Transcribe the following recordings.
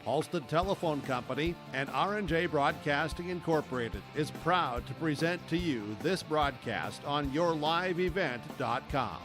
Halstead Telephone Company and R&J Broadcasting Incorporated is proud to present to you this broadcast on yourliveevent.com.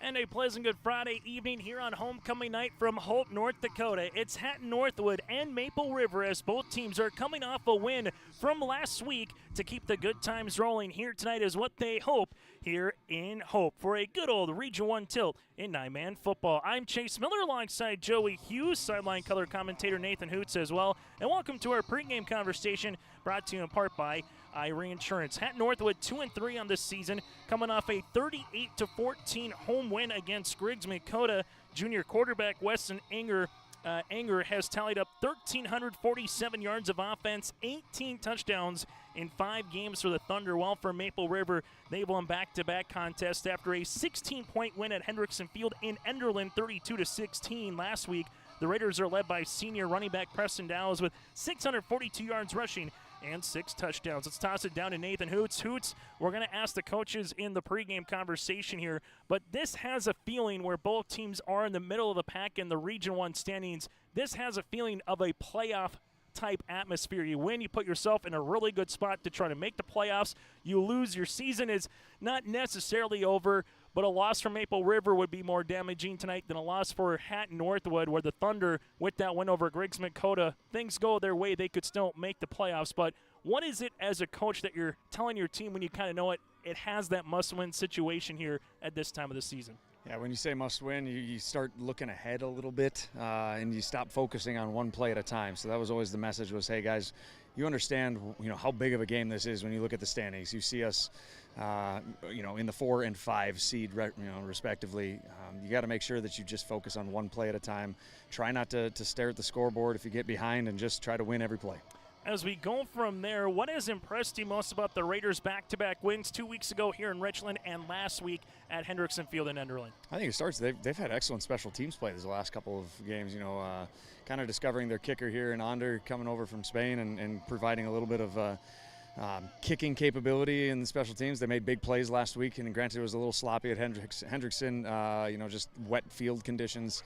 And a pleasant good Friday evening here on homecoming night from Hope, North Dakota. It's Hatton-Northwood and Maple River as both teams are coming off a win from last week to keep the good times rolling. Here tonight is what they hope here in Hope for a good old Region 1 tilt in 9-man football. I'm Chase Miller alongside Joey Hughes, sideline color commentator Nathan Hoots as well. And welcome to our pregame conversation brought to you in part by Irie Insurance. Hatton-Northwood 2-3 on this season, coming off a 38-14 home win against Griggs. Dakota junior quarterback Weston Anger has tallied up 1,347 yards of offense, 18 touchdowns in 5 games for the Thunder. While for Maple River, they've won back-to-back contests after a 16-point win at Hendrickson Field in Enderlin, 32-16 last week. The Raiders are led by senior running back Preston Dowles with 642 yards rushing and 6 touchdowns. Let's toss it down to Nathan Hoots. Hoots, we're going to ask the coaches in the pregame conversation here, but this has a feeling where both teams are in the middle of the pack in the Region 1 standings. This has a feeling of a playoff type atmosphere. You win, you put yourself in a really good spot to try to make the playoffs. You lose, your season is not necessarily over, but a loss for Maple River would be more damaging tonight than a loss for Hatton-Northwood, where the Thunder, with that win over Griggs Dakota, things go their way. They could still make the playoffs. But what is it as a coach that you're telling your team when you kind of know it has that must-win situation here at this time of the season? Yeah, when you say must win, you start looking ahead a little bit, and you stop focusing on one play at a time. So that was always the message was, hey, guys, you understand, how big of a game this is when you look at the standings. You see us, in the 4 and 5 seed, respectively. You got to make sure that you just focus on one play at a time. Try not to stare at the scoreboard if you get behind, and just try to win every play. As we go from there, what has impressed you most about the Raiders' back-to-back wins 2 weeks ago here in Richland and last week at Hendrickson Field in Enderlin? I think it starts, they've had excellent special teams play the last couple of games, kind of discovering their kicker here in Onder coming over from Spain and providing a little bit of kicking capability in the special teams. They made big plays last week, and granted it was a little sloppy at Hendrickson, just wet field conditions,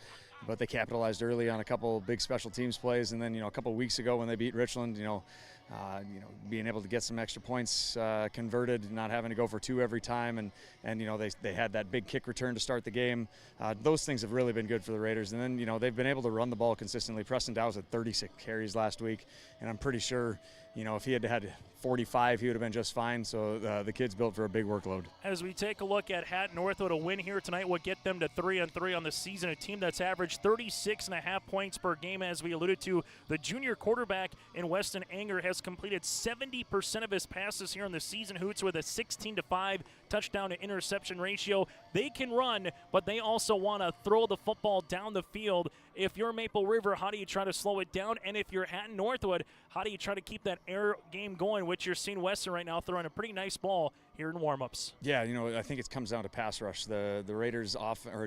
but they capitalized early on a couple big special teams plays. And then, a couple of weeks ago when they beat Richland, being able to get some extra points converted, not having to go for 2 every time, and they had that big kick return to start the game. Those things have really been good for the Raiders. And then, they've been able to run the ball consistently. Preston Dowles had 36 carries last week, and I'm pretty sure, if he had 45, he would have been just fine. So the kid's built for a big workload. As we take a look at Hatton-Northwood, a win here tonight will get them to 3-3 on the season, a team that's averaged 36.5 points per game. As we alluded to, the junior quarterback in Weston Anger has completed 70% of his passes here in the season. Hoots with a 16-5 touchdown to interception ratio. They can run, but they also want to throw the football down the field. If you're Maple River, how do you try to slow it down? And if you're Hatton-Northwood, how do you try to keep that air game going, which you're seeing Weston right now throwing a pretty nice ball here in warm-ups? Yeah, I think it comes down to pass rush. The Raiders'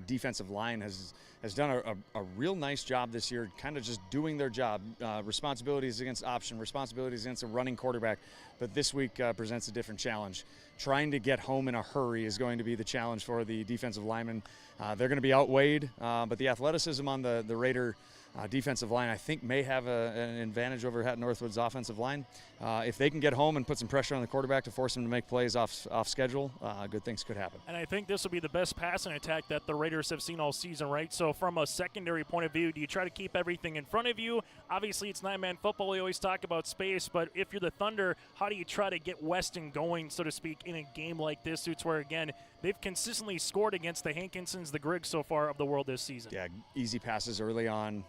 defensive line has done a real nice job this year, kind of just doing their job. Responsibilities against option, responsibilities against a running quarterback. But this week presents a different challenge. Trying to get home in a hurry is going to be the challenge for the defensive linemen. They're going to be outweighed, but the athleticism on the Raider defensive line, I think, may have an advantage over Hatton-Northwood's offensive line. If they can get home and put some pressure on the quarterback to force him to make plays off schedule, good things could happen. And I think this will be the best passing attack that the Raiders have seen all season, right? So from a secondary point of view, do you try to keep everything in front of you? Obviously, it's 9-man football. We always talk about space, but if you're the Thunder, how do you try to get Weston going, so to speak, in a game like this? It's where, again, they've consistently scored against the Hankinsons, the Griggs so far of the world this season. Yeah, easy passes early on,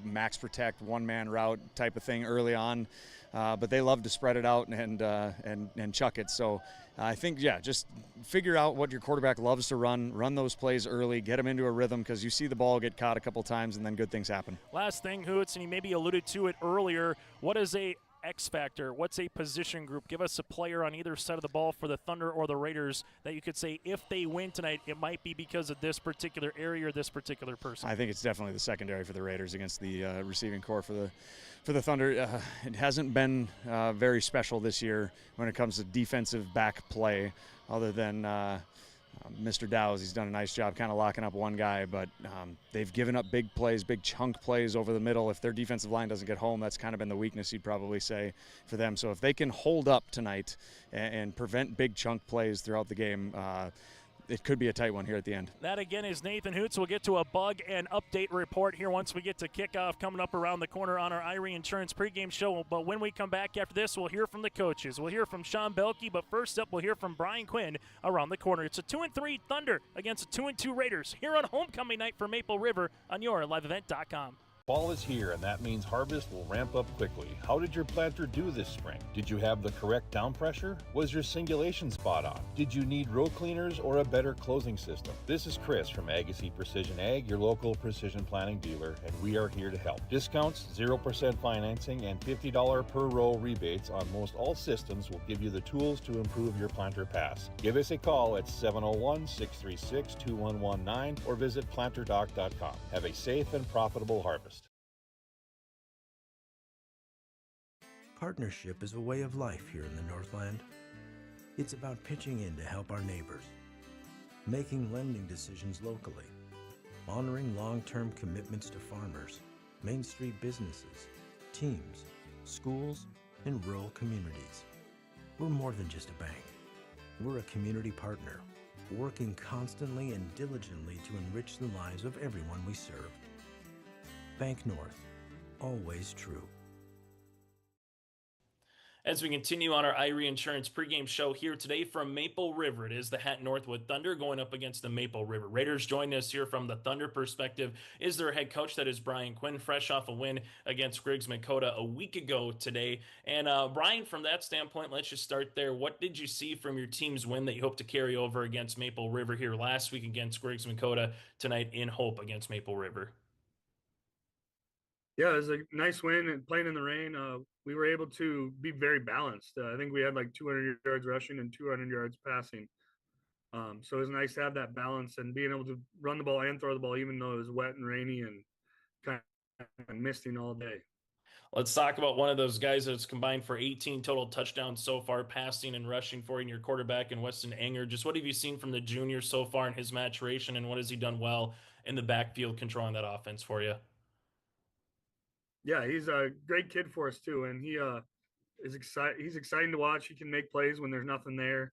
max protect, one-man route type of thing early on. But they love to spread it out and chuck it. So I think, just figure out what your quarterback loves to run those plays early, get him into a rhythm, because you see the ball get caught a couple times and then good things happen. Last thing, Hoots, and you maybe alluded to it earlier, what is a X factor? What's a position group? Give us a player on either side of the ball for the Thunder or the Raiders that you could say if they win tonight, it might be because of this particular area or this particular person. I think it's definitely the secondary for the Raiders against the receiving core for the Thunder. It hasn't been very special this year when it comes to defensive back play, other than Mr. Dow's. He's done a nice job kind of locking up one guy, but they've given up big plays, big chunk plays over the middle. If their defensive line doesn't get home, that's kind of been the weakness, you'd probably say, for them. So if they can hold up tonight and prevent big chunk plays throughout the game, it could be a tight one here at the end. That again is Nathan Hoots. We'll get to a bug and update report here once we get to kickoff coming up around the corner on our Irie Insurance pregame show. But when we come back after this, we'll hear from the coaches. We'll hear from Sean Belke, but first up, we'll hear from Brian Quinn around the corner. It's a 2-3 Thunder against a 2-2 Raiders here on homecoming night for Maple River on yourliveevent.com. Fall is here, and that means harvest will ramp up quickly. How did your planter do this spring? Did you have the correct down pressure? Was your singulation spot on? Did you need row cleaners or a better closing system? This is Chris from Agassiz Precision Ag, your local precision planting dealer, and we are here to help. Discounts, 0% financing, and $50 per row rebates on most all systems will give you the tools to improve your planter pass. Give us a call at 701-636-2119 or visit planterdoc.com. Have a safe and profitable harvest. Partnership is a way of life here in the Northland. It's about pitching in to help our neighbors, making lending decisions locally, honoring long-term commitments to farmers, Main Street businesses, teams, schools, and rural communities. We're more than just a bank. We're a community partner, working constantly and diligently to enrich the lives of everyone we serve. Bank North, always true. As we continue on our Irie Insurance pregame show here today from Maple River, it is the Hatton-Northwood Thunder going up against the Maple River Raiders. Joining us here from the Thunder perspective is their head coach, that is Brian Quinn, fresh off a win against Griggs-Dakota a week ago today. And Brian, from that standpoint, let's just start there. What did you see from your team's win that you hope to carry over against Maple River here last week against Griggs-Dakota, tonight in Hope against Maple River? Yeah, it was a nice win and playing in the rain. We were able to be very balanced. I think we had like 200 yards rushing and 200 yards passing. So it was nice to have that balance and being able to run the ball and throw the ball, even though it was wet and rainy and kind of misting all day. Let's talk about one of those guys that's combined for 18 total touchdowns so far, passing and rushing for you, and your quarterback in Weston Anger. Just what have you seen from the junior so far in his maturation, and what has he done well in the backfield controlling that offense for you? Yeah, he's a great kid for us too, and he is excited. He's exciting to watch. He can make plays when there's nothing there.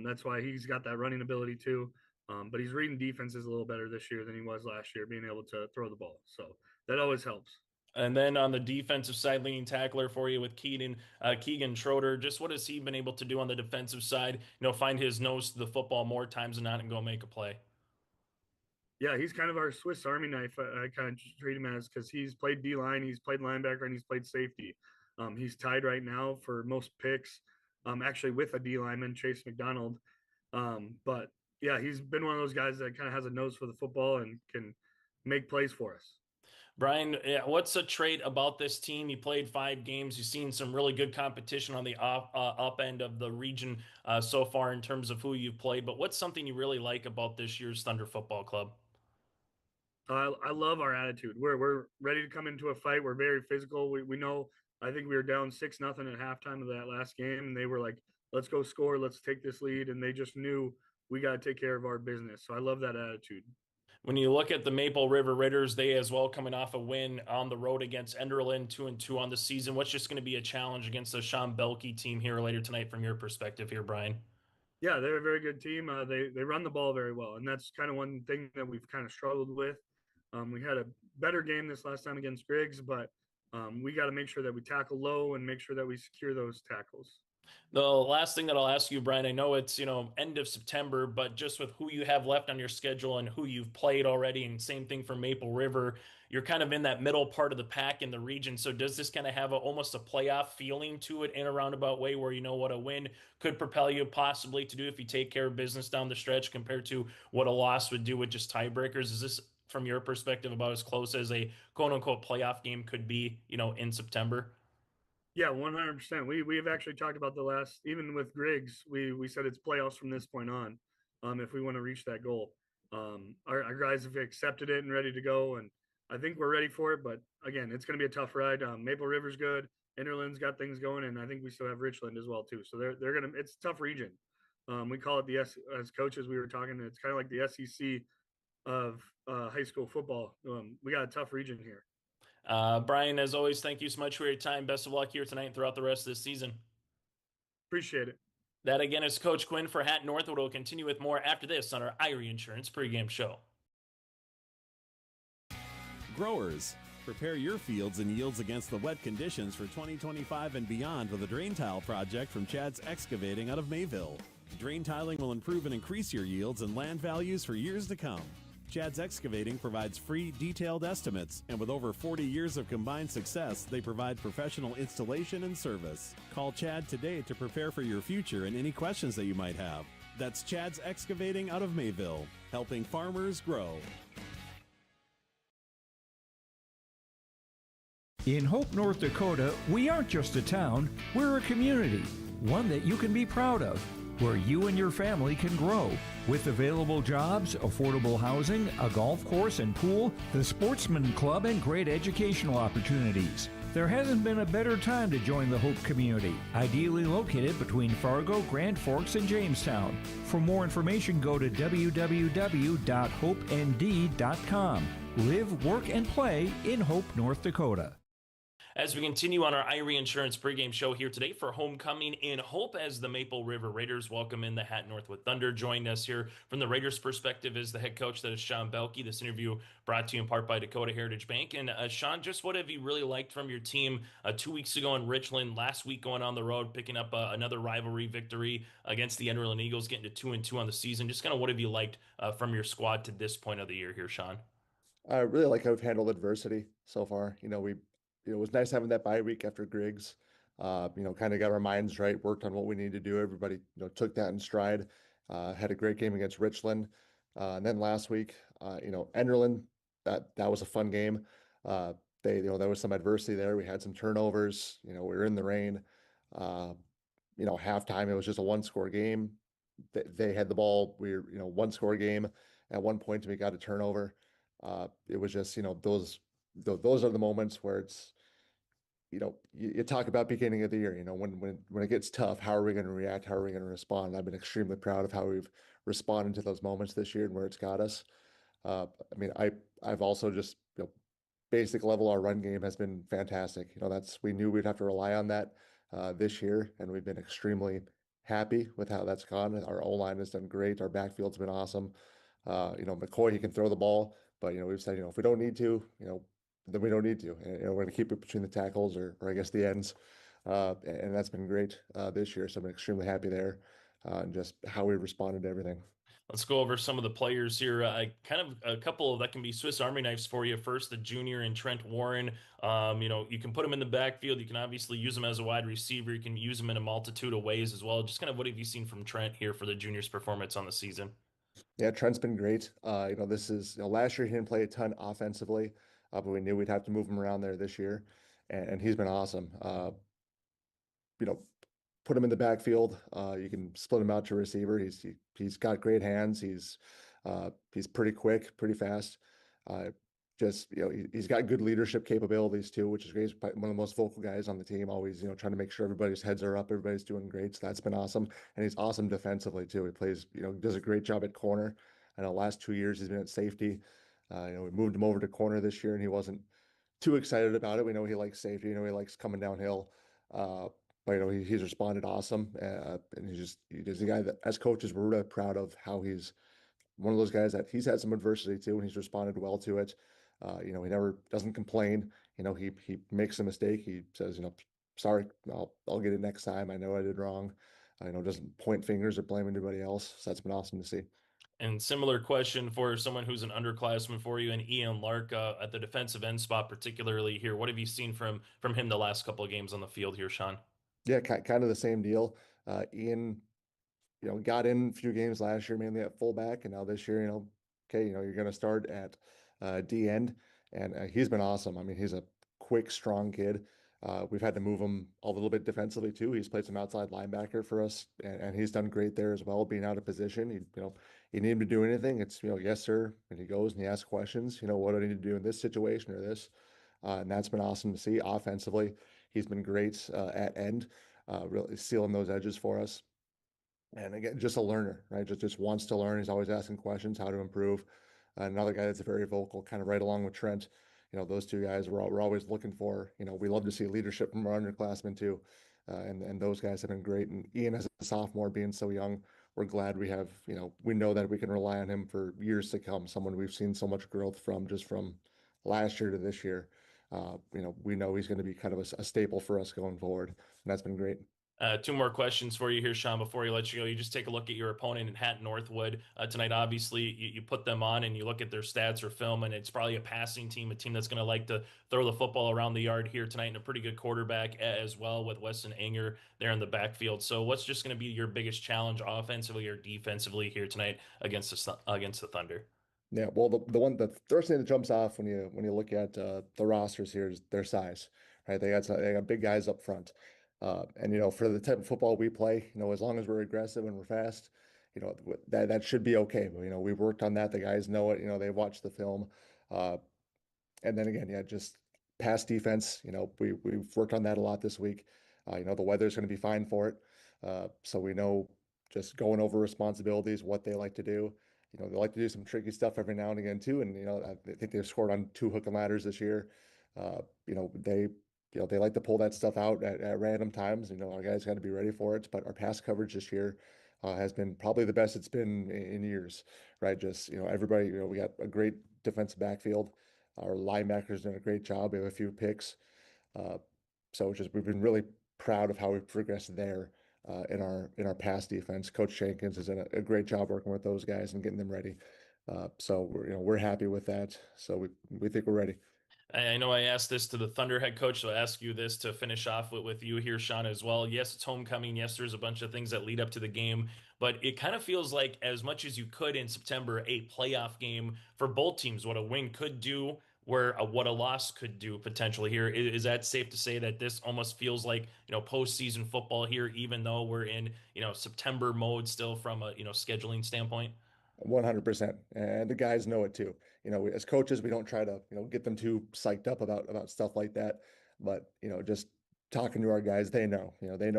That's why he's got that running ability too. But he's reading defenses a little better this year than he was last year, being able to throw the ball. So that always helps. And then on the defensive side, leading tackler for you with Keegan Schroeder. Just what has he been able to do on the defensive side? Find his nose to the football more times than not and go make a play. Yeah, he's kind of our Swiss Army knife. I kind of treat him as, because he's played D-line, he's played linebacker, and he's played safety. He's tied right now for most picks, actually with a D lineman, Chase McDonald. But yeah, he's been one of those guys that kind of has a nose for the football and can make plays for us. Brian, what's a trait about this team? You played 5 games. You've seen some really good competition on the up end of the region so far in terms of who you've played. But what's something you really like about this year's Thunder Football Club? I love our attitude. We're ready to come into a fight. We're very physical. We know. I think we were down 6-0 at halftime of that last game, and they were like, "Let's go score. Let's take this lead." And they just knew we got to take care of our business. So I love that attitude. When you look at the Maple River Raiders, they as well coming off a win on the road against Enderlin, 2-2 on the season. What's just going to be a challenge against the Sean Belke team here later tonight from your perspective here, Brian? Yeah, they're a very good team. They run the ball very well, and that's kind of one thing that we've kind of struggled with. We had a better game this last time against Griggs, but we got to make sure that we tackle low and make sure that we secure those tackles. The last thing that I'll ask you, Brian, I know it's, end of September, but just with who you have left on your schedule and who you've played already, and same thing for Maple River, you're kind of in that middle part of the pack in the region. So does this kind of have almost a playoff feeling to it in a roundabout way where what a win could propel you possibly to do if you take care of business down the stretch compared to what a loss would do with just tiebreakers? Is this, from your perspective, about as close as a quote-unquote playoff game could be, in September? Yeah, 100%. We've actually talked about the last, even with Griggs, we said it's playoffs from this point on, if we want to reach that goal. Our guys have accepted it and ready to go, and I think we're ready for it. But again, it's going to be a tough ride. Maple River's good, Interland's got things going, and I think we still have Richland as well too. So they're gonna. It's a tough region. We call it the as coaches we were talking. It's kind of like the SEC of high school football. We got a tough region here. Brian, as always, thank you so much for your time. Best of luck here tonight and throughout the rest of the season. Appreciate it. That again is Coach Quinn for Hatton-Northwood. We'll continue with more after this on our Irie Insurance pregame show. Growers, prepare your fields and yields against the wet conditions for 2025 and beyond with a drain tile project from Chad's Excavating out of Mayville. Drain tiling will improve and increase your yields and land values for years to come. Chad's Excavating provides free, detailed estimates, and with over 40 years of combined success, they provide professional installation and service. Call Chad today to prepare for your future and any questions that you might have. That's Chad's Excavating out of Mayville, helping farmers grow. In Hope, North Dakota, we aren't just a town, we're a community, one that you can be proud of, where you and your family can grow. With available jobs, affordable housing, a golf course and pool, the Sportsman Club, and great educational opportunities. There hasn't been a better time to join the Hope community, ideally located between Fargo, Grand Forks, and Jamestown. For more information, go to www.hopend.com. Live, work, and play in Hope, North Dakota. As we continue on our Irie Insurance pregame show here today for homecoming in Hope, as the Maple River Raiders welcome in the Hatton-Northwood Thunder. Joined us here from the Raiders' perspective is the head coach, that is Sean Belke. This interview brought to you in part by Dakota Heritage Bank. And Sean, just what have you really liked from your team 2 weeks ago in Richland, last week going on the road, picking up another rivalry victory against the Enderlin Eagles, getting to 2-2 on the season? Just kind of what have you liked from your squad to this point of the year here, Sean? I really like how we've handled adversity so far. It was nice having that bye week after Griggs. Kind of got our minds right, worked on what we needed to do. Everybody, took that in stride. Had a great game against Richland. And then last week, Enderlin, that was a fun game. There was some adversity there. We had some turnovers. We were in the rain. Halftime, it was just a one-score game. They had the ball. We were, one-score game. At one point, we got a turnover. It was just, those are the moments where it's, you talk about beginning of the year, when it gets tough, how are we going to react? How are we going to respond? I've been extremely proud of how we've responded to those moments this year and where it's got us. I've also just, basic level, our run game has been fantastic. We knew we'd have to rely on that this year, and we've been extremely happy with how that's gone. Our O-line has done great. Our backfield's been awesome. McCoy, he can throw the ball, but, we've said, if we don't need to, then we don't need to. And, we're going to keep it between the tackles or I guess the ends. And that's been great this year. So I've been extremely happy there and just how we responded to everything. Let's go over some of the players here. Kind of a couple of that can be Swiss Army knives for you. First, the junior and Trent Warren. You can put him in the backfield. You can obviously use him as a wide receiver. You can use him in a multitude of ways as well. Just kind of what have you seen from Trent here for the junior's performance on the season? Yeah, Trent's been great. This is, last year he didn't play a ton offensively, but we knew we'd have to move him around there this year. And he's been awesome. Put him in the backfield. You can split him out to receiver. He's got great hands. He's pretty quick, pretty fast. He's got good leadership capabilities too, which is great. He's one of the most vocal guys on the team. Always, trying to make sure everybody's heads are up, everybody's doing great. So that's been awesome. And he's awesome defensively too. He plays, does a great job at corner. I know last 2 years he's been at safety. We moved him over to corner this year, and he wasn't too excited about it. We know he likes safety. He likes coming downhill. But he's responded awesome, and he's a guy that, as coaches, we're really proud of how he's one of those guys that he's had some adversity too, and he's responded well to it. He never doesn't complain. He makes a mistake. He says, sorry, I'll get it next time. I know I did wrong. Doesn't point fingers or blame anybody else. So that's been awesome to see. And similar question for someone who's an underclassman for you, and Ian Lark at the defensive end spot, particularly here. What have you seen from him the last couple of games on the field here, Sean? Yeah, kind of the same deal. Ian, got in a few games last year, mainly at fullback, and now this year, you're going to start at D end, and he's been awesome. I mean, he's a quick, strong kid. We've had to move him a little bit defensively too. He's played some outside linebacker for us, and he's done great there as well, being out of position. You need him to do anything, it's, yes, sir. And he goes and he asks questions, what do I need to do in this situation or this? And that's been awesome to see. Offensively, he's been great at end, really sealing those edges for us. And again, just a learner, right? Just wants to learn. He's always asking questions, how to improve. Another guy that's very vocal, kind of right along with Trent. Those two guys we're always looking for. We love to see leadership from our underclassmen too. And those guys have been great. And Ian, as a sophomore, being so young, we're glad we have, we know that we can rely on him for years to come. Someone we've seen so much growth from, just from last year to this year. We know he's going to be kind of a staple for us going forward. And that's been great. Two more questions for you here, Sean, before you let you go. You just take a look at your opponent in Hatton-Northwood tonight. Obviously, you put them on and you look at their stats or film, and it's probably a passing team, a team that's going to like to throw the football around the yard here tonight, and a pretty good quarterback as well with Weston Anger there in the backfield. So what's just going to be your biggest challenge offensively or defensively here tonight against the Thunder? Yeah, well, the first thing that jumps off when you look at the rosters here is their size, right? They got big guys up front. And for the type of football we play, as long as we're aggressive and we're fast, that should be okay. But, we've worked on that. The guys know it. They watch the film. And then again, just pass defense. We've worked on that a lot this week. The weather's going to be fine for it. So we know just going over responsibilities, what they like to do. They like to do some tricky stuff every now and again too. And I think they've scored on 2 hook and ladders this year. They like to pull that stuff out at random times. Our guys got to be ready for it. But our pass coverage this year has been probably the best it's been in years, right? Just, everybody, we got a great defensive backfield. Our linebackers doing a great job. We have a few picks. So we've been really proud of how we've progressed there in our pass defense. Coach Jenkins has done a great job working with those guys and getting them ready. So we're happy with that. So we think we're ready. I know I asked this to the Thunder head coach, so I ask you this to finish off with you here, Sean, as well. Yes, it's homecoming. Yes, there's a bunch of things that lead up to the game, but it kind of feels like, as much as you could in September, a playoff game for both teams, what a win could do, what a loss could do potentially here. Is that safe to say that this almost feels like, postseason football here, even though we're in, September mode still from a, scheduling standpoint? 100%. And the guys know it too. As coaches, we don't try to, get them too psyched up about stuff like that. But, just talking to our guys, they know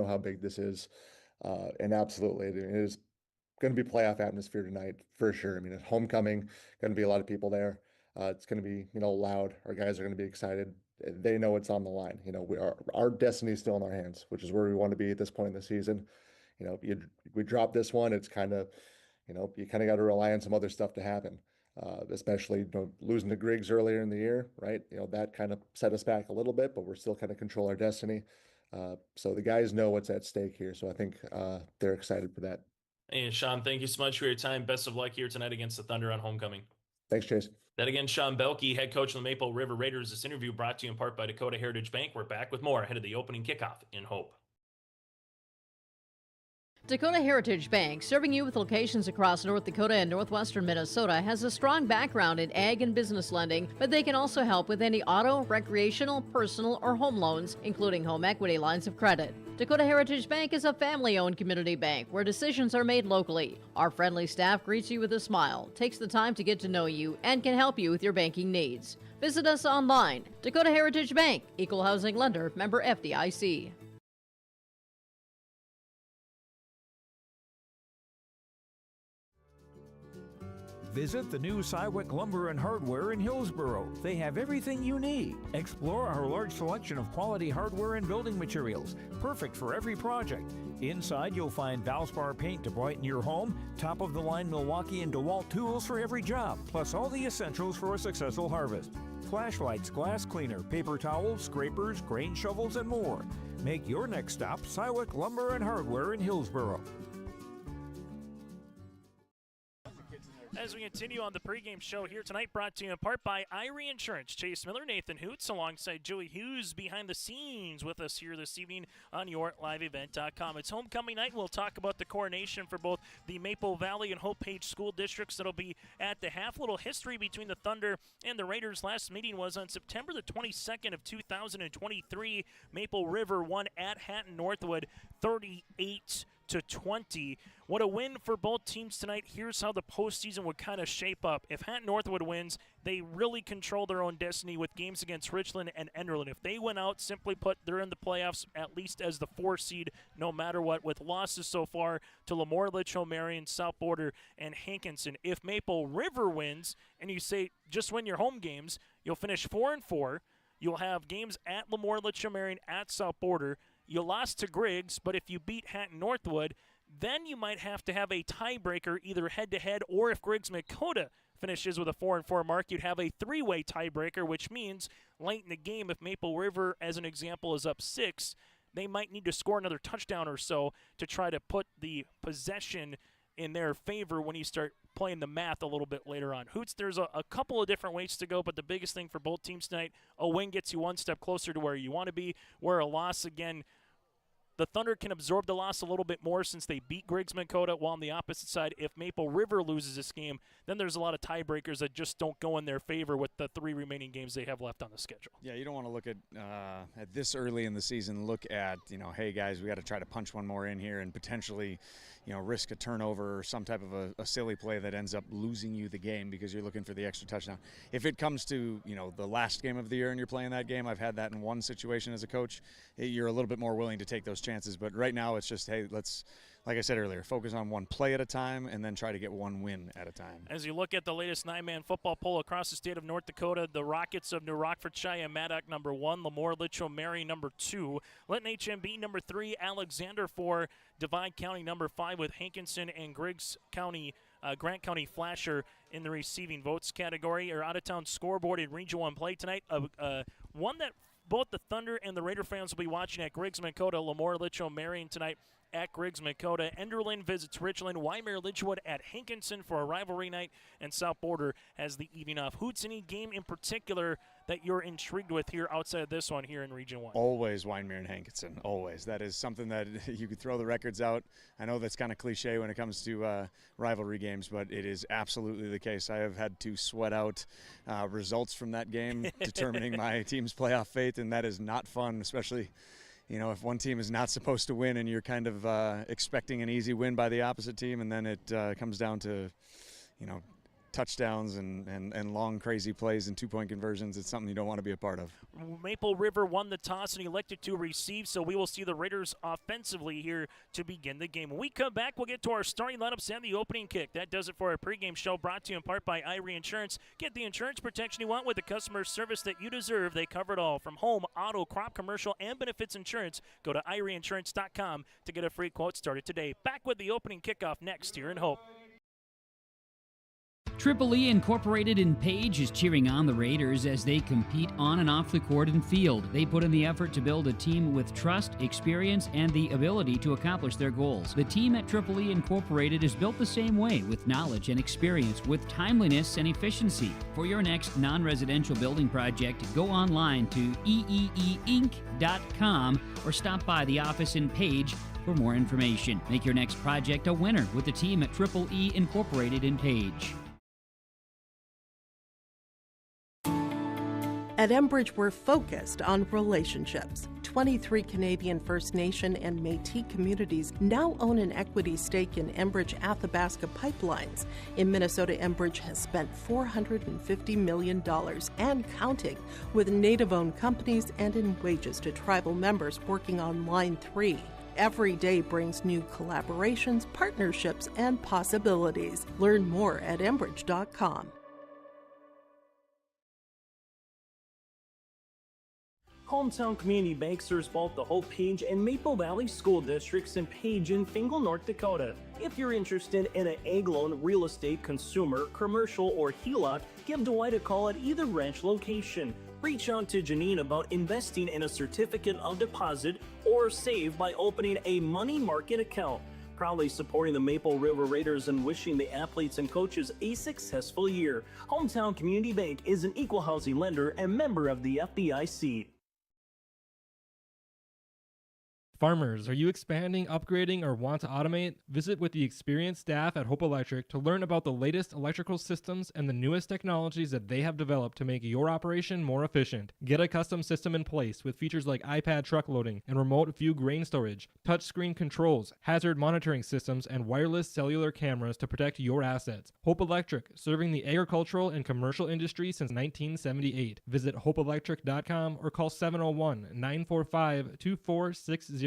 how big this is. And absolutely, it is going to be playoff atmosphere tonight for sure. It's homecoming, going to be a lot of people there. It's going to be, loud. Our guys are going to be excited. They know it's on the line. Our destiny is still in our hands, which is where we want to be at this point in the season. We drop this one, it's kind of, you kind of got to rely on some other stuff to happen, especially losing to Griggs earlier in the year, right? That kind of set us back a little bit, but we're still kind of control our destiny. So the guys know what's at stake here. So I think they're excited for that. And Sean, thank you so much for your time. Best of luck here tonight against the Thunder on homecoming. Thanks, Chase. That again, Sean Belke, head coach of the Maple River Raiders. This interview brought to you in part by Dakota Heritage Bank. We're back with more ahead of the opening kickoff in Hope. Dakota Heritage Bank, serving you with locations across North Dakota and northwestern Minnesota, has a strong background in ag and business lending, but they can also help with any auto, recreational, personal, or home loans, including home equity lines of credit. Dakota Heritage Bank is a family-owned community bank where decisions are made locally. Our friendly staff greets you with a smile, takes the time to get to know you, and can help you with your banking needs. Visit us online. Dakota Heritage Bank, Equal Housing Lender, member FDIC. Visit the new Cywick Lumber and Hardware in Hillsboro. They have everything you need. Explore our large selection of quality hardware and building materials, perfect for every project. Inside, you'll find Valspar paint to brighten your home, top-of-the-line Milwaukee and DeWalt tools for every job, plus all the essentials for a successful harvest. Flashlights, glass cleaner, paper towels, scrapers, grain shovels, and more. Make your next stop Cywick Lumber and Hardware in Hillsboro. as we continue on the pregame show here tonight, brought to you in part by Irie Insurance. Chase Miller, Nathan Hoots, alongside Joey Hughes behind the scenes with us here this evening on YourLiveEvent.com. It's homecoming night. We'll talk about the coronation for both the Maple Valley and Hope Page school districts that'll be at the half. Little history between the Thunder and the Raiders. Last meeting was on September the 22nd of 2023. Maple River won at Hatton-Northwood 38-20. What a win for both teams tonight. Here's how the postseason would kind of shape up. If Hatton-Northwood wins, they really control their own destiny with games against Richland and Enderlin. If they win out, simply put, they're in the playoffs at least as the 4 seed no matter what, with losses so far to Lemoore, Litchfield, Marion, South Border, and Hankinson. If Maple River wins, and you say just win your home games, you'll finish 4-4. You'll have games at Lemoore, Litchfield, Marion, at South Border. You lost to Griggs, but if you beat Hatton-Northwood, then you might have to have a tiebreaker either head-to-head, or if Griggs-Dakota finishes with a 4-4 mark, you'd have a 3-way tiebreaker, which means late in the game, if Maple River, as an example, is up 6, they might need to score another touchdown or so to try to put the possession in their favor when you start playing the math a little bit later on. Hoots, there's a couple of different ways to go, but the biggest thing for both teams tonight, a win gets you one step closer to where you want to be, where a loss, again, the Thunder can absorb the loss a little bit more since they beat Griggs-Dakota, while on the opposite side, if Maple River loses this game, then there's a lot of tiebreakers that just don't go in their favor with the 3 remaining games they have left on the schedule. Yeah, you don't want to look at this early in the season, look at, hey, guys, we got to try to punch one more in here and potentially, risk a turnover or some type of a silly play that ends up losing you the game because you're looking for the extra touchdown. If it comes to, the last game of the year and you're playing that game, I've had that in one situation as a coach, you're a little bit more willing to take those chances. But right now it's just, hey, let's, like I said earlier, focus on one play at a time and then try to get one win at a time. As you look at the latest 9-man football poll across the state of North Dakota, the Rockets of New Rockford, Cheyenne, Maddock, number 1, Lemoore, Litchfield, Marion, number 2, Linton HMB, number 3, Alexander 4, Divide County, number 5, with Hankinson and Griggs County, Grant County Flasher in the receiving votes category. Our out-of-town scoreboard in Region 1 play tonight, one that both the Thunder and the Raider fans will be watching at Griggs-Dakota, Lemoore, Litchfield, Marion tonight at Griggs-Dakota. Enderlin visits Richland. Wymer, Litchwood at Hankinson for a rivalry night, and South Border has the evening off. Hoots, any game in particular that you're intrigued with here outside of this one here in Region 1? Always Wymer and Hankinson, always. That is something that you could throw the records out. I know that's kind of cliche when it comes to rivalry games, but it is absolutely the case. I have had to sweat out results from that game determining my team's playoff fate, and that is not fun, especially if one team is not supposed to win and you're kind of expecting an easy win by the opposite team, and then it comes down to, touchdowns and long crazy plays and 2-point conversions. It's something you don't want to be a part of. Maple River won the toss and elected to receive, so we will see the Raiders offensively here to begin the game. When we come back, we'll get to our starting lineups and the opening kick. That does it for our pregame show, brought to you in part by Irie Insurance. Get the insurance protection you want with the customer service that you deserve. They cover it all, from home, auto, crop, commercial, and benefits insurance. Go to IrieInsurance.com to get a free quote started today. Back with the opening kickoff next here in Hope. Triple E Incorporated in Page is cheering on the Raiders as they compete on and off the court and field. They put in the effort to build a team with trust, experience, and the ability to accomplish their goals. The team at Triple E Incorporated is built the same way, with knowledge and experience, with timeliness and efficiency. For your next non-residential building project, go online to eeeinc.com or stop by the office in Page for more information. Make your next project a winner with the team at Triple E Incorporated in Page. At Enbridge, we're focused on relationships. 23 Canadian First Nation and Métis communities now own an equity stake in Enbridge Athabasca Pipelines. In Minnesota, Enbridge has spent $450 million and counting, with Native-owned companies and in wages to tribal members working on Line 3. Every day brings new collaborations, partnerships, and possibilities. Learn more at Enbridge.com. Hometown Community Bank serves both the Hope Page and Maple Valley school districts in Page and Fingal, North Dakota. If you're interested in an ag loan, real estate, consumer, commercial, or HELOC, give Dwight a call at either branch location. Reach out to Janine about investing in a certificate of deposit or save by opening a money market account. proudly supporting the Maple River Raiders and wishing the athletes and coaches a successful year. Hometown Community Bank is an equal housing lender and member of the FDIC. Farmers, are you expanding, upgrading, or want to automate? Visit with the experienced staff at Hope Electric to learn about the latest electrical systems and the newest technologies that they have developed to make your operation more efficient. Get a custom system in place with features like iPad truck loading and remote view grain storage, touchscreen controls, hazard monitoring systems, and wireless cellular cameras to protect your assets. Hope Electric, serving the agricultural and commercial industry since 1978. Visit hopeelectric.com or call 701-945-2460.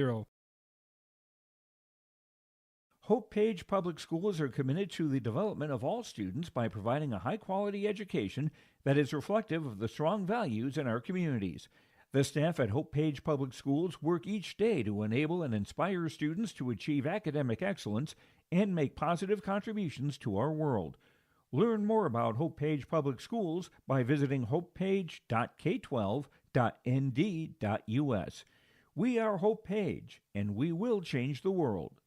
Hope Page Public Schools are committed to the development of all students by providing a high-quality education that is reflective of the strong values in our communities. The staff at Hope Page Public Schools work each day to enable and inspire students to achieve academic excellence and make positive contributions to our world. Learn more about Hope Page Public Schools by visiting hopepage.k12.nd.us. We are Hope Page, and we will change the world.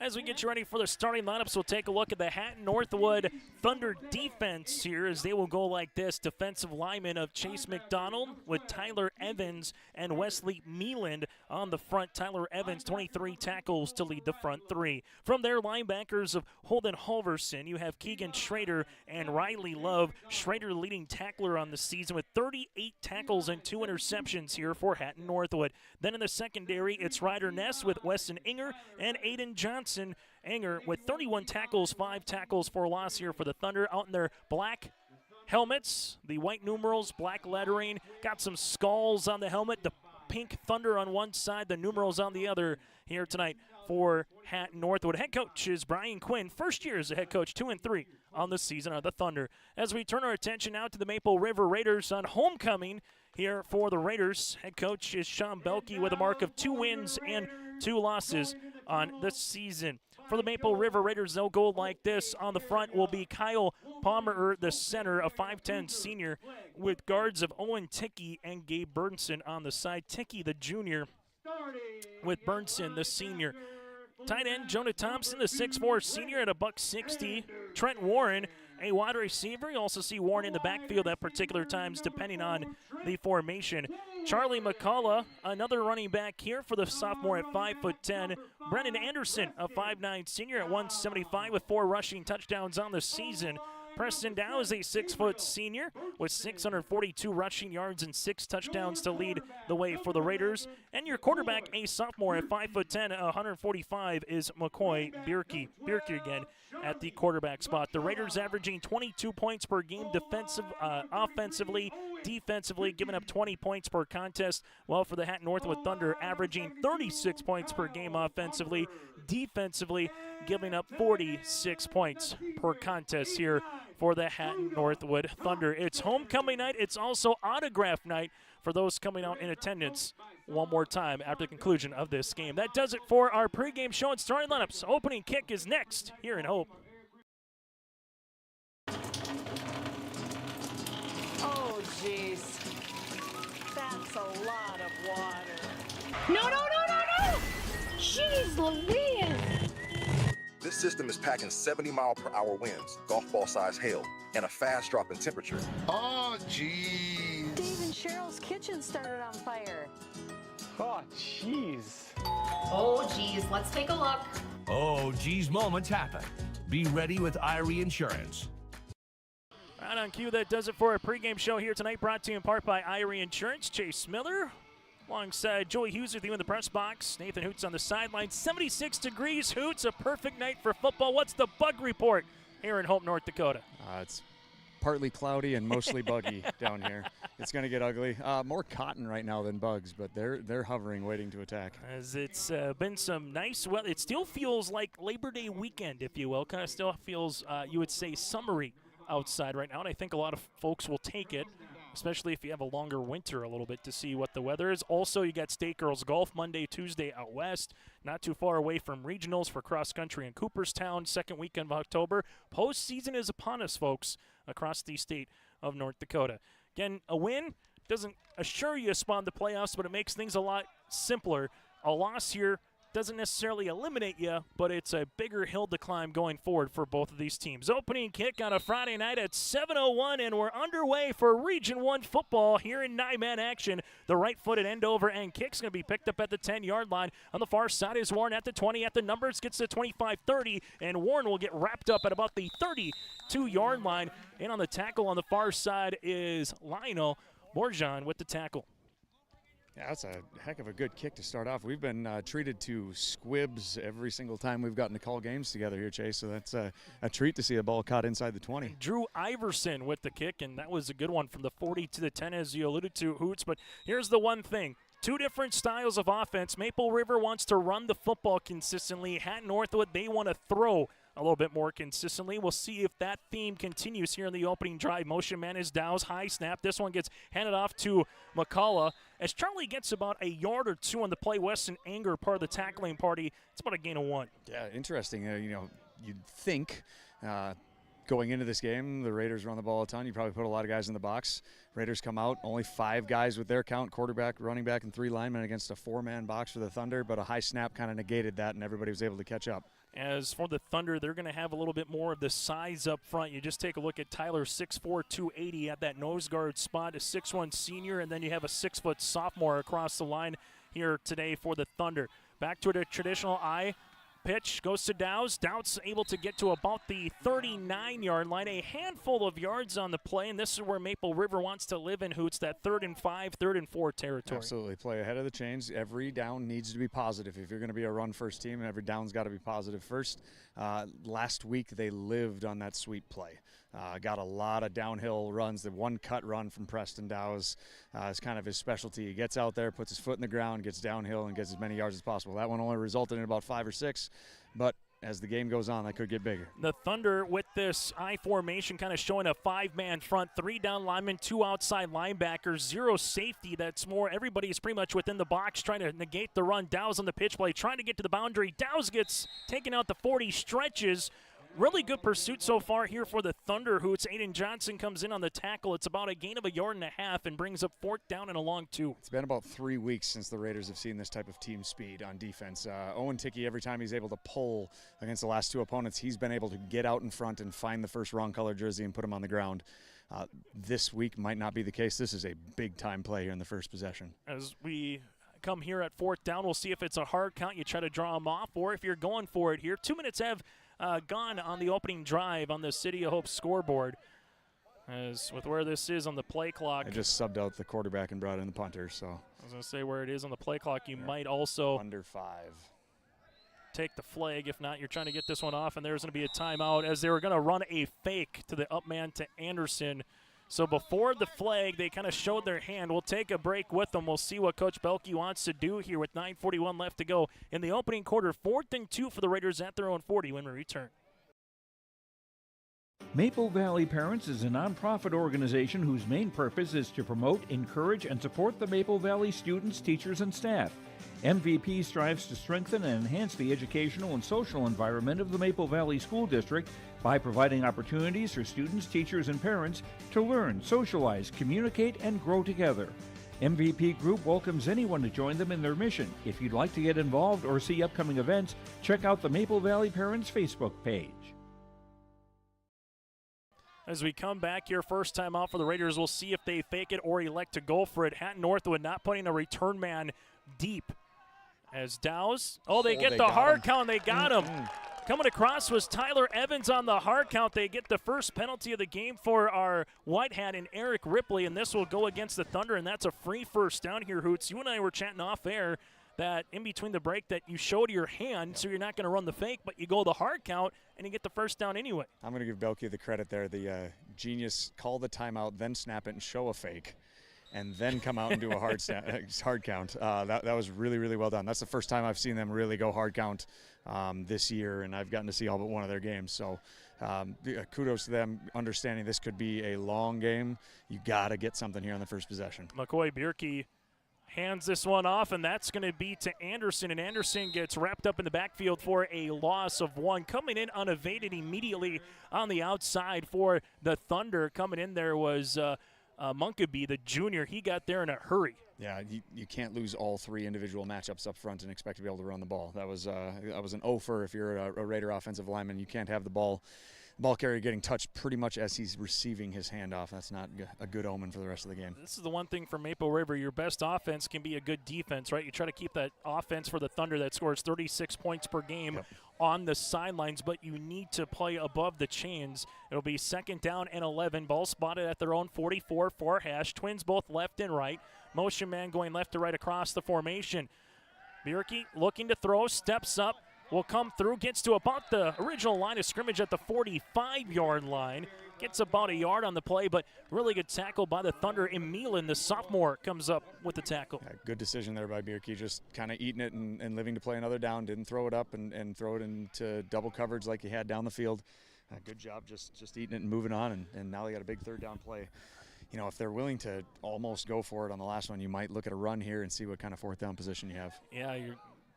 As we get you ready for the starting lineups, we'll take a look at the Hatton-Northwood Thunder defense here as they will go like this. Defensive lineman of Chase McDonald with Tyler Evans and Wesley Meeland on the front. Tyler Evans, 23 tackles to lead the front three. From their linebackers of Holden Halverson, you have Keegan Schrader and Riley Love. Schrader leading tackler on the season with 38 tackles and 2 interceptions here for Hatton-Northwood. Then in the secondary, it's Ryder Ness with Weston Inger and Aiden Johnson. Enger with 31 tackles, 5 tackles for loss here for the Thunder. Out in their black helmets, the white numerals, black lettering, got some skulls on the helmet, the pink Thunder on one side, the numerals on the other here tonight for Hatton-Northwood. Head coach is Brian Quinn, first year as a head coach, 2-3 on the season of the Thunder. As we turn our attention now to the Maple River Raiders on homecoming here for the Raiders. Head coach is Sean Belke with a mark of 2 wins and 2 losses on the season. For the Maple River Raiders, they'll go like this. On the front will be Kyle Palmer, the center, a 5'10 senior, with guards of Owen Tickey and Gabe Burnson on the side. Tickey, the junior, with Burnson, the senior. Tight end, Jonah Thompson, the 6'4 senior at $160. Trent Warren, a wide receiver. You also see Warren in the backfield at particular times, depending on the formation. Charlie McCullough, another running back here for the sophomore at 5'10". Brendan Anderson, a 5'9 senior at 175 with 4 rushing touchdowns on the season. Preston Dow is a 6-foot senior with 642 rushing yards and 6 touchdowns to lead the way for the Raiders. And your quarterback, a sophomore at 5'10", 145, is McCoy Bierke. Bierke again at the quarterback spot. The Raiders averaging 22 points per game offensively, defensively, giving up 20 points per contest. Well, for the Hatton-Northwood Thunder, averaging 36 points per game offensively, defensively, giving up 46 points per contest here for the Hatton-Northwood Thunder. It's homecoming night. It's also autograph night for those coming out in attendance one more time after the conclusion of this game. That does it for our pregame show and starting lineups. Opening kick is next here in Hope. Oh, jeez. That's a lot of water. No! Jeez Louise! This system is packing 70-mile-per-hour winds, golf ball-sized hail, and a fast drop in temperature. Oh, jeez. Dave and Cheryl's kitchen started on fire. Oh, jeez. Oh, geez, let's take a look. Oh, geez, moments happen. Be ready with Irie Insurance. Right on cue, that does it for our pregame show here tonight, brought to you in part by Irie Insurance. Chase Miller alongside Joey Hughes with you in the press box. Nathan Hoots on the sideline. 76 degrees, Hoots, a perfect night for football. What's the bug report here in Hope, North Dakota? It's partly cloudy and mostly buggy down here. It's going to get ugly. More cotton right now than bugs, but they're hovering, waiting to attack. As it's been some nice weather. It still feels like Labor Day weekend, if you will. Kind of still feels, you would say, summery outside right now, and I think a lot of folks will take it, especially if you have a longer winter a little bit, to see what the weather is. Also, you got State Girls Golf Monday, Tuesday out west, not too far away from regionals for cross country in Cooperstown, second weekend of October. Postseason is upon us, folks, across the state of North Dakota. Again, a win doesn't assure you a spot in the playoffs, but it makes things a lot simpler a loss here doesn't necessarily eliminate you, but it's a bigger hill to climb going forward for both of these teams. Opening kick on a Friday night at 7:01, and we're underway for Region 1 football here in 9-man action. The right-footed end-over-end kick's going to be picked up at the 10-yard line. On the far side is Warren at the 20, at the numbers, gets to 25-30, and Warren will get wrapped up at about the 32-yard line. And on the tackle on the far side is Lionel Borjan with the tackle. Yeah, that's a heck of a good kick to start off. We've been treated to squibs every single time we've gotten to call games together here, Chase, so that's a treat to see a ball caught inside the 20. Drew Iverson with the kick, and that was a good one from the 40 to the 10, as you alluded to, Hoots. But here's the one thing. Two different styles of offense. Maple River wants to run the football consistently. Hatton-Northwood, they want to throw a little bit more consistently. We'll see if that theme continues here in the opening drive. Motion man is Dow's, high snap. This one gets handed off to McCullough. As Charlie gets about a yard or two on the play, Weston Anger, part of the tackling party, it's about a gain of 1. Yeah, interesting. You'd think going into this game, the Raiders run the ball a ton. You probably put a lot of guys in the box. Raiders come out, only 5 guys with their count, quarterback, running back, and 3 linemen against a 4-man box for the Thunder, but a high snap kind of negated that, and everybody was able to catch up. As for the Thunder, they're going to have a little bit more of the size up front. You just take a look at Tyler, 6'4", 280 at that nose guard spot, a 6'1" senior, and then you have a 6-foot sophomore across the line here today for the Thunder. Back to the traditional I pitch, goes to Dow's. Dow's able to get to about the 39-yard line. A handful of yards on the play, and this is where Maple River wants to live in, Hoots, that 3rd and 5, 3rd and 4 territory. Absolutely. Play ahead of the chains. Every down needs to be positive. If you're going to be a run-first team, every down's got to be positive first. Last week, they lived on that sweep play. Got a lot of downhill runs. The one cut run from Preston Dow's is kind of his specialty. He gets out there, puts his foot in the ground, gets downhill, and gets as many yards as possible. That one only resulted in about 5 or 6, but as the game goes on, that could get bigger. The Thunder with this I formation kind of showing a 5-man front, 3 down linemen, 2 outside linebackers, 0 safety. That's more, everybody is pretty much within the box trying to negate the run. Dow's on the pitch play, trying to get to the boundary. Dow's gets taken out the 40, stretches. Really good pursuit so far here for the Thunder, Hoots. Aiden Johnson comes in on the tackle. It's about a gain of 1.5 yards and brings up 4th down and a long 2. It's been about 3 weeks since the Raiders have seen this type of team speed on defense. Owen Tickey, every time he's able to pull against the last 2 opponents, he's been able to get out in front and find the first wrong color jersey and put him on the ground. This week might not be the case. This is a big-time play here in the first possession. As we come here at 4th down, we'll see if it's a hard count. You try to draw them off, or if you're going for it here. 2 minutes have gone on the opening drive on the City of Hope scoreboard. As with where this is on the play clock. I just subbed out the quarterback and brought in the punter, so. I was going to say where it is on the play clock. You might also under 5. Take the flag. If not, you're trying to get this one off, and there's going to be a timeout as they were going to run a fake to the up man to Anderson. So before the flag, they kind of showed their hand. We'll take a break with them. We'll see what Coach Belke wants to do here with 9:41 left to go in the opening quarter. 4th and 2 for the Raiders at their own 40 when we return. Maple Valley Parents is a nonprofit organization whose main purpose is to promote, encourage, and support the Maple Valley students, teachers, and staff. MVP strives to strengthen and enhance the educational and social environment of the Maple Valley School District by providing opportunities for students, teachers, and parents to learn, socialize, communicate, and grow together. MVP Group welcomes anyone to join them in their mission. If you'd like to get involved or see upcoming events, check out the Maple Valley Parents Facebook page. As we come back here, first time out for the Raiders, we'll see if they fake it or elect to go for it. Hatton-Northwood not putting a return man deep. As Dow's, they get the hard count. They got him. Coming across was Tyler Evans on the hard count. They get the first penalty of the game for our white hat and Eric Ripley, and this will go against the Thunder, and that's a free first down here, Hoots. You and I were chatting off air that in between the break that you showed your hand, so you're not going to run the fake, but you go the hard count, and you get the first down anyway. I'm going to give Belke the credit there. The genius call the timeout, then snap it and show a fake, and then come out and do a hard count. That was really, really well done. That's the first time I've seen them really go hard count this year, and I've gotten to see all but one of their games. So kudos to them understanding this could be a long game. You got to get something here on the first possession. McCoy Bierke hands this one off, and that's going to be to Anderson, and Anderson gets wrapped up in the backfield for a loss of 1. Coming in unevaded immediately on the outside for the Thunder. Coming in there was Munkeby, the junior. He got there in a hurry. Yeah, you can't lose all 3 individual matchups up front and expect to be able to run the ball. That was an offer if you're a Raider offensive lineman. You can't have the ball carrier getting touched pretty much as he's receiving his handoff. That's not a good omen for the rest of the game. This is the one thing for Maple River. Your best offense can be a good defense, right? You try to keep that offense for the Thunder that scores 36 points per game on the sidelines, but you need to play above the chains. It'll be 2nd down and 11. Ball spotted at their own 44 far hash. Twins both left and right. Motion man going left to right across the formation. Bierke looking to throw, steps up, will come through, gets to about the original line of scrimmage at the 45-yard line. Gets about a yard on the play, but really good tackle by the Thunder. Emilin, the sophomore, comes up with the tackle. Yeah, good decision there by Bierke, just kind of eating it and living to play another down. Didn't throw it up and throw it into double coverage like he had down the field. Good job just eating it and moving on, and now they got a big 3rd down play. You know, if they're willing to almost go for it on the last one, you might look at a run here and see what kind of 4th down position you have. Yeah, you're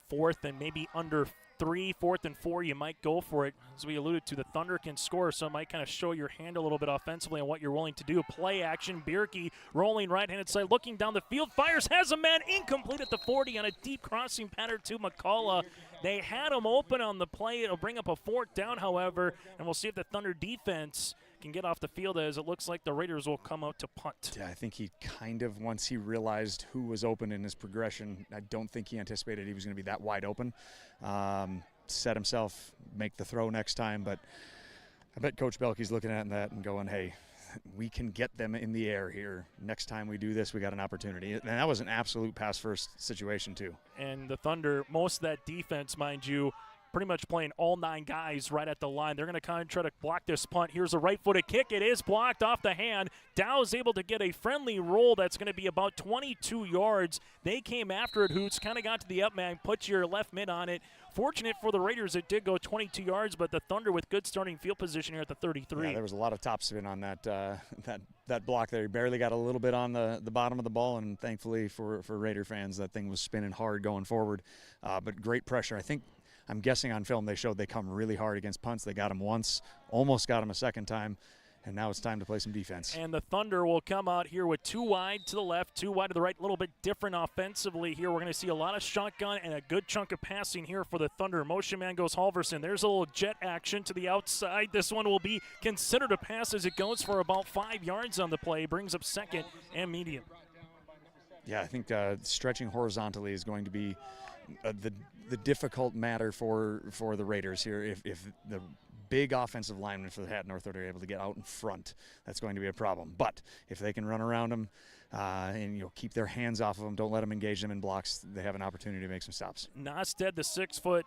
4th and maybe under 3, 4th and 4, you might go for it. As we alluded to, the Thunder can score, so it might kind of show your hand a little bit offensively on what you're willing to do. Play action, Bierke rolling right-handed side, looking down the field, fires, has a man incomplete at the 40 on a deep crossing pattern to McCullough. They had him open on the play. It'll bring up a 4th down, however, and we'll see if the Thunder defense can get off the field, as it looks like the Raiders will come out to punt. Yeah, I think he kind of, once he realized who was open in his progression, I don't think he anticipated he was going to be that wide open. Set himself, make the throw next time, but I bet Coach Belke's looking at that and going, hey, we can get them in the air here. Next time we do this, we got an opportunity. And that was an absolute pass-first situation, too. And the Thunder, most of that defense, mind you, pretty much playing all 9 guys right at the line. They're going to kind of try to block this punt. Here's a right-footed kick. It is blocked off the hand. Dow is able to get a friendly roll that's going to be about 22 yards. They came after it, Hoots, kind of got to the up man, put your left mid on it. Fortunate for the Raiders, it did go 22 yards, but the Thunder with good starting field position here at the 33. Yeah, there was a lot of topspin on that block there. He barely got a little bit on the bottom of the ball, and thankfully for Raider fans, that thing was spinning hard going forward. But great pressure. I'm guessing on film they showed they come really hard against punts. They got him once, almost got him a 2nd time, and now it's time to play some defense. And the Thunder will come out here with 2 wide to the left, 2 wide to the right, a little bit different offensively here. We're going to see a lot of shotgun and a good chunk of passing here for the Thunder. Motion man goes Halverson. There's a little jet action to the outside. This one will be considered a pass as it goes for about 5 yards on the play. Brings up 2nd and medium. Yeah, I think stretching horizontally is going to be the difficult matter for the Raiders here. If the big offensive linemen for the Hatton-Northwood are able to get out in front, that's going to be a problem. But if they can run around them and keep their hands off of them, don't let them engage them in blocks, they have an opportunity to make some stops. Nosted, the 6-foot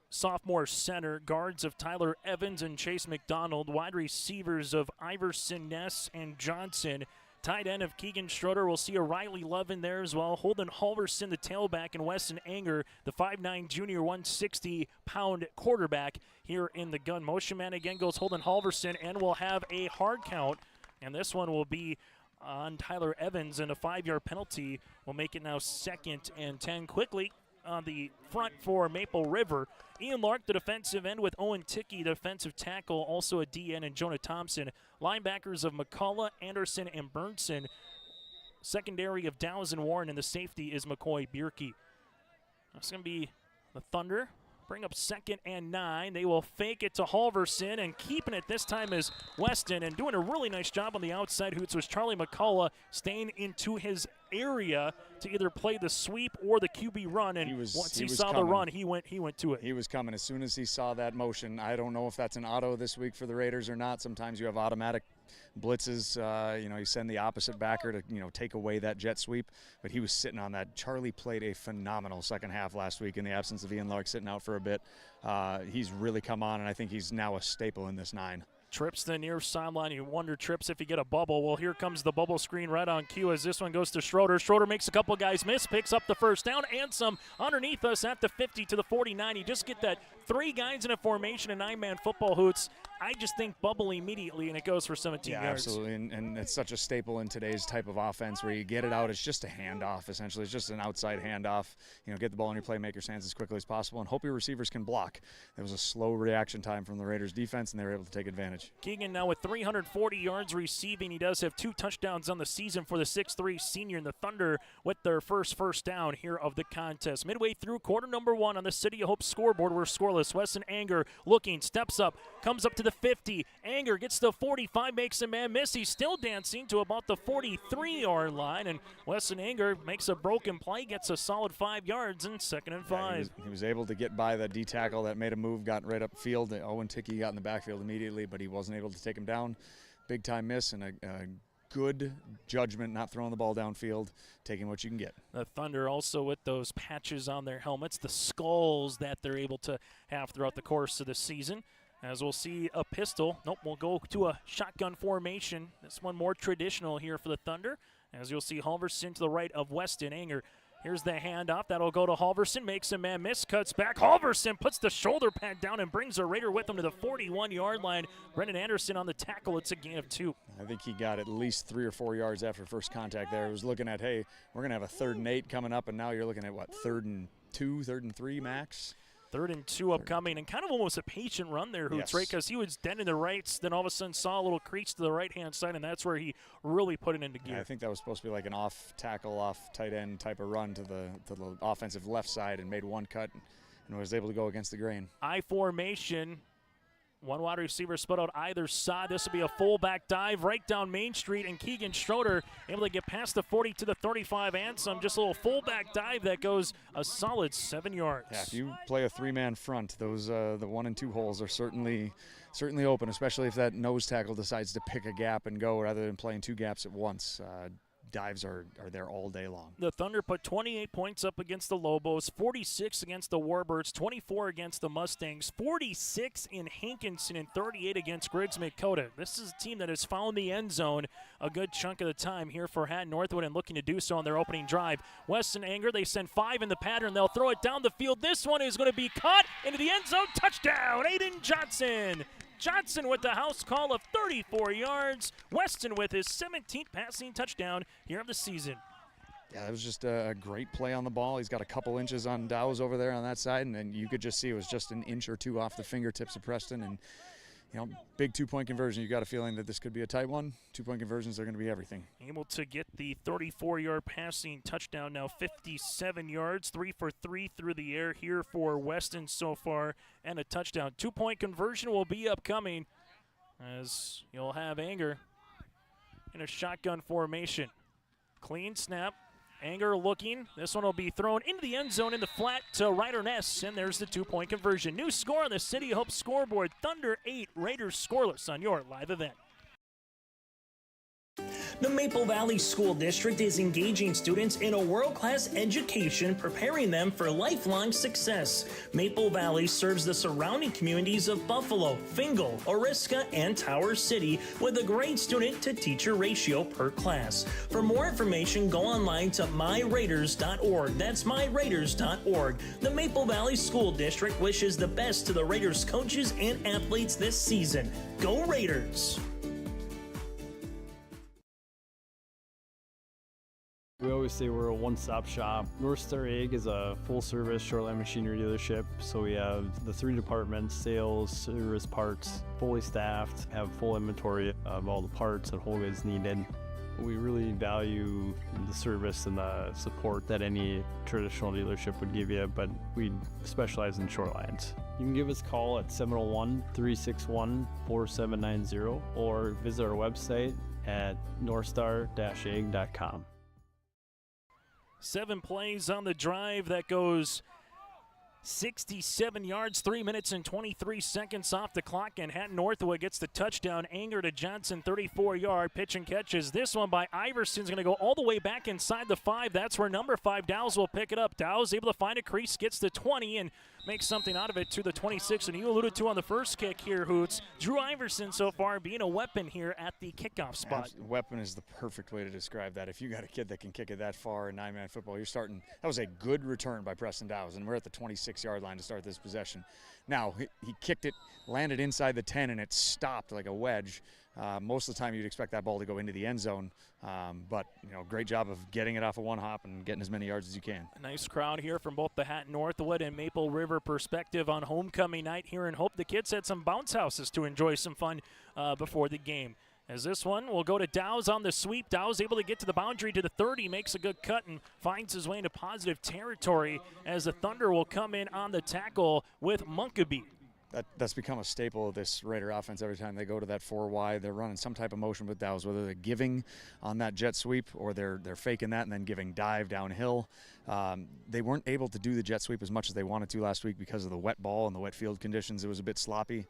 sophomore center, guards of Tyler Evans and Chase McDonald, wide receivers of Iverson, Ness, and Johnson. Tight end of Keegan Schroeder. We'll see a Riley Love in there as well. Holden Halverson, the tailback, and Weston Anger, the 5'9 junior, 160-pound quarterback here in the gun. Motion man again goes Holden Halverson, and we'll have a hard count. And this one will be on Tyler Evans, and a 5-yard penalty will make it now 2nd and 10. Quickly on the front for Maple River, Ian Lark, the defensive end, with Owen Tickey, the defensive tackle, also a DN, and Jonah Thompson. Linebackers of McCullough, Anderson, and Burnson. Secondary of Dowes and Warren, and the safety is McCoy Bierke. That's going to be the Thunder. Bring up 2nd and 9. They will fake it to Halverson, and keeping it this time is Weston, and doing a really nice job on the outside. Hoots was Charlie McCullough staying into his area to either play the sweep or the QB run, and once he saw the run, he went to it. He was coming as soon as he saw that motion. I don't know if that's an auto this week for the Raiders or not. Sometimes you have automatic blitzes. You send the opposite backer to take away that jet sweep, but he was sitting on that. Charlie played a phenomenal second half last week in the absence of Ian Lark sitting out for a bit. He's really come on, and I think he's now a staple in this 9. Trips to the near sideline. You wonder, Trips, if you get a bubble. Well, here comes the bubble screen right on cue as this one goes to Schroeder. Schroeder makes a couple guys miss, picks up the first down and some underneath us at the 50 to the 49. You just get that 3 guys in a formation, a 9-man football hoots. I just think bubble immediately, and it goes for 17 yards. Absolutely, and it's such a staple in today's type of offense where you get it out. It's just a handoff, essentially. It's just an outside handoff. Get the ball in your playmaker's hands as quickly as possible and hope your receivers can block. There was a slow reaction time from the Raiders defense, and they were able to take advantage. Keegan now with 340 yards receiving. He does have 2 touchdowns on the season for the 6'3 senior, and the Thunder with their first down here of the contest. Midway through quarter number 1 on the City of Hope scoreboard, we're scoreless. Weston Anger looking, steps up, comes up to the 50. Anger gets the 45, makes a man miss. He's still dancing to about the 43-yard line, and Weston Anger makes a broken play, gets a solid 5 yards, and 2nd and 5. He was able to get by the D tackle that made a move, got right up field. Owen Tickey got in the backfield immediately, but he wasn't able to take him down. Big time miss and a good judgment, not throwing the ball downfield, taking what you can get. The Thunder also with those patches on their helmets, the skulls that they're able to have throughout the course of the season. As we'll see a pistol. Nope, we'll go to a shotgun formation. This one more traditional here for the Thunder. As you'll see Halverson to the right of Weston Anger. Here's the handoff. That'll go to Halverson. Makes a man miss. Cuts back. Halverson puts the shoulder pad down and brings a Raider with him to the 41-yard line. Brendan Anderson on the tackle. It's a gain of 2. I think he got at least 3 or 4 yards after first contact there. He was looking at, hey, we're going to have a 3rd and 8 coming up, and now you're looking at, what, 3rd and 2, 3rd and 3 max? 3rd and 2 upcoming, and kind of almost a patient run there, Hoots, yes. right? Because he was dead in the rights, then all of a sudden saw a little crease to the right-hand side, and that's where he really put it into gear. Yeah, I think that was supposed to be like an off tackle, off tight end type of run to the offensive left side, and made one cut and was able to go against the grain. I formation. One wide receiver split out either side. This will be a fullback dive right down Main Street, and Keegan Schroeder able to get past the 40 to the 35 and some. Just a little fullback dive that goes a solid 7 yards. Yeah, if you play a 3-man front, those the 1 and 2 holes are certainly open, especially if that nose tackle decides to pick a gap and go rather than playing 2 gaps at once. Dives are there all day long. The Thunder put 28 points up against the Lobos, 46 against the Warbirds, 24 against the Mustangs, 46 in Hankinson, and 38 against Griggs Dakota. This is a team that has found the end zone a good chunk of the time here for Hatton-Northwood and looking to do so on their opening drive. Weston Anger, they send 5 in the pattern. They'll throw it down the field. This one is going to be caught into the end zone. Touchdown, Aiden Johnson. Johnson with the house call of 34 yards. Weston with his 17th passing touchdown here of the season. Yeah, it was just a great play on the ball. He's got a couple inches on Dow's over there on that side, and then you could just see it was just an inch or 2 off the fingertips of Preston. And, big 2-point conversion. You got a feeling that this could be a tight one. 2-point conversions are going to be everything. Able to get the 34-yard passing touchdown, now 57 yards, 3 for 3 through the air here for Weston so far, and a touchdown. 2-point conversion will be upcoming as you'll have Anger in a shotgun formation. Clean snap. Anger looking. This one will be thrown into the end zone in the flat to Ryder Ness, and there's the 2-point conversion. New score on the City of Hope scoreboard. Thunder 8, Raiders scoreless on your live event. The Maple Valley School District is engaging students in a world-class education, preparing them for lifelong success. Maple Valley serves the surrounding communities of Buffalo, Fingal, Oriska, and Tower City with a grade student-to-teacher ratio per class. For more information, go online to myraiders.org. That's myraiders.org. The Maple Valley School District wishes the best to the Raiders coaches and athletes this season. Go Raiders! We always say we're a one-stop shop. North Star Ag is a full-service shoreline machinery dealership, so we have the 3 departments, sales, service, parts, fully staffed, have full inventory of all the parts and whole goods needed. We really value the service and the support that any traditional dealership would give you, but we specialize in shorelines. You can give us a call at 701-361-4790 or visit our website at northstar-ag.com. 7 plays on the drive that goes 67 yards, 3 minutes and 23 seconds off the clock, and Hatton-Northwood gets the touchdown. Anger to Johnson, 34-yard pitch and catches. This one by Iverson's going to go all the way back inside the 5. That's where number 5, Dow's, will pick it up. Dow's able to find a crease, gets the 20, and make something out of it to the 26. And you alluded to on the first kick here, Hoots, Drew Iverson so far being a weapon here at the kickoff spot. Weapon is the perfect way to describe that. If you got a kid that can kick it that far in 9-man football, you're starting. That was a good return by Preston Dowes, and we're at the 26-yard line to start this possession. Now, he kicked it, landed inside the 10, and it stopped like a wedge. Most of the time you'd expect that ball to go into the end zone, but great job of getting it off of one hop and getting as many yards as you can. A nice crowd here from both the Hatton-Northwood and Maple River perspective on homecoming night here in Hope. The kids had some bounce houses to enjoy some fun before the game. As this one will go to Dowes on the sweep. Dowes able to get to the boundary to the 30, makes a good cut and finds his way into positive territory as the Thunder will come in on the tackle with Munkabee. That's become a staple of this Raider offense. Every time they go to that 4 wide, they're running some type of motion with Dowes, whether they're giving on that jet sweep or they're faking that and then giving dive downhill. They weren't able to do the jet sweep as much as they wanted to last week because of the wet ball and the wet field conditions. It was a bit sloppy.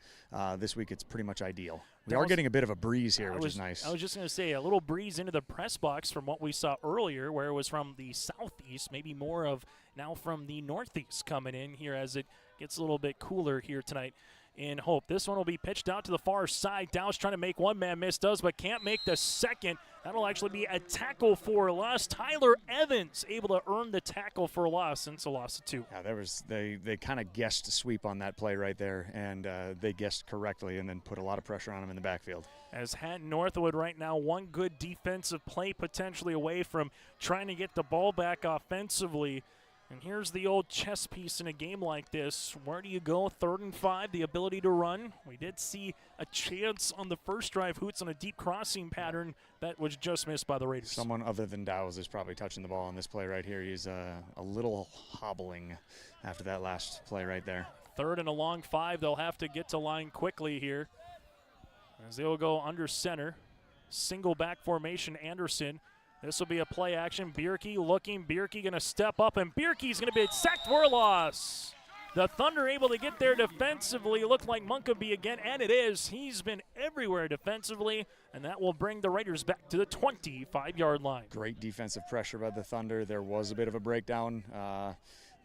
This week it's pretty much ideal. We are getting a bit of a breeze here, which is nice. I was just going to say, a little breeze into the press box from what we saw earlier, where it was from the southeast, maybe more of now from the northeast coming in here as it gets a little bit cooler here tonight in Hope. This one will be pitched out to the far side. Dow's trying to make one man miss, does, but can't make the second. That'll actually be a tackle for loss. Tyler Evans able to earn the tackle for loss, and it's a loss of 2. Yeah, they kind of guessed sweep on that play right there, and they guessed correctly and then put a lot of pressure on him in the backfield. As Hatton-Northwood right now, one good defensive play potentially away from trying to get the ball back offensively. And here's the old chess piece in a game like this. Where do you go? 3rd and 5, the ability to run. We did see a chance on the first drive, Hoots, on a deep crossing pattern that was just missed by the Raiders. Someone other than Dowes is probably touching the ball on this play right here. He's a little hobbling after that last play right there. 3rd and a long 5. They'll have to get to line quickly here as they'll go under center. Single back formation, Anderson. This will be a play action. Bierke looking. Bierke going to step up, and Bierke's going to be sacked for a loss. The Thunder able to get there defensively. Looked like Munkabee again, and it is. He's been everywhere defensively, and that will bring the Raiders back to the 25-yard line. Great defensive pressure by the Thunder. There was a bit of a breakdown.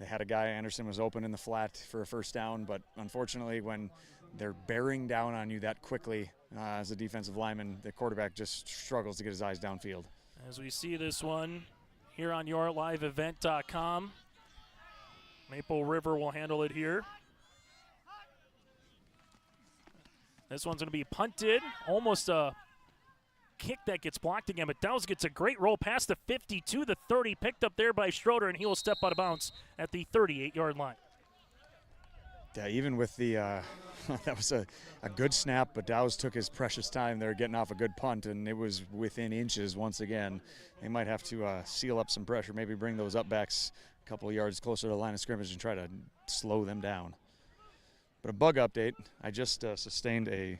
They had a guy, Anderson was open in the flat for a first down, but unfortunately when they're bearing down on you that quickly as a defensive lineman, the quarterback just struggles to get his eyes downfield. As we see this one here on yourliveevent.com, Maple River will handle it here. This one's going to be punted, almost a kick that gets blocked again, but Dowes gets a great roll past the 52, the 30, picked up there by Schroeder, and he will step out of bounds at the 38-yard line. Yeah, even with the that was a good snap, but Dowes took his precious time there getting off a good punt, and it was within inches once again. They might have to seal up some pressure, maybe bring those up backs a couple of yards closer to the line of scrimmage and try to slow them down. But a bug update, I just sustained a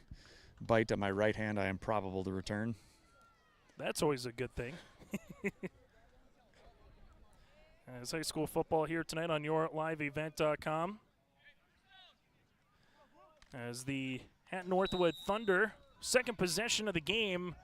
bite on my right hand I am probable to return. That's always a good thing. It's high school football here tonight on yourliveevent.com. As the Hatton-Northwood Thunder, second possession of the game,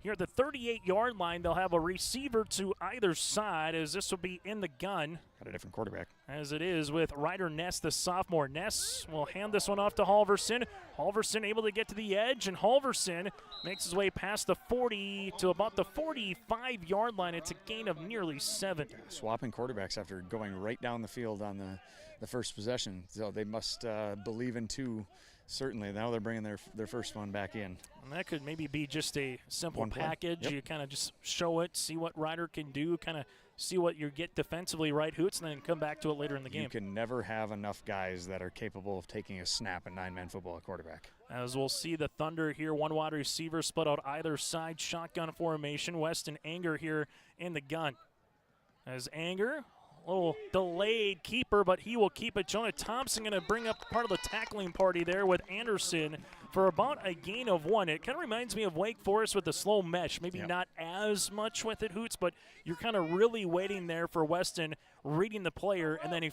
here at the 38-yard line, they'll have a receiver to either side, as this will be in the gun. Got a different quarterback. As it is with Ryder Ness, the sophomore. Ness will hand this one off to Halverson. Halverson able to get to the edge, and Halverson makes his way past the 40 to about the 45-yard line. It's a gain of nearly 7. Swapping quarterbacks after going right down the field on the first possession. So they must believe in 2. Certainly, now they're bringing their first one back in. And that could maybe be just a simple One play. package. Yep. You kind of just show it, see what Ryder can do, kind of see what you get defensively right, Hoots, and then come back to it later in the game. You can never have enough guys that are capable of taking a snap in 9-man football at quarterback. As we'll see the Thunder here, one wide receiver split out either side, shotgun formation. Weston Anger here in the gun. As Anger, a little delayed keeper, but he will keep it. Jonah Thompson going to bring up part of the tackling party there with Anderson for about a gain of 1. It kind of reminds me of Wake Forest with the slow mesh. Maybe not as much with it, Hoots, but you're kind of really waiting there for Weston, reading the player, and then you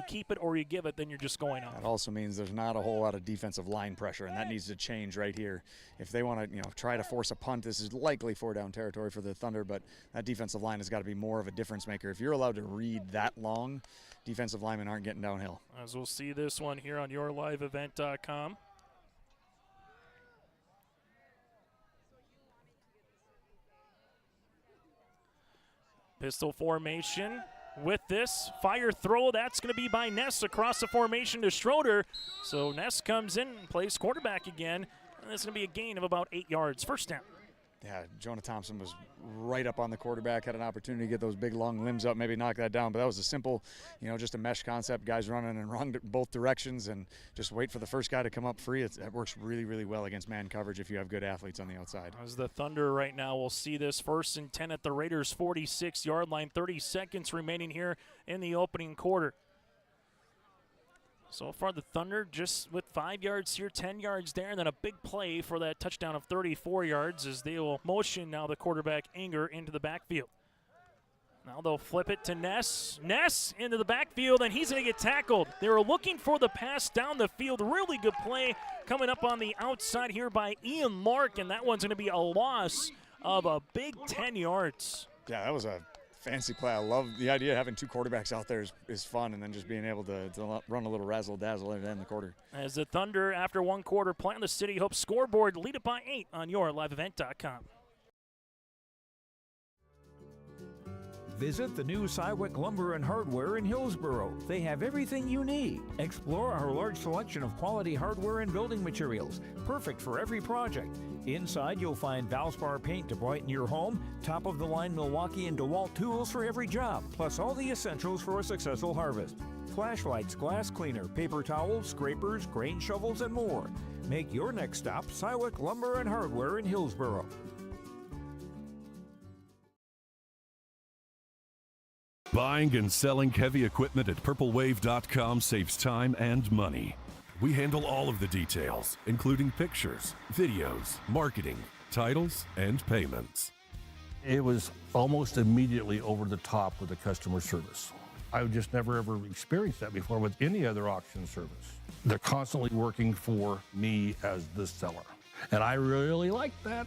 keep it or you give it, then you're just going off. That also means there's not a whole lot of defensive line pressure, and that needs to change right here. If they want to, try to force a punt, this is likely 4-down territory for the Thunder, but that defensive line has got to be more of a difference maker. If you're allowed to read that long, defensive linemen aren't getting downhill. As we'll see this one here on yourliveevent.com. Pistol formation with this. Fire throw, that's going to be by Ness across the formation to Schroeder. So Ness comes in and plays quarterback again. And it's going to be a gain of about 8 yards. First down. Yeah, Jonah Thompson was right up on the quarterback, had an opportunity to get those big long limbs up, maybe knock that down, but that was a simple, just a mesh concept, guys running in both directions and just wait for the first guy to come up free. That works really, really well against man coverage if you have good athletes on the outside. As the Thunder right now will see this 1st and 10 at the Raiders' 46-yard line, 30 seconds remaining here in the opening quarter. So far, the Thunder just with 5 yards here, 10 yards there, and then a big play for that touchdown of 34 yards as they will motion now the quarterback Anger into the backfield. Now they'll flip it to Ness. Ness into the backfield, and he's going to get tackled. They were looking for the pass down the field. Really good play coming up on the outside here by Ian Lark, and that one's going to be a loss of a big 10 yards. Yeah, that was a fancy play. I love the idea of having two quarterbacks out there is fun, and then just being able to run a little razzle-dazzle at the end of the quarter. As the Thunder, after one quarter, play on the City Hope scoreboard, lead it by 8 on yourliveevent.com. Visit the new Cywick Lumber and Hardware in Hillsboro. They have everything you need. Explore our large selection of quality hardware and building materials, perfect for every project. Inside, you'll find Valspar paint to brighten your home, top-of-the-line Milwaukee and DeWalt tools for every job, plus all the essentials for a successful harvest. Flashlights, glass cleaner, paper towels, scrapers, grain shovels, and more. Make your next stop Cywick Lumber and Hardware in Hillsboro. Buying and selling heavy equipment at purplewave.com saves time and money. We handle all of the details, including pictures, videos, marketing, titles, and payments. It was almost immediately over the top with the customer service. I've just never ever experienced that before with any other auction service. They're constantly working for me as the seller, and I really like that.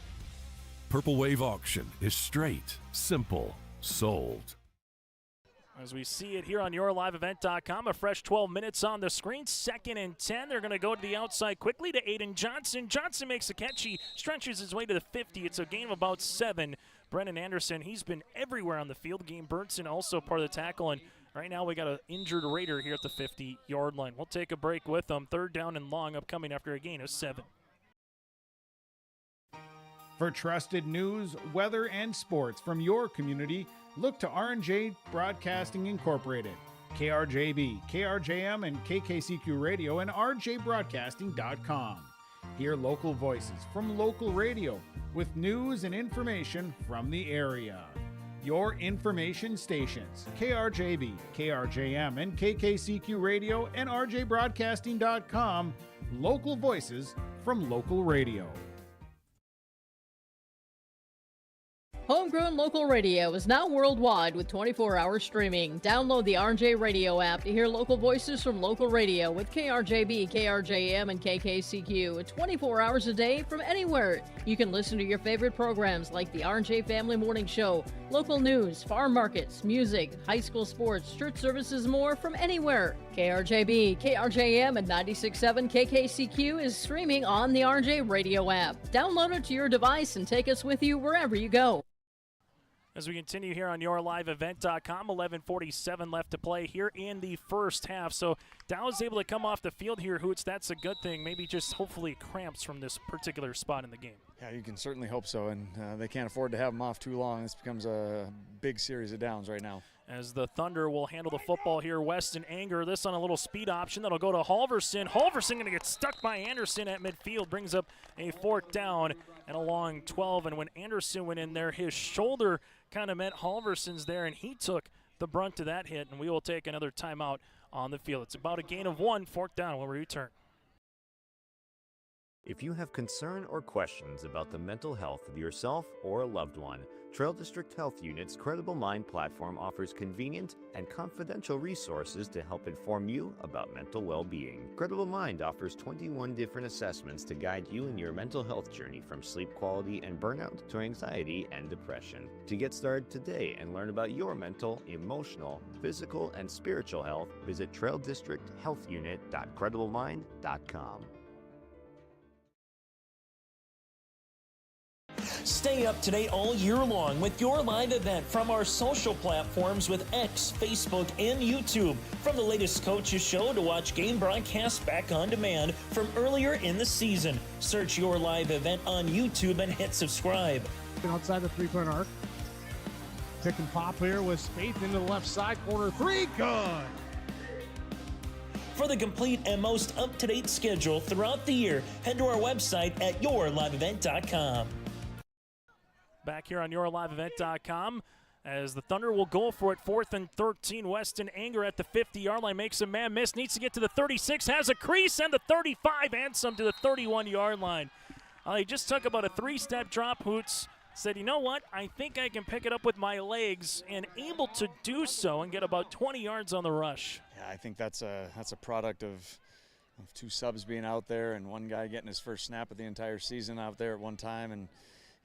Purple Wave Auction is straight, simple, sold. As we see it here on yourliveevent.com, a fresh 12 minutes on the screen. 2nd and 10. They're going to go to the outside quickly to Aiden Johnson. Johnson makes a catch. He stretches his way to the 50. It's a gain of about 7. Brennan Anderson, he's been everywhere on the field. Game Burnson also part of the tackle. And right now we got an injured Raider here at the 50-yard line. We'll take a break with them. 3rd down and long upcoming after a gain of 7. For trusted news, weather, and sports from your community, look to R&J Broadcasting Incorporated, KRJB, KRJM, and KKCQ Radio, and rjbroadcasting.com. Hear local voices from local radio with news and information from the area. Your information stations, KRJB, KRJM, and KKCQ Radio, and rjbroadcasting.com. Local voices from local radio. Homegrown local radio is now worldwide with 24-hour streaming. Download the RJ Radio app to hear local voices from local radio with KRJB, KRJM, and KKCQ 24 hours a day from anywhere. You can listen to your favorite programs like the RJ Family Morning Show, local news, farm markets, music, high school sports, church services, more from anywhere. KRJB, KRJM, and 96.7 KKCQ is streaming on the RJ Radio app. Download it to your device and take us with you wherever you go. As we continue here on yourliveevent.com, 11:47 left to play here in the first half. So Dow is able to come off the field here, Hoots. That's a good thing. Maybe just hopefully cramps from this particular spot in the game. Yeah, you can certainly hope so, and they can't afford to have them off too long. This becomes a big series of downs right now. As the Thunder will handle the football here, Weston Anger, this on a little speed option. That'll go to Halverson. Halverson going to get stuck by Anderson at midfield, brings up a 4th down and a long 12. And when Anderson went in there, his shoulder kind of met Halverson's there, and he took the brunt of that hit, and we will take another timeout on the field. It's about a gain of 1, 4th down. We'll return. If you have concern or questions about the mental health of yourself or a loved one, Trail District Health Unit's Credible Mind platform offers convenient and confidential resources to help inform you about mental well-being. Credible Mind offers 21 different assessments to guide you in your mental health journey, from sleep quality and burnout to anxiety and depression. To get started today and learn about your mental, emotional, physical, and spiritual health, visit traildistricthealthunit.crediblemmind.com. Stay up to date all year long with your live event from our social platforms with X, Facebook, and YouTube. From the latest coaches show to watch game broadcasts back on demand from earlier in the season. Search your live event on YouTube and hit subscribe. Outside the three-point arc. Pick and pop here with Spaeth into the left side corner. Three, good. For the complete and most up-to-date schedule throughout the year, head to our website at yourliveevent.com. Back here on yourliveevent.com as the Thunder will go for it. 4th and 13. Weston Anger at the 50-yard line makes a man miss. Needs to get to the 36. Has a crease and the 35 and some to the 31-yard line. He just took about a 3-step drop. Hoots said, you know what? I think I can pick it up with my legs, and able to do so and get about 20 yards on the rush. Yeah, I think that's a product of 2 subs being out there and one guy getting his first snap of the entire season out there at one time. And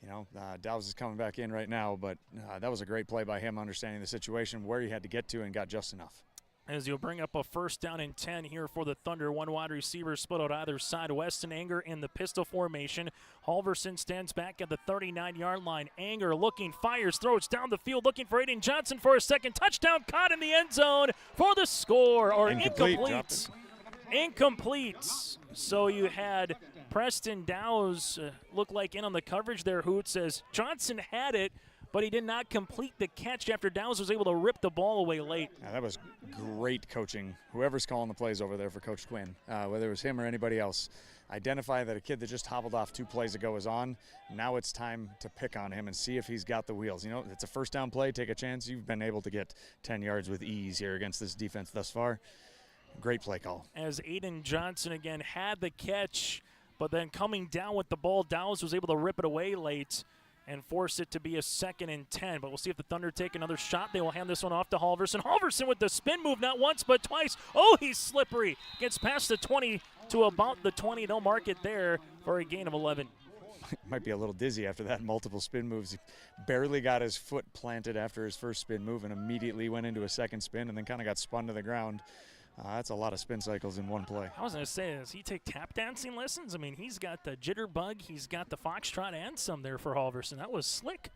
you know, Dow's is coming back in right now, but that was a great play by him, understanding the situation, where he had to get to, and got just enough. As you'll bring up a 1st down and 10 here for the Thunder. 1 wide receiver split out either side. Weston Anger in the pistol formation. Halverson stands back at the 39-yard line. Anger looking, fires, throws down the field, looking for Aiden Johnson for a second touchdown. Caught in the end zone for the score, or incomplete. Incomplete. So you had Preston Dow's look like in on the coverage there, Hoots, as Johnson had it, but he did not complete the catch after Downs was able to rip the ball away late. Yeah, that was great coaching. Whoever's calling the plays over there for Coach Quinn, whether it was him or anybody else, identify that a kid that just hobbled off 2 plays ago is on. Now it's time to pick on him and see if he's got the wheels. You know, it's a 1st down play, take a chance. You've been able to get 10 yards with ease here against this defense thus far. Great play call. As Aiden Johnson again had the catch, but then coming down with the ball, Downs was able to rip it away late and force it to be a 2nd and 10. But we'll see if the Thunder take another shot. They will hand this one off to Halverson. Halverson with the spin move, not once but twice. Oh, he's slippery. Gets past the 20 to about the 20. They'll mark it there for a gain of 11. Might be a little dizzy after that multiple spin moves. He barely got his foot planted after his first spin move and immediately went into a second spin and then kind of got spun to the ground. That's a lot of spin cycles in one play. I was going to say, does he take tap dancing lessons? I mean, he's got the jitterbug, he's got the foxtrot, and some there for Halverson. That was slick.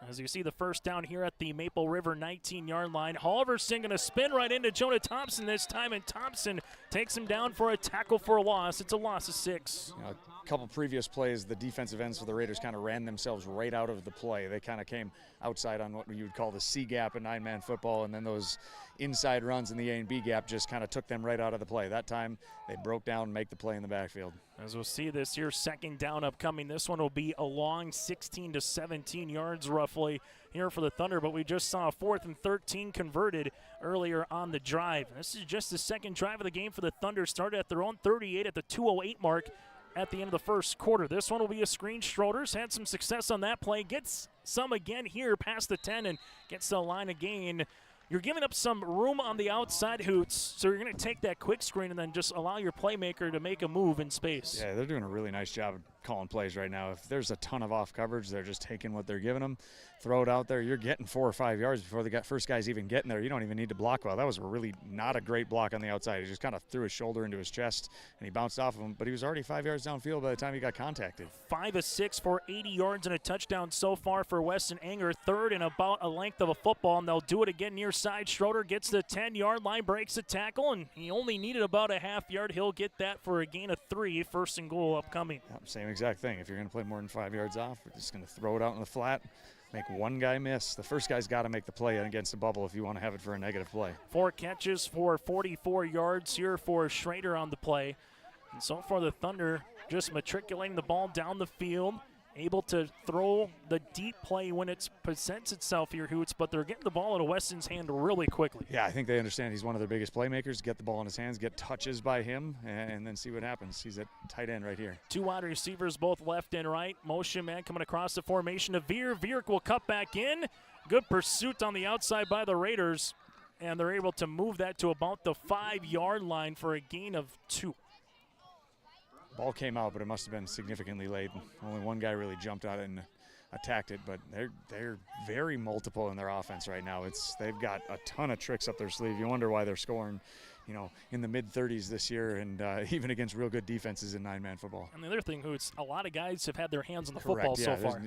As you see the 1st down here at the Maple River 19-yard line. Halverson going to spin right into Jonah Thompson this time, and Thompson takes him down for a tackle for a loss. It's a loss of 6. A couple previous plays, the defensive ends for the Raiders kind of ran themselves right out of the play. They kind of came outside on what you would call the C gap in 9-man football, and then those inside runs in the A and B gap just kind of took them right out of the play. That time they broke down and make the play in the backfield. As we'll see this here, 2nd down upcoming. This one will be a long 16 to 17 yards roughly here for the Thunder, but we just saw a 4th and 13 converted earlier on the drive. This is just the 2nd drive of the game for the Thunder. Started at their own 38 at the 2:08 mark at the end of the 1st quarter. This one will be a screen. Schroeder's had some success on that play. Gets some again here past the 10 and gets the line again. You're giving up some room on the outside, Hoots, so you're going to take that quick screen and then just allow your playmaker to make a move in space. Yeah, they're doing a really nice job of calling plays right now. If there's a ton of off coverage, they're just taking what they're giving them, throw it out there. You're getting 4 or 5 yards before the first guy's even getting there. You don't even need to block well. That was really not a great block on the outside. He just kind of threw his shoulder into his chest, and he bounced off of him, but he was already 5 yards downfield by the time he got contacted. 5 of 6 for 80 yards and a touchdown so far for Weston Anger. 3rd and about a length of a football, and they'll do it again near side. Schroeder gets the 10-yard line, breaks the tackle, and he only needed about a half yard. He'll get that for a gain of 3. 1st and goal upcoming. Yep, same exact thing. If you're going to play more than 5 yards off, we're just going to throw it out in the flat, make one guy miss. The first guy's got to make the play against the bubble if you want to have it for a negative play. 4 catches for 44 yards here for Schrader on the play. And so far the Thunder just matriculating the ball down the field able to throw the deep play when it presents itself here, Hoots, but they're getting the ball out of Weston's hand really quickly. Yeah, I think they understand he's one of their biggest playmakers. Get the ball in his hands, get touches by him, and then see what happens. He's at tight end right here. Two wide receivers, both left and right. Motion man coming across the formation of Veer. Veer will cut back in. Good pursuit on the outside by the Raiders, and they're able to move that to about the 5-yard line for a gain of 2. Ball came out, but it must have been significantly late. Only one guy really jumped out and attacked it, but they're very multiple in their offense right now. They've got a ton of tricks up their sleeve. You wonder why they're scoring, in the mid-30s this year, and even against real good defenses in 9-man football. And the other thing, Hoots, a lot of guys have had their hands on the Correct. football so far.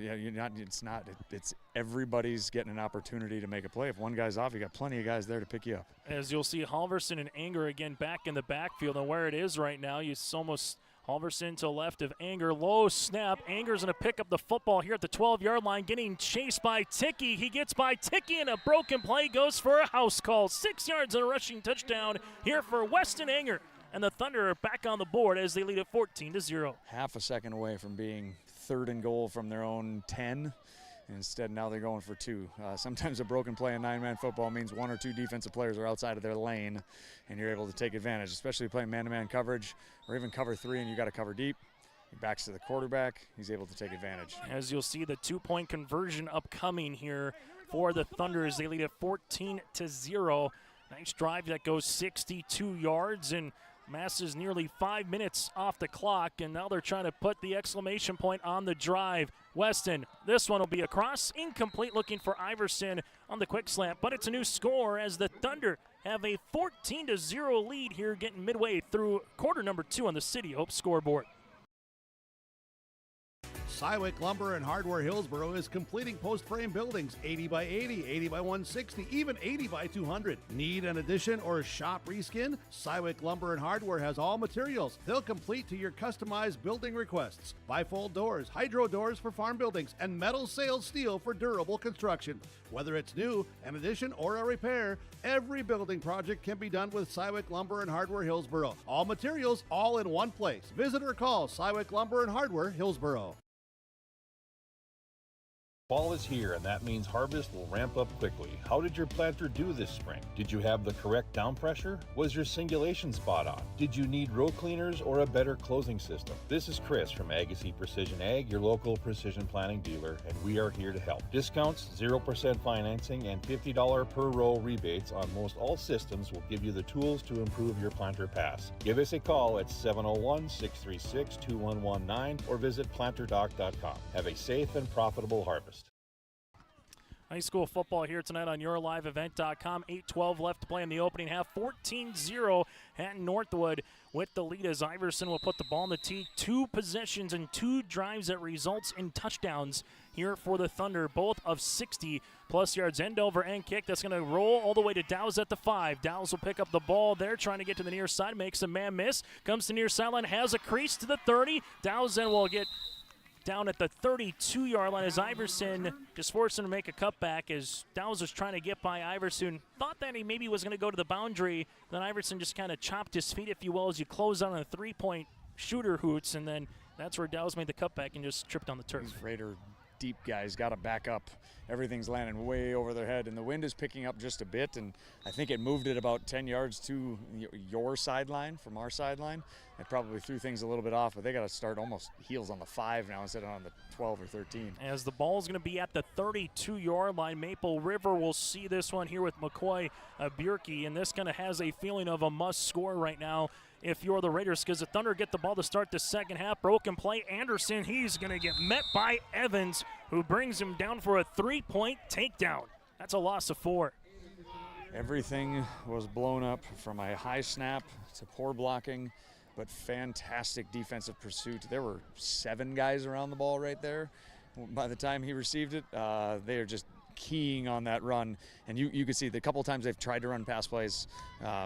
It's everybody's getting an opportunity to make a play. If one guy's off, you got plenty of guys there to pick you up. As you'll see, Halverson and Anger again back in the backfield, and where it is right now, it's almost Halverson to the left of Anger. Low snap. Anger's going to pick up the football here at the 12-yard line, getting chased by Ticky. He gets by Ticky, and a broken play goes for a house call. 6 yards and a rushing touchdown here for Weston Anger. And the Thunder are back on the board as they lead at 14-0. Half a second away from being 3rd and goal from their own 10. Instead, now they're going for 2. Sometimes a broken play in 9-man football means 1 or 2 defensive players are outside of their lane, and you're able to take advantage, especially playing man-to-man coverage or even cover 3, and you got to cover deep. He backs to the quarterback. He's able to take advantage. As you'll see, the 2-point conversion upcoming here for the Thunder as they lead at 14-0. Nice drive that goes 62 yards and masses nearly 5 minutes off the clock, and now they're trying to put the exclamation point on the drive. Weston, this one will be across, incomplete, looking for Iverson on the quick slant, but it's a new score as the Thunder have a 14-0 lead here, getting midway through quarter number 2 on the City Hope scoreboard. Cywick Lumber and Hardware Hillsboro is completing post-frame buildings 80 by 80, 80 by 160, even 80 by 200. Need an addition or shop reskin? Cywick Lumber and Hardware has all materials. They'll complete to your customized building requests. Bifold doors, hydro doors for farm buildings, and metal sail steel for durable construction. Whether it's new, an addition, or a repair, every building project can be done with Cywick Lumber and Hardware Hillsboro. All materials, all in one place. Visit or call Cywick Lumber and Hardware Hillsboro. Fall is here, and that means harvest will ramp up quickly. How did your planter do this spring? Did you have the correct down pressure? Was your singulation spot on? Did you need row cleaners or a better closing system? This is Chris from Agassiz Precision Ag, your local precision planting dealer, and we are here to help. Discounts, 0% financing, and $50 per row rebates on most all systems will give you the tools to improve your planter pass. Give us a call at 701-636-2119 or visit planterdoc.com. Have a safe and profitable harvest. High school football here tonight on YourLiveEvent.com. 8:12 left to play in the opening half. 14-0 Hatton-Northwood with the lead as Iverson will put the ball in the tee. 2 possessions and 2 drives that results in touchdowns here for the Thunder, both of 60-plus yards. End over end kick that's going to roll all the way to Dow's at the 5. Dow's will pick up the ball there, trying to get to the near side, makes a man miss, comes to near sideline, has a crease to the 30. Dow's then will get down at the 32-yard line as Iverson just forced him to make a cutback as Dow's was trying to get by Iverson. Thought that he maybe was going to go to the boundary. Then Iverson just kind of chopped his feet, if you will, as you close on a 3-point shooter, Hoots, and then that's where Dow's made the cutback and just tripped on the turf. These Raider deep guys got to back up. Everything's landing way over their head, and the wind is picking up just a bit, and I think it moved it about 10 yards to your sideline from our sideline. It probably threw things a little bit off, but they got to start almost heels on the 5 now instead of on the 12 or 13. As the ball is going to be at the 32-yard line, Maple River will see this one here with McCoy Bierke, and this kind of has a feeling of a must score right now if you're the Raiders, because the Thunder get the ball to start the second half. Broken play, Anderson, he's going to get met by Evans, who brings him down for a 3-point takedown. That's a loss of 4. Everything was blown up from a high snap to poor blocking, but fantastic defensive pursuit. There were 7 guys around the ball right there. By the time he received it, they are just keying on that run, and you can see the couple times they've tried to run pass plays,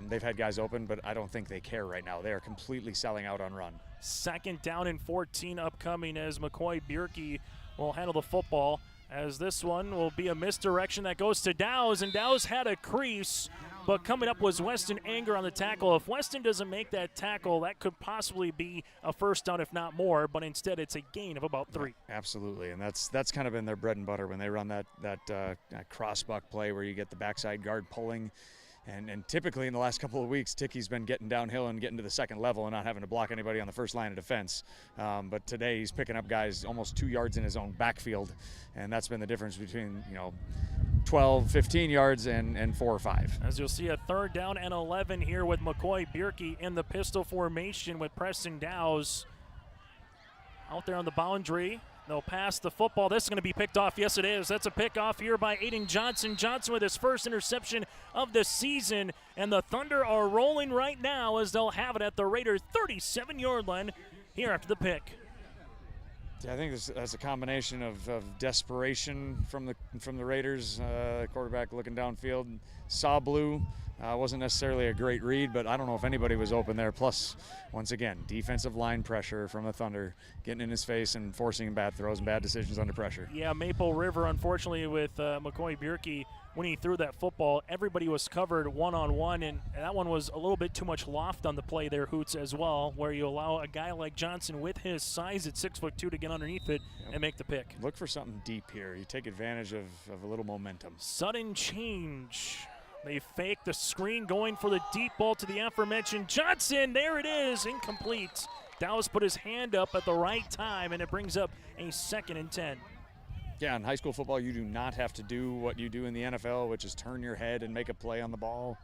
they've had guys open, but I don't think they care right now. They are completely selling out on run. 2nd down and 14 upcoming as McCoy Bierke will handle the football, as this one will be a misdirection that goes to Dow's, and Dow's had a crease but coming up was Weston Anger on the tackle. If Weston doesn't make that tackle, that could possibly be a first down, if not more, but instead it's a gain of about 3. Absolutely, and that's kind of been their bread and butter when they run that cross buck play where you get the backside guard pulling. And typically in the last couple of weeks, Ticky's been getting downhill and getting to the second level and not having to block anybody on the first line of defense. But today he's picking up guys almost 2 yards in his own backfield, and that's been the difference between 12, 15 yards and 4 or 5. As you'll see, a 3rd down and 11 here with McCoy Bierke in the pistol formation with Preston Dowse out there on the boundary. They'll pass the football. This is going to be picked off. Yes, it is. That's a pick off here by Aiden Johnson. Johnson with his first interception of the season. And the Thunder are rolling right now as they'll have it at the Raiders' 37-yard line here after the pick. Yeah, I think that's a combination of desperation from the Raiders. Quarterback looking downfield, saw blue. Wasn't necessarily a great read, but I don't know if anybody was open there. Plus, once again, defensive line pressure from the Thunder, getting in his face and forcing bad throws and bad decisions under pressure. Yeah, Maple River, unfortunately, with McCoy Bierke, when he threw that football, everybody was covered one-on-one, and that one was a little bit too much loft on the play there, Hoots, as well, where you allow a guy like Johnson with his size at 6'2" to get underneath it and make the pick. Look for something deep here. You take advantage of a little momentum. Sudden change. They fake the screen, going for the deep ball to the aforementioned Johnson. There it is, incomplete. Dowse put his hand up at the right time, and it brings up a 2nd and 10. Yeah, in high school football, you do not have to do what you do in the NFL, which is turn your head and make a play on the ball.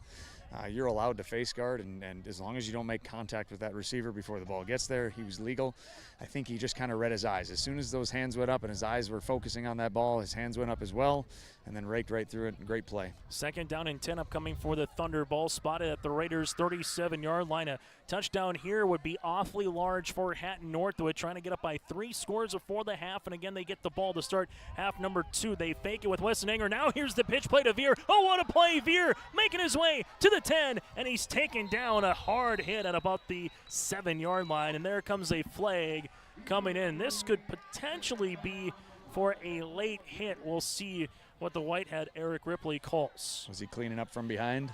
You're allowed to face guard, and as long as you don't make contact with that receiver before the ball gets there, he was legal. I think he just kind of read his eyes. As soon as those hands went up and his eyes were focusing on that ball, his hands went up as well, and then raked right through it. Great play. 2nd down and 10 upcoming for the Thunder. Ball spotted at the Raiders' 37-yard line. A touchdown here would be awfully large for Hatton-Northwood, trying to get up by 3 scores before the half, and again they get the ball to start half number 2. They fake it with Weston Anger. Now here's the pitch play to Veer. Oh, what a play! Veer making his way to the 10, and he's taken down. A hard hit at about the 7-yard line, and there comes a flag coming in. This could potentially be for a late hit. We'll see what the Whitehead Eric Ripley calls. Was he cleaning up from behind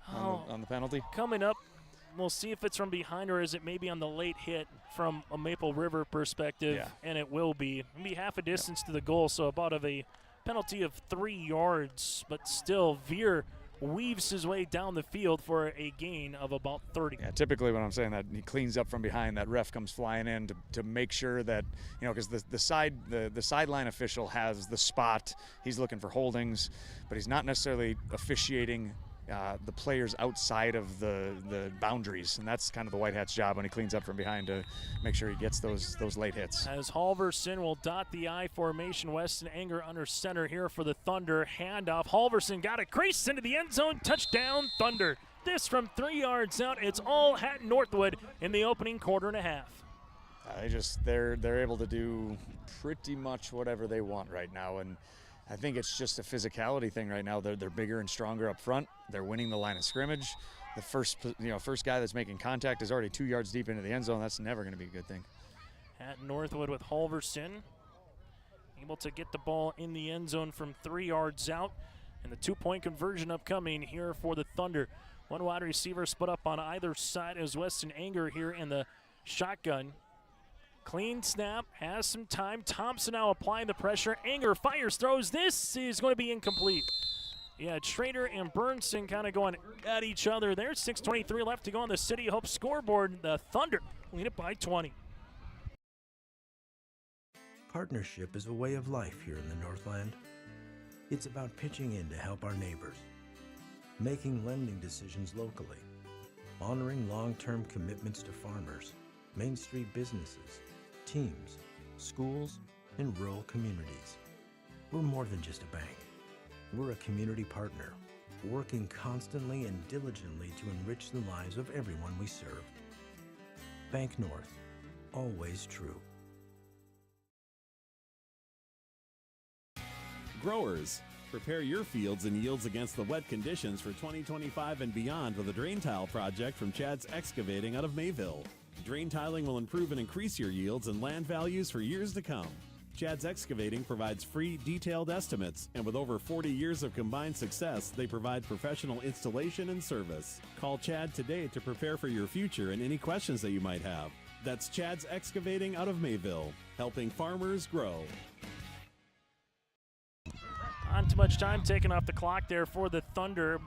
on the penalty? Coming up, we'll see if it's from behind or is it maybe on the late hit from a Maple River perspective, and it will be. It'll be half a distance to the goal, so about of a penalty of 3 yards, but still Veer weaves his way down the field for a gain of about 30. Yeah, typically when I'm saying that he cleans up from behind, that ref comes flying in to make sure that, because the sideline official has the spot. He's looking for holdings, but he's not necessarily officiating the players outside of the boundaries, and that's kind of the White Hat's job when he cleans up from behind, to make sure he gets those late hits. As Halverson will dot the I formation, Weston Anger under center here for the Thunder. Handoff, Halverson got it, creased into the end zone, touchdown Thunder. This from 3 yards out. It's all Hatton-Northwood in the opening quarter and a half. They're able to do pretty much whatever they want right now, and I think it's just a physicality thing right now. They're bigger and stronger up front. They're winning the line of scrimmage. The first guy that's making contact is already 2 yards deep into the end zone. That's never going to be a good thing. Hatton-Northwood with Halverson able to get the ball in the end zone from 3 yards out, and the 2-point conversion upcoming here for the Thunder. One wide receiver split up on either side as Weston Anger here in the shotgun. Clean snap, has some time. Thompson now applying the pressure. Anger fires, throws. This is going to be incomplete. Yeah, Schrader and Bernson kind of going at each other there. 6:23 left to go on the City Hope scoreboard. The Thunder lead it by 20. Partnership is a way of life here in the Northland. It's about pitching in to help our neighbors, making lending decisions locally, honoring long-term commitments to farmers, Main Street businesses, teams, schools, and rural communities. We're more than just a bank. We're a community partner, working constantly and diligently to enrich the lives of everyone we serve. Bank North, always true. Growers, prepare your fields and yields against the wet conditions for 2025 and beyond with a drain tile project from Chad's Excavating out of Mayville. Drain tiling will improve and increase your yields and land values for years to come. Chad's Excavating provides free, detailed estimates, and with over 40 years of combined success, they provide professional installation and service. Call Chad today to prepare for your future and any questions that you might have. That's Chad's Excavating out of Mayville, helping farmers grow. Not too much time taken off the clock there for the Thunder.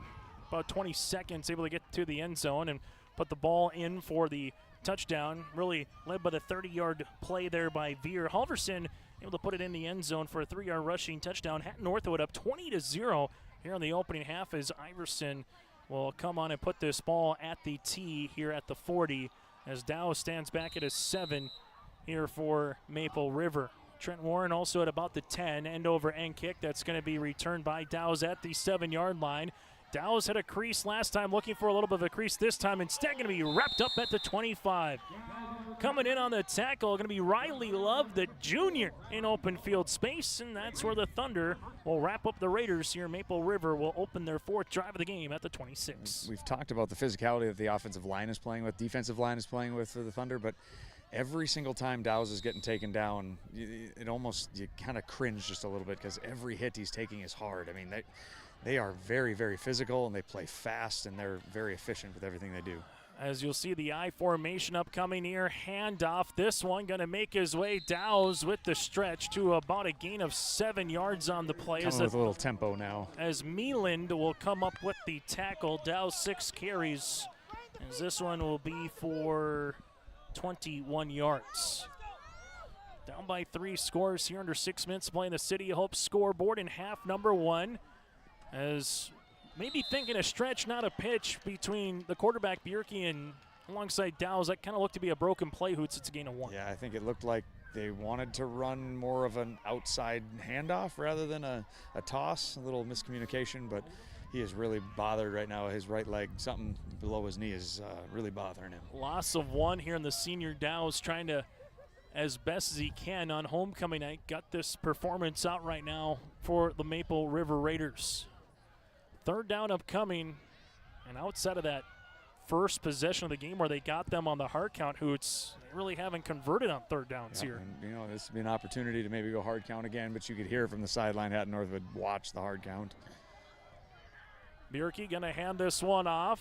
About 20 seconds, able to get to the end zone and put the ball in for the touchdown. Really led by the 30-yard play there by Veer. Halverson able to put it in the end zone for a 3-yard rushing touchdown. Hatton-Northwood up 20-0 here in the opening half as Iverson will come on and put this ball at the tee here at the 40 as Dow stands back at a 7 here for Maple River. Trent Warren also at about the 10, end over end kick. That's going to be returned by Dow's at the 7-yard line. Dow's had a crease last time, looking for a little bit of a crease this time. Instead, going to be wrapped up at the 25. Coming in on the tackle, going to be Riley Love, the junior, in open field space, and that's where the Thunder will wrap up the Raiders here. Maple River will open their 4th drive of the game at the 26. We've talked about the physicality that the offensive line is playing with, defensive line is playing with for the Thunder, but every single time Dow's is getting taken down, you kind of cringe just a little bit because every hit he's taking is hard. I mean, they are very, very physical, and they play fast, and they're very efficient with everything they do. As you'll see the I formation upcoming here, handoff. This one going to make his way Dow's with the stretch to about a gain of 7 yards on the play. Coming with a little tempo now. As Meeland will come up with the tackle. Dow's 6 carries, as this one will be for 21 yards. Down by 3 scores here under 6 minutes playing the City of Hope scoreboard in half number 1. As maybe thinking a stretch, not a pitch between the quarterback Bierke and alongside Dow's. That kind of looked to be a broken play. Hoots, it's a gain of 1. Yeah, I think it looked like they wanted to run more of an outside handoff rather than a toss. A little miscommunication, but he is really bothered right now. His right leg, something below his knee is really bothering him. Loss of 1 here in the senior. Dow's trying to, as best as he can on homecoming night, got this performance out right now for the Maple River Raiders. 3rd down upcoming, and outside of that first possession of the game where they got them on the hard count, Hoots, they really haven't converted on 3rd downs here. And, this would be an opportunity to maybe go hard count again, but you could hear from the sideline Hatton-Northwood watch the hard count. Bierke going to hand this one off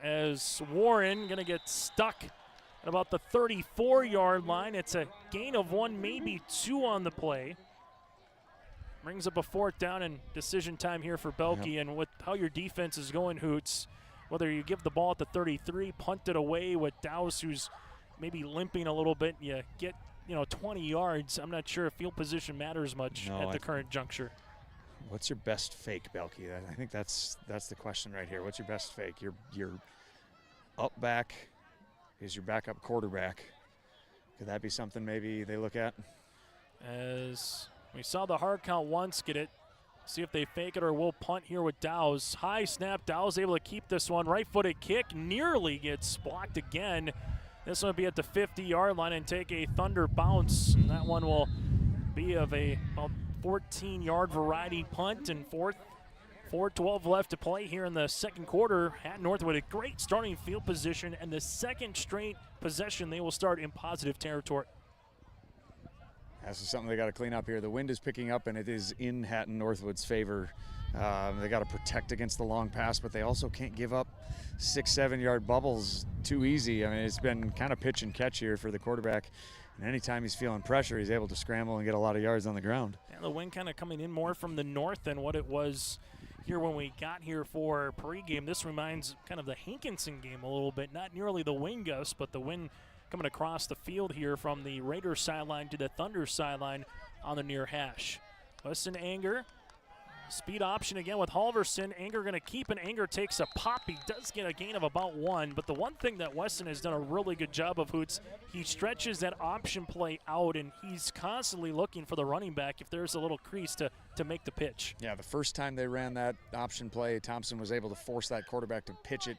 as Warren going to get stuck at about the 34-yard line. It's a gain of 1, maybe 2 on the play. Brings up a 4th down and decision time here for Belke. Yep. And with how your defense is going, Hoots, whether you give the ball at the 33, punt it away with Dow's, who's maybe limping a little bit, you get 20 yards. I'm not sure if field position matters much at the current juncture. What's your best fake, Belke? I think that's the question right here. What's your best fake? Your up back is your backup quarterback. Could that be something maybe they look at? As we saw the hard count once, get it. See if they fake it or we'll punt here with Dow's. High snap, Dow's able to keep this one. Right-footed kick nearly gets blocked again. This one will be at the 50-yard line and take a Thunder bounce. And that one will be of a about 14-yard variety punt, and 4:12 left to play here in the second quarter. Hatton-Northwood a great starting field position, and the second straight possession they will start in positive territory. This is something they got to clean up here. The wind is picking up, and it is in Hatton-Northwood's favor. They got to protect against the long pass, but they also can't give up 6-7 yard bubbles too easy. I mean, it's been kind of pitch and catch here for the quarterback. And anytime he's feeling pressure, he's able to scramble and get a lot of yards on the ground. And the wind kind of coming in more from the north than what it was here when we got here for pregame. This reminds kind of the Hankinson game a little bit. Not nearly the wind gust, but the wind coming across the field here from the Raiders sideline to the Thunder sideline on the near hash. Weston Anger, speed option again with Halverson. Anger going to keep, and Anger takes a pop. He does get a gain of about 1, but the one thing that Weston has done a really good job of, Hoots, he stretches that option play out, and he's constantly looking for the running back if there's a little crease to make the pitch. Yeah, the first time they ran that option play, Thompson was able to force that quarterback to pitch it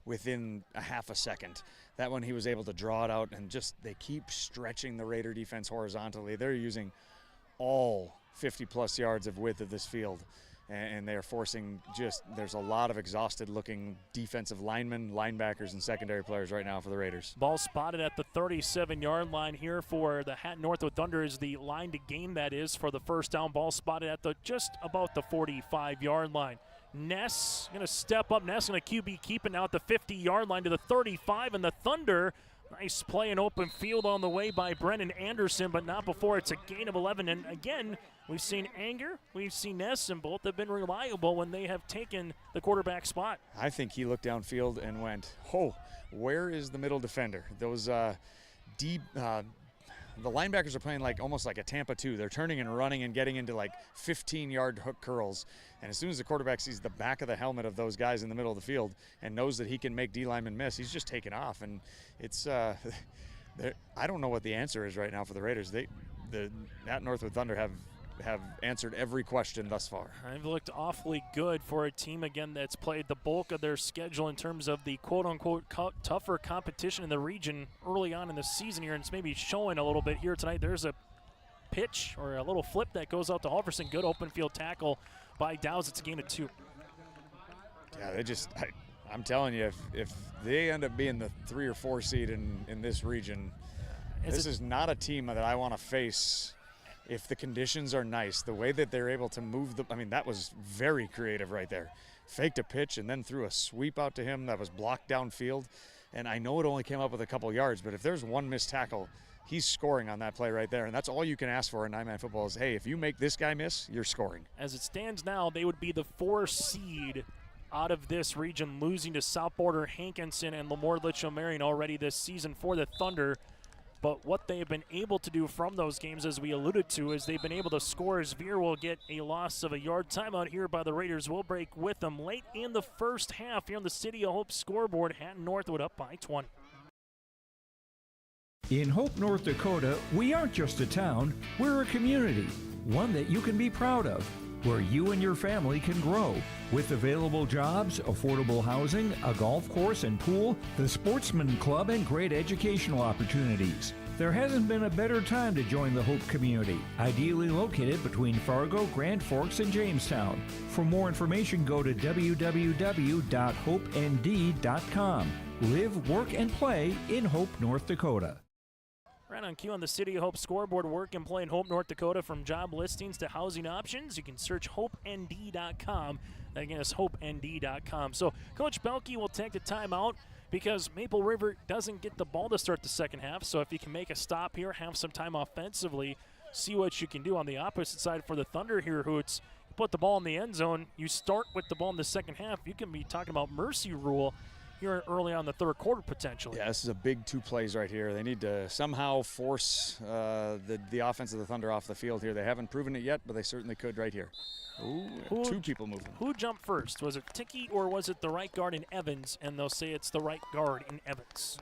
within a half a second. That one he was able to draw it out, and just they keep stretching the Raider defense horizontally. They're using all 50-plus yards of width of this field. and they are forcing there's a lot of exhausted looking defensive linemen, linebackers, and secondary players right now for the Raiders. Ball spotted at the 37-yard line here for the Hatton-Northwood Thunder is the line to gain, that is, for the first down. Ball spotted at just about the 45-yard line. Ness going to step up. Ness going to QB keep it now at the 50-yard line to the 35, and the Thunder, nice play in open field on the way by Brennan Anderson, but not before it's a gain of 11. And again, we've seen Anger, we've seen Ness, and both have been reliable when they have taken the quarterback spot. I think he looked downfield and went, oh, where is the middle defender? Those the linebackers are playing almost like a Tampa 2. They're turning and running and getting into 15-yard hook curls. And as soon as the quarterback sees the back of the helmet of those guys in the middle of the field and knows that he can make D linemen miss, he's just taken off. And it's I don't know what the answer is right now for the Raiders. The Hatton-Northwood Thunder have answered every question thus far. They've looked awfully good for a team, again, that's played the bulk of their schedule in terms of the quote-unquote tougher competition in the region early on in the season here, and it's maybe showing a little bit here tonight. There's a pitch or a little flip that goes out to Halverson. Good open field tackle by Dowse. It's a gain of 2. Yeah, I'm telling you, if they end up being the 3 or 4 seed in this region, this is not a team that I want to face. If the conditions are nice, the way that they're able to move that was very creative right there. Faked a pitch and then threw a sweep out to him that was blocked downfield. And I know it only came up with a couple yards, but if there's one missed tackle, he's scoring on that play right there. And that's all you can ask for in 9-man football is, hey, if you make this guy miss, you're scoring. As it stands now, they would be the 4 seed out of this region, losing to South Border Hankinson and Lemoore Litchfield Marion already this season for the Thunder. But what they have been able to do from those games, as we alluded to, is they've been able to score as Veer will get a loss of a yard. Timeout here by the Raiders. We'll break with them late in the first half here on the City of Hope scoreboard. Hatton-Northwood up by 20. In Hope, North Dakota, we aren't just a town, we're a community, one that you can be proud of, where you and your family can grow. With available jobs, affordable housing, a golf course and pool, the Sportsman Club, and great educational opportunities. There hasn't been a better time to join the Hope community, ideally located between Fargo, Grand Forks, and Jamestown. For more information, go to www.hopend.com. Live, work, and play in Hope, North Dakota. Right on cue on the City of Hope scoreboard, work and play in Hope, North Dakota. From job listings to housing options, you can search hopend.com. Again, it's hopend.com. So Coach Belke will take the timeout because Maple River doesn't get the ball to start the second half. So if you can make a stop here, have some time offensively, see what you can do. On the opposite side for the Thunder here, Hoots, you put the ball in the end zone, you start with the ball in the second half, you can be talking about mercy rule here early on the third quarter potentially. Yeah, this is a big 2 plays right here. They need to somehow force the offense of the Thunder off the field here. They haven't proven it yet, but they certainly could right here. Ooh, 2 people moving. Who jumped first? Was it Ticky or was it the right guard in Evans? And they'll say it's the right guard in Evans.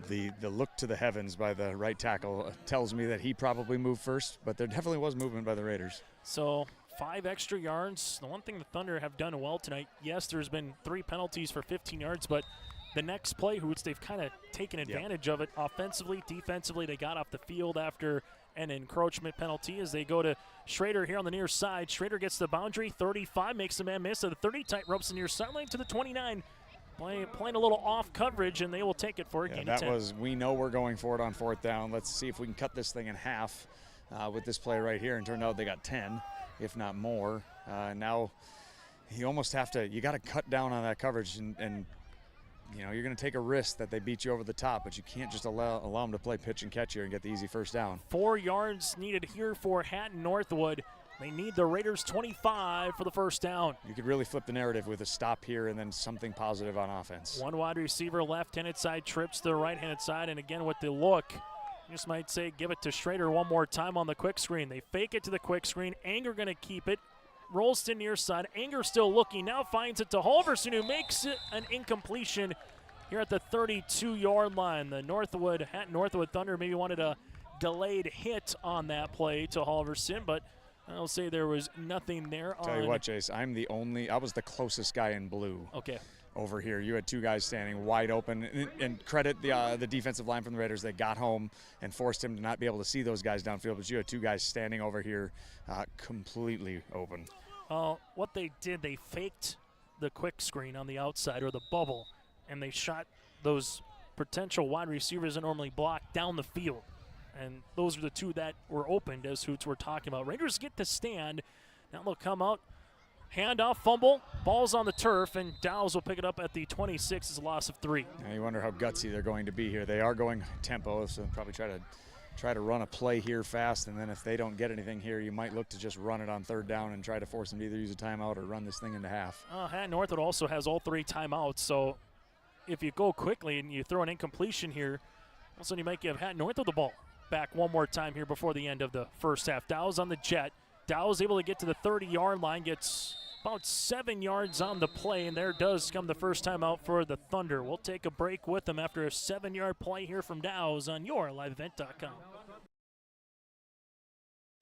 The look to the heavens by the right tackle tells me that he probably moved first, but there definitely was movement by the Raiders. So 5 extra yards. The one thing the Thunder have done well tonight, yes, there's been 3 penalties for 15 yards, but the next play, Hoots, they've kind of taken advantage of it offensively, defensively. They got off the field after an encroachment penalty as they go to Schrader here on the near side. Schrader gets the boundary, 35, makes the man miss. So the 30 tight ropes the near sideline to the 29. Playing a little off coverage, and they will take it for a gain of 10. We know we're going for it on 4th down. Let's see if we can cut this thing in half with this play right here. And turned out they got 10, if not more. Now you almost have to, you got to cut down on that coverage and you know, you're going to take a risk that they beat you over the top, but you can't just allow them to play pitch and catch here and get the easy first down. 4 yards needed here for Hatton-Northwood. They need the Raiders 25 for the first down. You could really flip the narrative with a stop here and then something positive on offense. 1 wide receiver, left-handed side, trips to the right-handed side, and again with the look, just might say give it to Schrader one more time on the quick screen. They fake it to the quick screen. Anger going to keep it. Rolls to near side. Anger still looking. Now finds it to Halverson, who makes it an incompletion here at the 32-yard line. The Hatton-Northwood Thunder maybe wanted a delayed hit on that play to Halverson, but I'll say there was nothing there. Tell you what, Chase, I was the closest guy in blue. Okay. Over here, you had 2 guys standing wide open, and credit the defensive line from the Raiders. They got home and forced him to not be able to see those guys downfield, but you had 2 guys standing over here completely open. What they did, they faked the quick screen on the outside or the bubble, and they shot those potential wide receivers that normally block down the field. And those are the two that were opened, as Hoots were talking about. Raiders get the stand. Now they'll come out, handoff, fumble, ball's on the turf, and Dow's will pick it up at the 26. It's a loss of 3. Now you wonder how gutsy they're going to be here. They are going tempo, so they'll probably try to run a play here fast, and then if they don't get anything here, you might look to just run it on 3rd down and try to force them to either use a timeout or run this thing into half. Hatton-Northwood also has all 3 timeouts, so if you go quickly and you throw an incompletion here, all of a sudden you might give Hatton-Northwood the ball back one more time here before the end of the first half. Dow's on the jet. Dow's able to get to the 30-yard line, gets about 7 yards on the play, and there does come the first time out for the Thunder. We'll take a break with them after a 7-yard play here from Dow's on yourliveevent.com.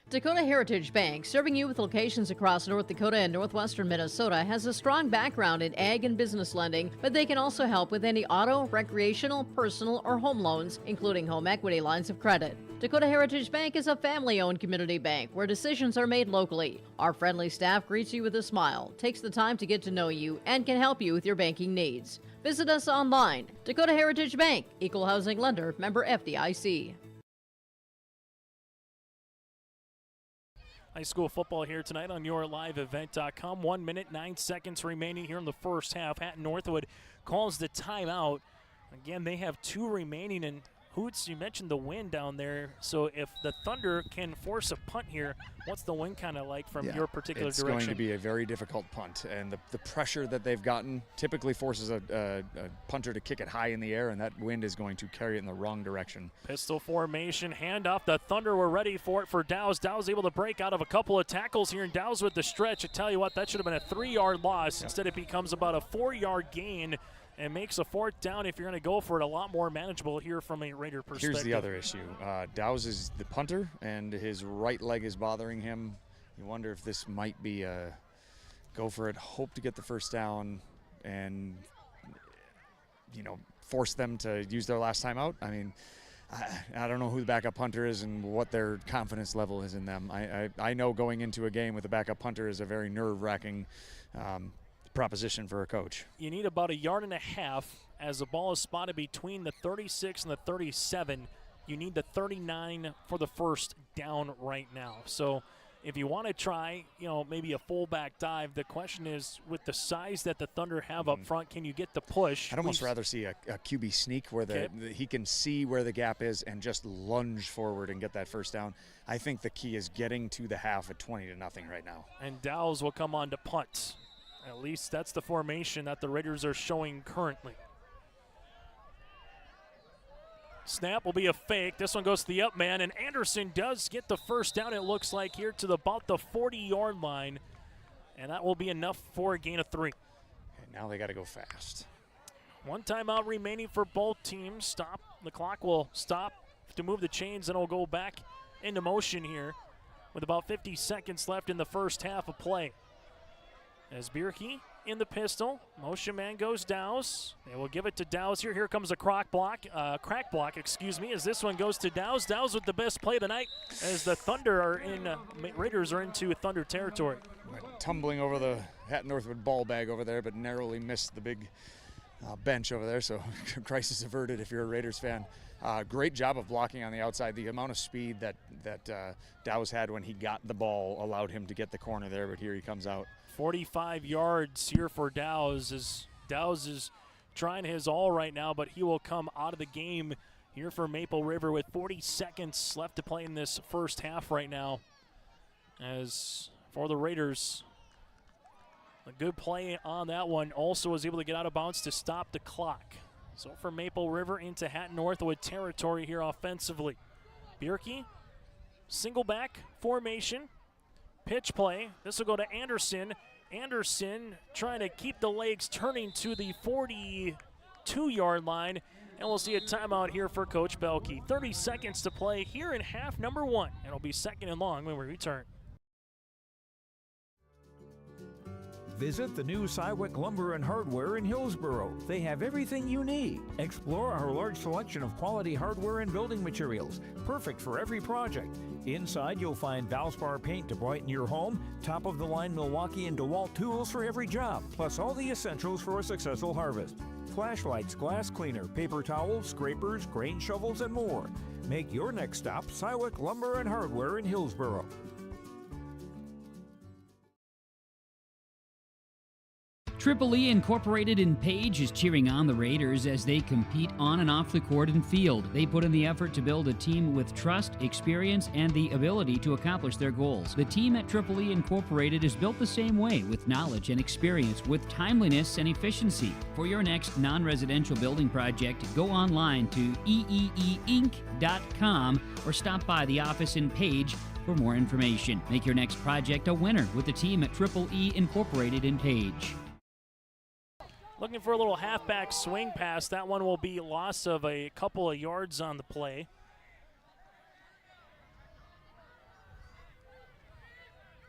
Dakota Heritage Bank, serving you with locations across North Dakota and northwestern Minnesota, has a strong background in ag and business lending, but they can also help with any auto, recreational, personal, or home loans, including home equity lines of credit. Dakota Heritage Bank is a family-owned community bank where decisions are made locally. Our friendly staff greets you with a smile, takes the time to get to know you, and can help you with your banking needs. Visit us online. Dakota Heritage Bank, Equal Housing Lender, member FDIC. High school football here tonight on yourliveevent.com. 1 minute, 9 seconds remaining here in the first half. Hatton-Northwood calls the timeout. Again, they have 2 remaining, and Hoots, you mentioned the wind down there. So if the Thunder can force a punt here, what's the wind kind of like from your particular it's direction? It's going to be a very difficult punt, and the pressure that they've gotten typically forces a punter to kick it high in the air, and that wind is going to carry it in the wrong direction. Pistol formation, handoff. The Thunder were ready for it for Dow's. Dow's able to break out of a couple of tackles here, and Dow's with the stretch. I tell you what, that should have been a 3-yard loss. Instead, it becomes about a 4-yard gain and makes a 4th down, if you're going to go for it, a lot more manageable here from a Raider perspective. Here's the other issue. Dow's is the punter, and his right leg is bothering him. You wonder if this might be a go for it, hope to get the first down, and, force them to use their last time out. I mean, I don't know who the backup punter is and what their confidence level is in them. I know going into a game with a backup punter is a very nerve-wracking proposition for a coach. You need about 1.5 yards as the ball is spotted between the 36 and the 37. You need the 39 for the first down right now. So if you want to try, maybe a fullback dive, the question is, with the size that the Thunder have up front, can you get the push? I'd almost rather see a QB sneak where he can see where the gap is and just lunge forward and get that first down. I think the key is getting to the half at 20-0 right now. And Dow's will come on to punt. At least that's the formation that the Raiders are showing currently. Snap will be a fake. This one goes to the up man, and Anderson does get the first down, it looks like, here to about the 40-yard line. And that will be enough for a gain of 3. And now they got to go fast. 1 timeout remaining for both teams. Stop. The clock will stop to move the chains, and it'll go back into motion here with about 50 seconds left in the first half of play. As Bierke in the pistol, motion man goes Dow's. They will give it to Dow's here. Here comes a crack block, as this one goes to Dow's. Dow's with the best play of the night as the Thunder are Raiders are into Thunder territory. Tumbling over the Hatton-Northwood ball bag over there, but narrowly missed the big bench over there, so crisis averted if you're a Raiders fan. Great job of blocking on the outside. The amount of speed that Dow's had when he got the ball allowed him to get the corner there, but here he comes out. 45 yards here for Dow's, as Dow's is trying his all right now, but he will come out of the game here for Maple River with 40 seconds left to play in this first half right now. As for the Raiders, a good play on that one. Also was able to get out of bounds to stop the clock. So for Maple River into Hatton-Northwood territory here offensively. Bierke, single back formation. Pitch play. This will go to Anderson. Anderson trying to keep the legs turning to the 42-yard line. And we'll see a timeout here for Coach Belke. 30 seconds to play here in half number 1. It'll be 2nd and long when we return. Visit the new Cywick Lumber and Hardware in Hillsboro. They have everything you need. Explore our large selection of quality hardware and building materials, perfect for every project. Inside, you'll find Valspar paint to brighten your home, top-of-the-line Milwaukee and DeWalt tools for every job, plus all the essentials for a successful harvest. Flashlights, glass cleaner, paper towels, scrapers, grain shovels, and more. Make your next stop Cywick Lumber and Hardware in Hillsboro. Triple E Incorporated in Page is cheering on the Raiders as they compete on and off the court and field. They put in the effort to build a team with trust, experience, and the ability to accomplish their goals. The team at Triple E Incorporated is built the same way, with knowledge and experience, with timeliness and efficiency. For your next non-residential building project, go online to eeeinc.com or stop by the office in Page for more information. Make your next project a winner with the team at Triple E Incorporated in Page. Looking for a little halfback swing pass. That one will be loss of a couple of yards on the play.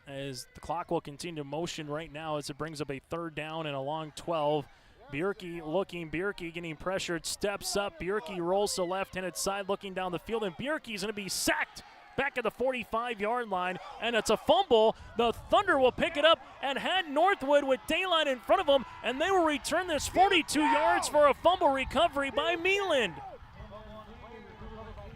As the clock will continue to motion right now as it brings up a 3rd down and a long 12. Bjerke looking, Bjerke getting pressured, steps up. Bjerke rolls to the left-handed side looking down the field, and Bjerke is going to be sacked back at the 45-yard line, and it's a fumble. The Thunder will pick it up, and Hatton-Northwood with daylight in front of them, and they will return this 42 yards for a fumble recovery by Mealand.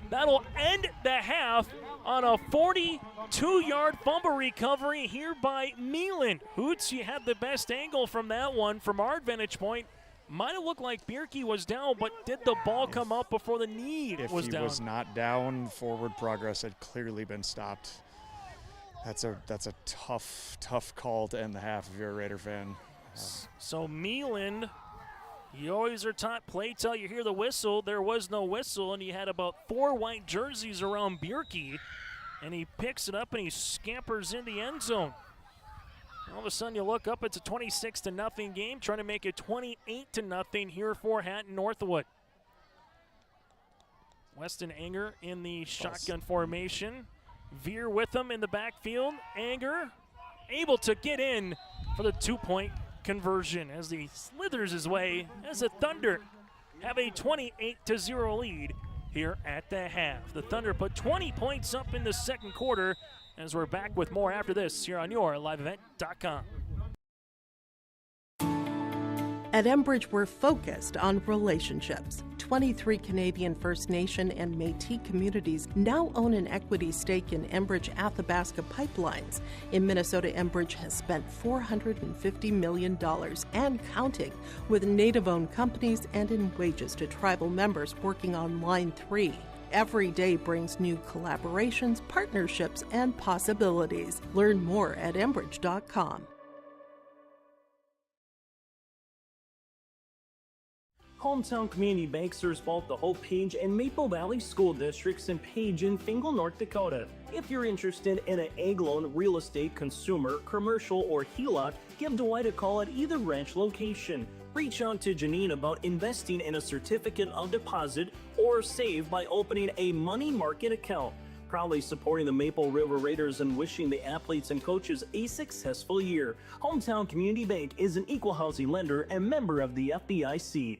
That'll end the half on a 42-yard fumble recovery here by Mealand. Hoots, you had the best angle from that one from our vantage point. Might have looked like Bjerke was down, but did the ball come up before the knee was down? If he was not down, forward progress had clearly been stopped. That's a tough call to end the half if you're a Raider fan. So Mealand, you always are taught play till you hear the whistle. There was no whistle, and he had about 4 white jerseys around Bjerke, and he picks it up and he scampers in the end zone. All of a sudden you look up, it's a 26-0 game, trying to make it 28-0 here for Hatton-Northwood. Weston Anger in the shotgun formation. Veer with him in the backfield. Anger able to get in for the 2-point conversion as he slithers his way as the Thunder have a 28-0 lead here at the half. The Thunder put 20 points up in the second quarter, as we're back with more after this here on your liveevent.com. At Enbridge, we're focused on relationships. 23 Canadian First Nation and Métis communities now own an equity stake in Enbridge Athabasca Pipelines. In Minnesota, Enbridge has spent $450 million and counting, with Native-owned companies and in wages to tribal members working on Line 3. Every day brings new collaborations, partnerships, and possibilities. Learn more at Enbridge.com. Hometown Community Bank serves both the Hope Page and Maple Valley School Districts in Page and Fingal, North Dakota. If you're interested in an ag loan, real estate, consumer, commercial, or HELOC, give Dwight a call at either branch location. Reach out to Janine about investing in a certificate of deposit or save by opening a money market account. Proudly supporting the Maple River Raiders and wishing the athletes and coaches a successful year. Hometown Community Bank is an equal housing lender and member of the FDIC.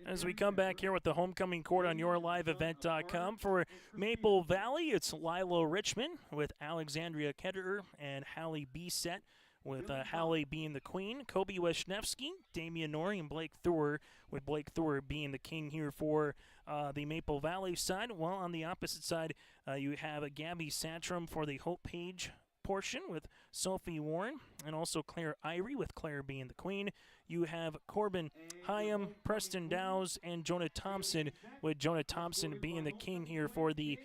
As we come back here with the homecoming court on yourliveevent.com. For Maple Valley, it's Lilo Richmond with Alexandria Ketterer and Hallie Bisset, with Hallie being the queen. Kobe Wisniewski, Damian Norrie, and Blake Thur, with Blake Thur being the king here for the Maple Valley side. While on the opposite side, you have Gabby Santrum for the Hope Page portion with Sophie Warren, and also Claire Irie, with Claire being the queen. You have Corbin Hyam, Preston Dowes, and Jonah Thompson, with Jonah Thompson being the king here for the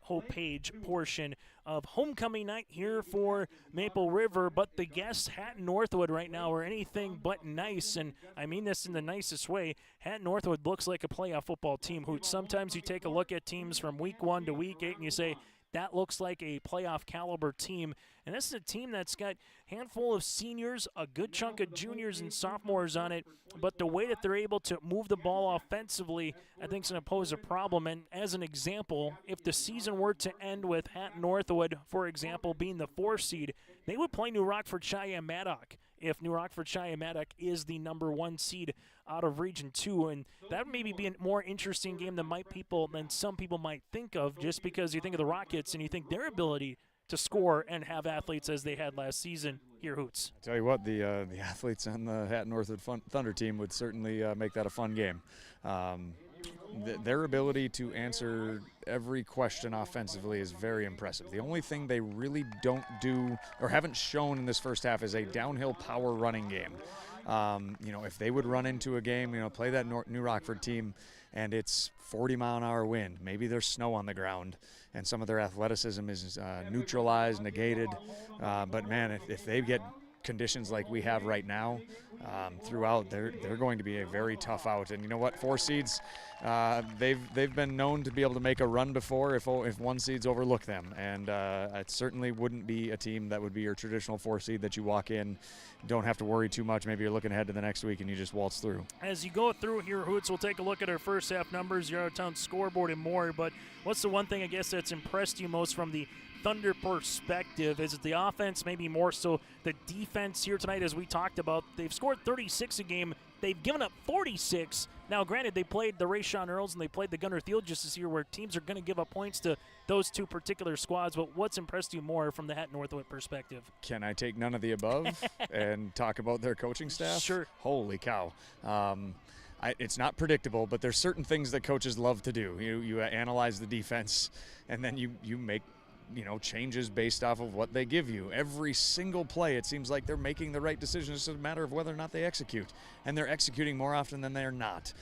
Hope Page portion of homecoming night here for Maple River. But the guests, Hatton-Northwood, right now are anything but nice, and I mean this in the nicest way. Hatton-Northwood looks like a playoff football team. Who sometimes you take a look at teams from week 1 to week 8 and you say, that looks like a playoff caliber team. And this is a team that's got a handful of seniors, a good chunk of juniors and sophomores on it, but the way that they're able to move the ball offensively, I think is going to pose a problem. And as an example, if the season were to end with Hatton-Northwood, for example, being the 4 seed, they would play New Rockford-Cheyenne-Maddock if New Rockford-Cheyenne-Maddock is the number 1 seed out of Region 2. And that maybe be a more interesting game than some people might think of, just because you think of the Rockets and you think their ability to score and have athletes as they had last season. Here, Hoots. I tell you what, the athletes on the Hatton-Northwood Thunder team would certainly make that a fun game. Their ability to answer every question offensively is very impressive. The only thing they really don't do or haven't shown in this first half is a downhill power running game. If they would run into a game, play that New Rockford team and it's 40-mile-an-hour wind, maybe there's snow on the ground and some of their athleticism is neutralized, negated. But man, if they get conditions like we have right now throughout, they're going to be a very tough out. And you know what, 4 seeds, they've been known to be able to make a run before if 1 seeds overlook them, and it certainly wouldn't be a team that would be your traditional 4 seed that you walk in, don't have to worry too much. Maybe you're looking ahead to the next week and you just waltz through. As you go through here, Hoots, we'll take a look at our first half numbers, your out-of-town scoreboard, and more. But what's the one thing I guess that's impressed you most from the Thunder perspective? Is it the offense, maybe more so the defense here tonight? As we talked about, they've scored 36 a game. They've given up 46. Now, granted, they played the Rayshon Earls and they played the Gunner Field just this year, where teams are going to give up points to those 2 particular squads. But what's impressed you more from the Hatton-Northwood perspective? Can I take none of the above and talk about their coaching staff? Sure. Holy cow. It's not predictable, but there's certain things that coaches love to do. You analyze the defense, and then you make changes based off of what they give you. Every single play, it seems like they're making the right decisions. It's just a matter of whether or not they execute. And they're executing more often than they're not.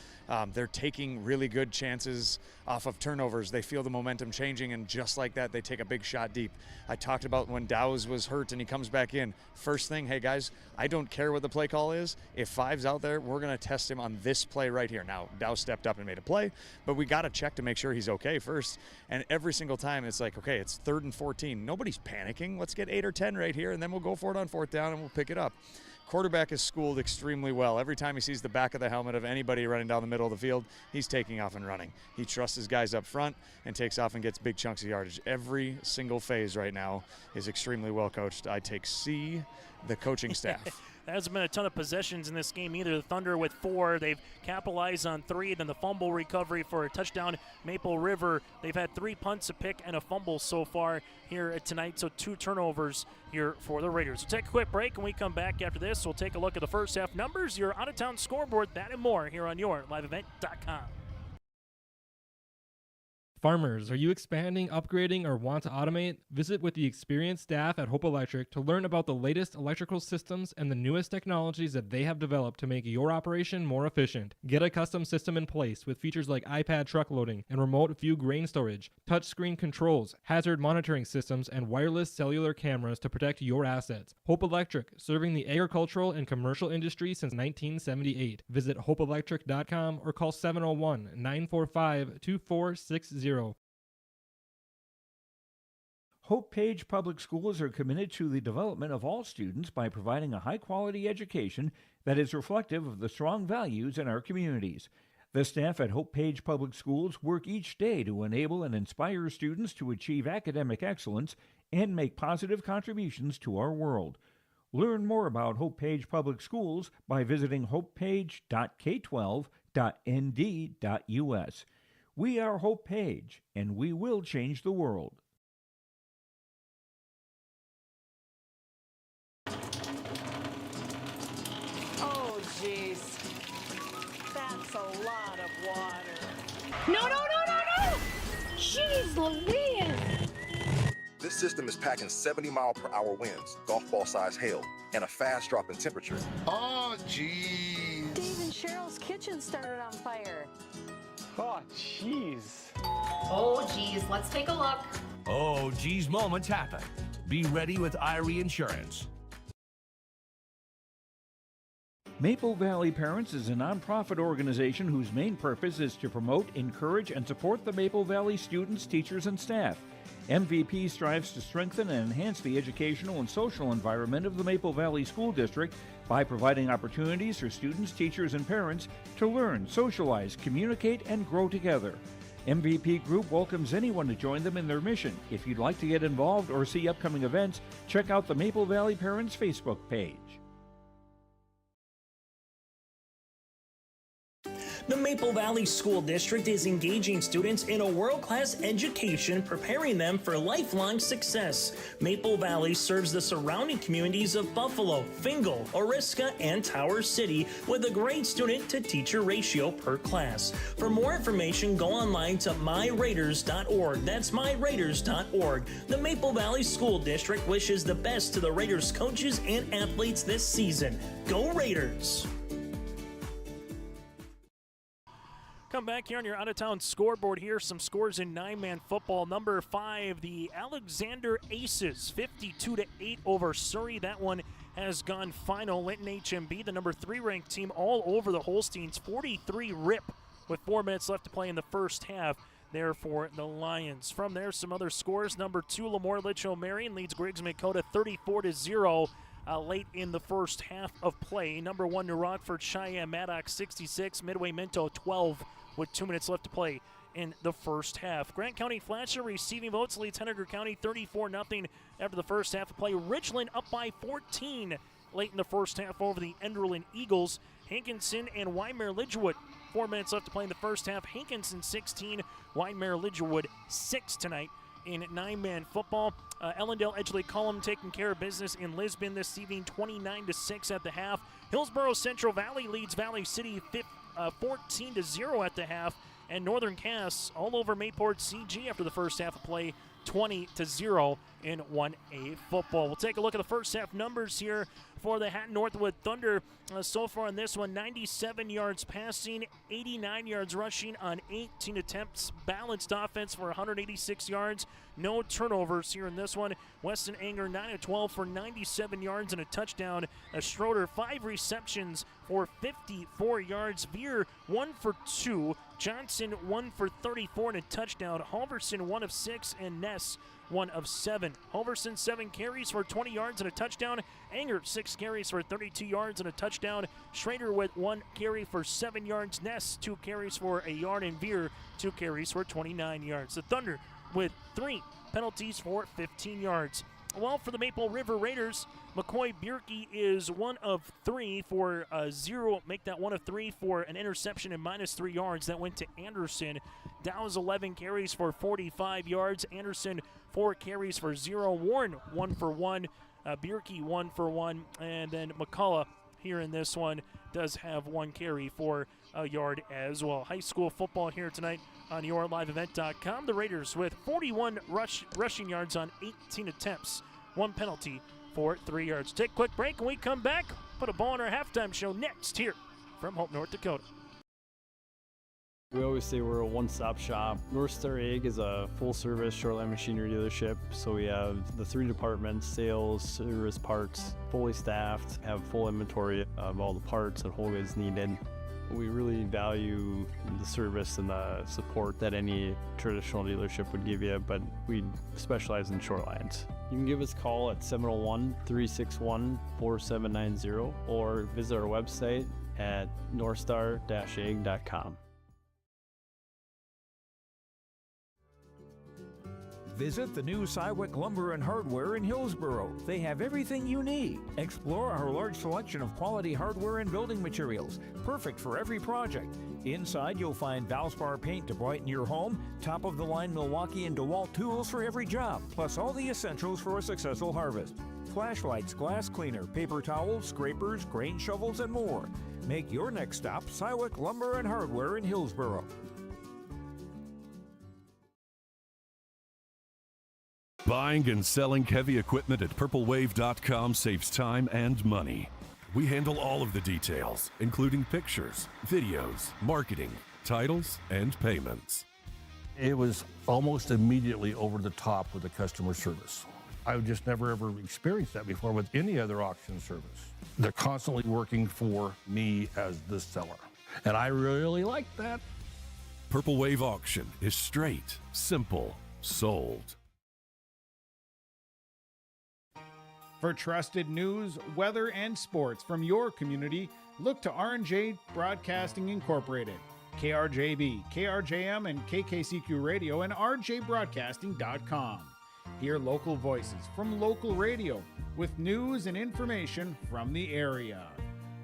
They're taking really good chances off of turnovers. They feel the momentum changing, and just like that, they take a big shot deep. I talked about when Dow's was hurt and he comes back in. First thing, hey guys, I don't care what the play call is. If 5's out there, we're going to test him on this play right here. Now, Dow stepped up and made a play, but we got to check to make sure he's okay first. And every single time, it's like, okay, it's 3rd and 14. Nobody's panicking. Let's get 8 or 10 right here, and then we'll go for it on 4th down, and we'll pick it up. Quarterback is schooled extremely well. Every time he sees the back of the helmet of anybody running down the middle of the field, he's taking off and running. He trusts his guys up front and takes off and gets big chunks of yardage. Every single phase right now is extremely well coached. I take C, the coaching staff. There hasn't been a ton of possessions in this game either. The Thunder with 4. They've capitalized on 3, then the fumble recovery for a touchdown. Maple River, they've had 3 punts, a pick, and a fumble so far here tonight, so 2 turnovers here for the Raiders. We'll take a quick break. When we come back after this, we'll take a look at the first half numbers, your out-of-town scoreboard, that and more here on your liveevent.com. Farmers, are you expanding, upgrading, or want to automate? Visit with the experienced staff at Hope Electric to learn about the latest electrical systems and the newest technologies that they have developed to make your operation more efficient. Get a custom system in place with features like iPad truck loading and remote view grain storage, touchscreen controls, hazard monitoring systems, and wireless cellular cameras to protect your assets. Hope Electric, serving the agricultural and commercial industry since 1978. Visit hopeelectric.com or call 701-945-2460. Hope Page Public Schools are committed to the development of all students by providing a high-quality education that is reflective of the strong values in our communities. The staff at Hope Page Public Schools work each day to enable and inspire students to achieve academic excellence and make positive contributions to our world. Learn more about Hope Page Public Schools by visiting hopepage.k12.nd.us. We are Hope Page, and we will change the world. Oh, jeez. That's a lot of water. No! Jeez Louise! This system is packing 70-mile-per-hour winds, golf ball-sized hail, and a fast drop in temperature. Oh, jeez. Dave and Cheryl's kitchen started on fire. Oh, jeez. Oh, geez, let's take a look. Oh, geez, moments happen. Be ready with Irie Insurance. Maple Valley Parents is a nonprofit organization whose main purpose is to promote, encourage, and support the Maple Valley students, teachers, and staff. MVP strives to strengthen and enhance the educational and social environment of the Maple Valley School District by providing opportunities for students, teachers, and parents to learn, socialize, communicate, and grow together. MVP Group welcomes anyone to join them in their mission. If you'd like to get involved or see upcoming events, check out the Maple Valley Parents Facebook page. The Maple Valley School District is engaging students in a world-class education, preparing them for lifelong success. Maple Valley serves the surrounding communities of Buffalo, Fingal, Oriska, and Tower City with a grade student-to-teacher ratio per class. For more information, go online to myraiders.org. That's myraiders.org. The Maple Valley School District wishes the best to the Raiders coaches and athletes this season. Go Raiders! Come back here on your out-of-town scoreboard here. Some scores in 9-man football. Number 5, the Alexander Aces, 52-8 over Surrey. That one has gone final. Linton HMB, the number 3 ranked team, all over the Holsteins. 43 rip with 4 minutes left to play in the first half there for the Lions. From there, some other scores. Number 2, Lemoore Litchfield Marion leads Griggs Dakota 34-0. Late in the first half of play. Number 1, New Rockford Cheyenne Maddox 66, Midway Minto 12 with 2 minutes left to play in the first half. Grant County Fletcher receiving votes leads Henniker County 34-0 after the first half of play. Ridgeland up by 14 late in the first half over the Enderlin Eagles. Hankinson and Wyndmere Lidgewood 4 minutes left to play in the first half. Hankinson 16, Wyndmere Lidgewood 6 tonight in 9-man football. Ellendale Edgeley Cullum taking care of business in Lisbon this evening, 29-6 at the half. Hillsborough Central Valley leads Valley City 14-0 at the half. And Northern Cass all over Mayport CG after the first half of play, 20-0 in 1A football. We'll take a look at the first half numbers here for the Hatton-Northwood Thunder. So far in this one, 97 yards passing, 89 yards rushing on 18 attempts. Balanced offense for 186 yards. No turnovers here in this one. Weston Anger 9-12 for 97 yards and a touchdown. Schroeder 5 receptions for 54 yards. Veer 1 for 2. Johnson 1 for 34 and a touchdown. Halverson 1 of 6 and Ness 1 of 7. Halverson 7 carries for 20 yards and a touchdown. Anger 6 carries for 32 yards and a touchdown. Schrader with 1 carry for 7 yards. Ness 2 carries for a yard, and Veer 2 carries for 29 yards. The Thunder with 3 penalties for 15 yards. Well, for the Maple River Raiders, McCoy Bierke is 1 of 3 for 0. Make that 1 of 3 for an interception and -3 yards. That went to Anderson. Dow's 11 carries for 45 yards. Anderson 4 carries for 0. Warren 1 for 1. Bierke 1 for 1. And then McCullough here in this one does have 1 carry for a yard as well. High school football here tonight on yourliveevent.com. The Raiders with 41 rushing yards on 18 attempts. 1 penalty for 3 yards. Take a quick break, and we come back. Put a ball in our halftime show next here from Hope, North Dakota. We always say we're a one-stop shop. North Star Ag is a full-service shoreline machinery dealership. So we have the 3 departments: sales, service, parts, fully staffed, have full inventory of all the parts and whole goods needed. We really value the service and the support that any traditional dealership would give you, but we specialize in shorelines. You can give us a call at 701-361-4790 or visit our website at northstar-ag.com. Visit the new Cywick Lumber and Hardware in Hillsborough. They have everything you need. Explore our large selection of quality hardware and building materials, perfect for every project. Inside, you'll find Valspar paint to brighten your home, top-of-the-line Milwaukee and DeWalt tools for every job, plus all the essentials for a successful harvest. Flashlights, glass cleaner, paper towels, scrapers, grain shovels, and more. Make your next stop Cywick Lumber and Hardware in Hillsborough. Buying and selling heavy equipment at purplewave.com saves time and money. We handle all of the details, including pictures, videos, marketing, titles, and payments. It was almost immediately over the top with the customer service. I've just never ever experienced that before with any other auction service. They're constantly working for me as the seller, and I really like that. Purple Wave Auction is straight, simple, sold. For trusted news, weather, and sports from your community, look to R&J Broadcasting Incorporated, KRJB, KRJM, and KKCQ Radio, and rjbroadcasting.com. Hear local voices from local radio with news and information from the area.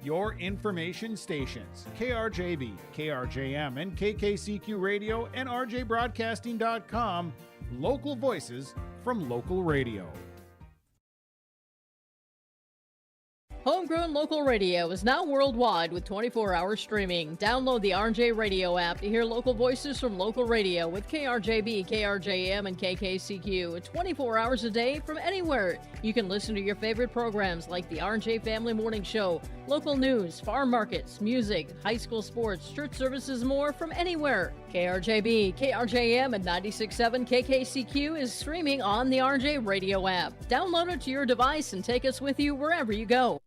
Your information stations, KRJB, KRJM, and KKCQ Radio, and rjbroadcasting.com. Local voices from local radio. Homegrown local radio is now worldwide with 24-hour streaming. Download the RJ Radio app to hear local voices from local radio with KRJB, KRJM, and KKCQ 24 hours a day from anywhere. You can listen to your favorite programs like the RJ Family Morning Show, local news, farm markets, music, high school sports, church services, more from anywhere. KRJB, KRJM, and 96.7 KKCQ is streaming on the RJ Radio app. Download it to your device and take us with you wherever you go.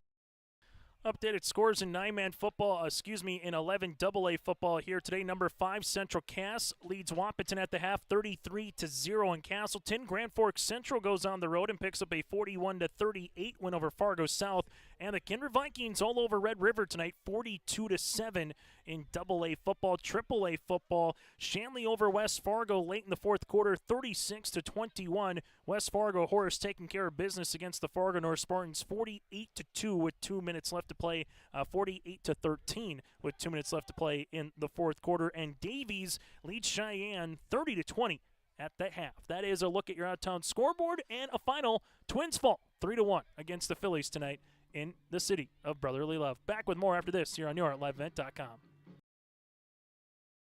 Updated scores in 9-man football, in 11 AA football here today. Number 5 Central Cass leads Wahpeton at the half 33-0 in Castleton. Grand Forks Central goes on the road and picks up a 41-38 win over Fargo South. And the Kinder Vikings all over Red River tonight, 42-7 in AA football. AAA football, Shanley over West Fargo late in the fourth quarter, 36-21. West Fargo Horse taking care of business against the Fargo North Spartans, 48-2 with 2 minutes left to play, 48-13 with 2 minutes left to play in the fourth quarter. And Davies leads Cheyenne 30-20 at the half. That is a look at your out-of-town scoreboard and a final. Twins fall 3-1 against the Phillies tonight in the city of brotherly love. Back with more after this here on your LiveEvent.com.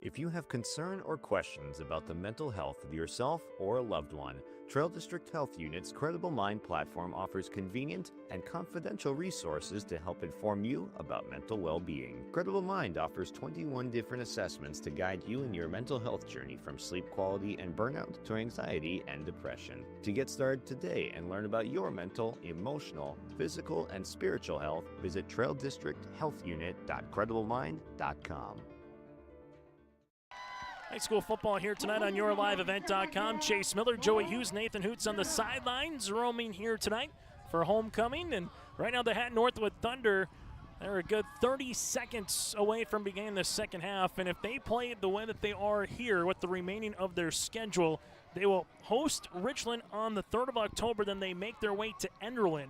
If you have concern or questions about the mental health of yourself or a loved one, Trail District Health Unit's Credible Mind platform offers convenient and confidential resources to help inform you about mental well-being. Credible Mind offers 21 different assessments to guide you in your mental health journey, from sleep quality and burnout to anxiety and depression. To get started today and learn about your mental, emotional, physical, and spiritual health, visit traildistricthealthunit.crediblemmind.com. High school football here tonight on YourLiveEvent.com. Chase Miller, Joey Hughes, Nathan Hoots on the sidelines, roaming here tonight for homecoming. And right now the Hatton-Northwood Thunder, they're a good 30 seconds away from beginning the second half. And if they play the way that they are here with the remaining of their schedule, they will host Richland on the 3rd of October. Then they make their way to Enderlin.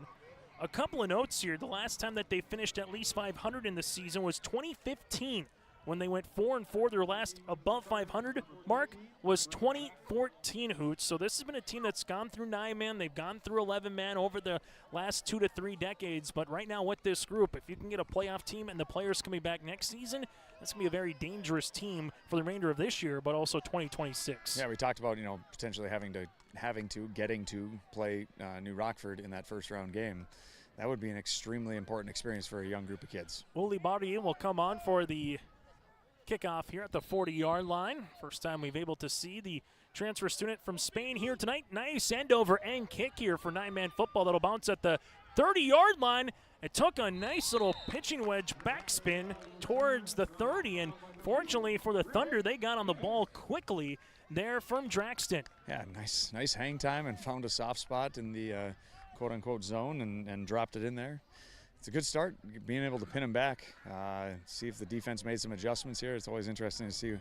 A couple of notes here. The last time that they finished at least 500 in the season was 2015. When they went 4-4, their last above 500 mark was 2014 Hoots. So this has been a team that's gone through 9-man. They've gone through 11-man over the last 2 to 3 decades. But right now with this group, if you can get a playoff team and the players coming back next season, that's going to be a very dangerous team for the remainder of this year, but also 2026. Yeah, we talked about, potentially getting to play New Rockford in that first round game. That would be an extremely important experience for a young group of kids. Uli Bardian will come on for the kickoff here at the 40-yard line. First time we've able to see the transfer student from Spain here tonight. Nice end over and kick here for 9-man football. That'll bounce at the 30-yard line. It took a nice little pitching wedge backspin towards the 30, and fortunately for the Thunder, they got on the ball quickly there from Draxton. Yeah, nice hang time, and found a soft spot in the quote-unquote zone and dropped it in there. It's a good start, being able to pin him back, see if the defense made some adjustments here. It's always interesting to see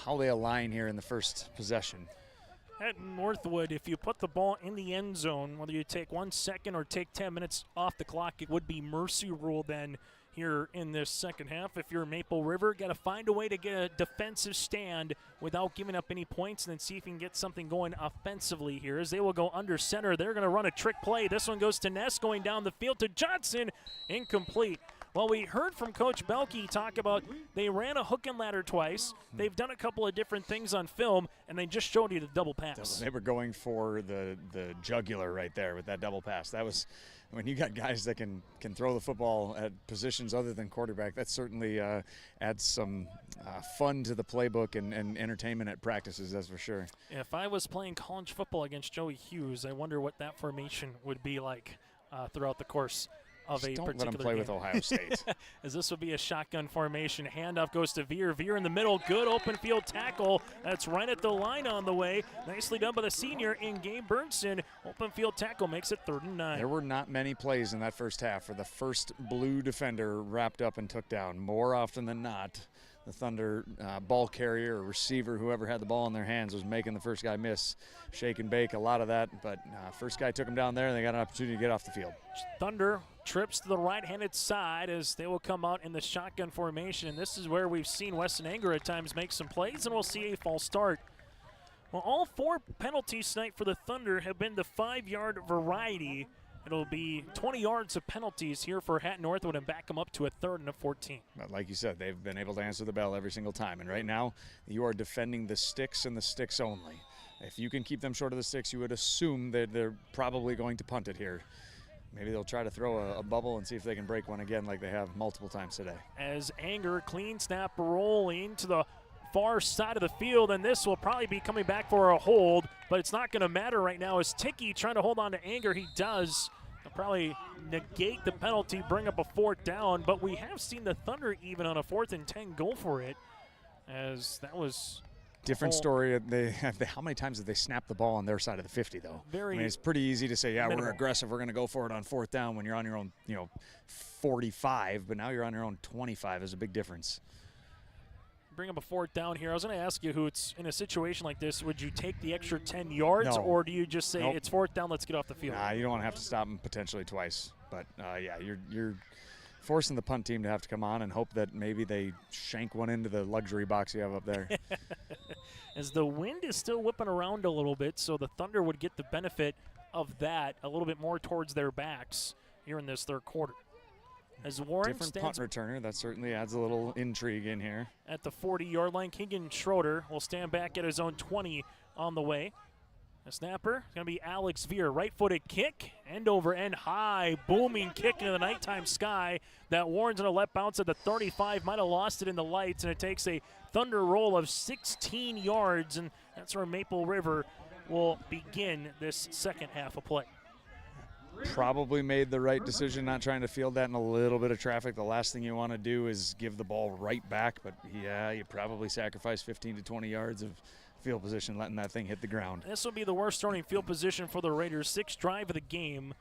how they align here in the first possession. At Northwood, if you put the ball in the end zone, whether you take 1 second or take 10 minutes off the clock, it would be mercy rule then here in this second half. If you're Maple River, got to find a way to get a defensive stand without giving up any points, and then see if you can get something going offensively here as they will go under center. They're going to run a trick play. This one goes to Ness, going down the field to Johnson, incomplete. Well, we heard from Coach Belke talk about they ran a hook and ladder twice. They've done a couple of different things on film, and they just showed you the double pass. They were going for the jugular right there with that double pass. That was, when you got guys that can throw the football at positions other than quarterback, that certainly adds some fun to the playbook and entertainment at practices, that's for sure. If I was playing college football against Joey Hughes, I wonder what that formation would be like throughout the course of Just a don't particular let them play game. with Ohio State. As this will be a shotgun formation. Handoff goes to Veer. Veer in the middle. Good open field tackle. That's right at the line on the way. Nicely done by the senior in Gabe Burnson. Open field tackle makes it 3rd and 9. There were not many plays in that first half where the first blue defender wrapped up and took down. More often than not, the Thunder ball carrier or receiver, whoever had the ball in their hands, was making the first guy miss. Shake and bake, a lot of that. But first guy took him down there, and they got an opportunity to get off the field. Thunder trips to the right-handed side as they will come out in the shotgun formation. And this is where we've seen Weston Anger at times make some plays, and we'll see a false start. Well, all 4 penalties tonight for the Thunder have been the 5-yard variety. It'll be 20 yards of penalties here for Hatton-Northwood and back them up to a 3rd and a 14. But like you said, they've been able to answer the bell every single time. And right now, you are defending the sticks and the sticks only. If you can keep them short of the sticks, you would assume that they're probably going to punt it here. Maybe they'll try to throw a bubble and see if they can break one again like they have multiple times today. As Anger, clean snap rolling to the far side of the field, and this will probably be coming back for a hold, but it's not going to matter right now. As Ticky trying to hold on to Anger, he does. He'll probably negate the penalty, bring up a 4th down, but we have seen the Thunder even on a 4th and 10 go for it, as that was different story. How many times did they snap the ball on their side of the 50, though? Very I mean, it's pretty easy to say, yeah, minimal. we're aggressive, we're going to go for it on 4th down when you're on your own, 45, but now you're on your own 25 is a big difference. Bring up a 4th down here. I was going to ask you, Hoots, in a situation like this, would you take the extra 10 yards, No. or do you just say Nope. It's 4th down, let's get off the field? Nah, you don't want to have to stop them potentially twice. But, yeah, you're forcing the punt team to have to come on and hope that maybe they shank one into the luxury box you have up there. As the wind is still whipping around a little bit, so the Thunder would get the benefit of that a little bit more towards their backs here in this 3rd quarter. As Warren Different punt stands returner, that certainly adds a little intrigue in here. at the 40-yard line, Keegan Schroeder will stand back at his own 20 on the way. The snapper is going to be Alex Veer. Right-footed kick, end over end high, booming kick into the nighttime sky. That Warren's going to let bounce at the 35, might have lost it in the lights, and it takes a Thunder roll of 16 yards, and that's where Maple River will begin this second half of play. Probably made the right decision not trying to field that in a little bit of traffic. The last thing you want to do is give the ball right back, but yeah, you probably sacrifice 15 to 20 yards of field position letting that thing hit the ground. This will be the worst starting field position for the Raiders. 6th drive of the game.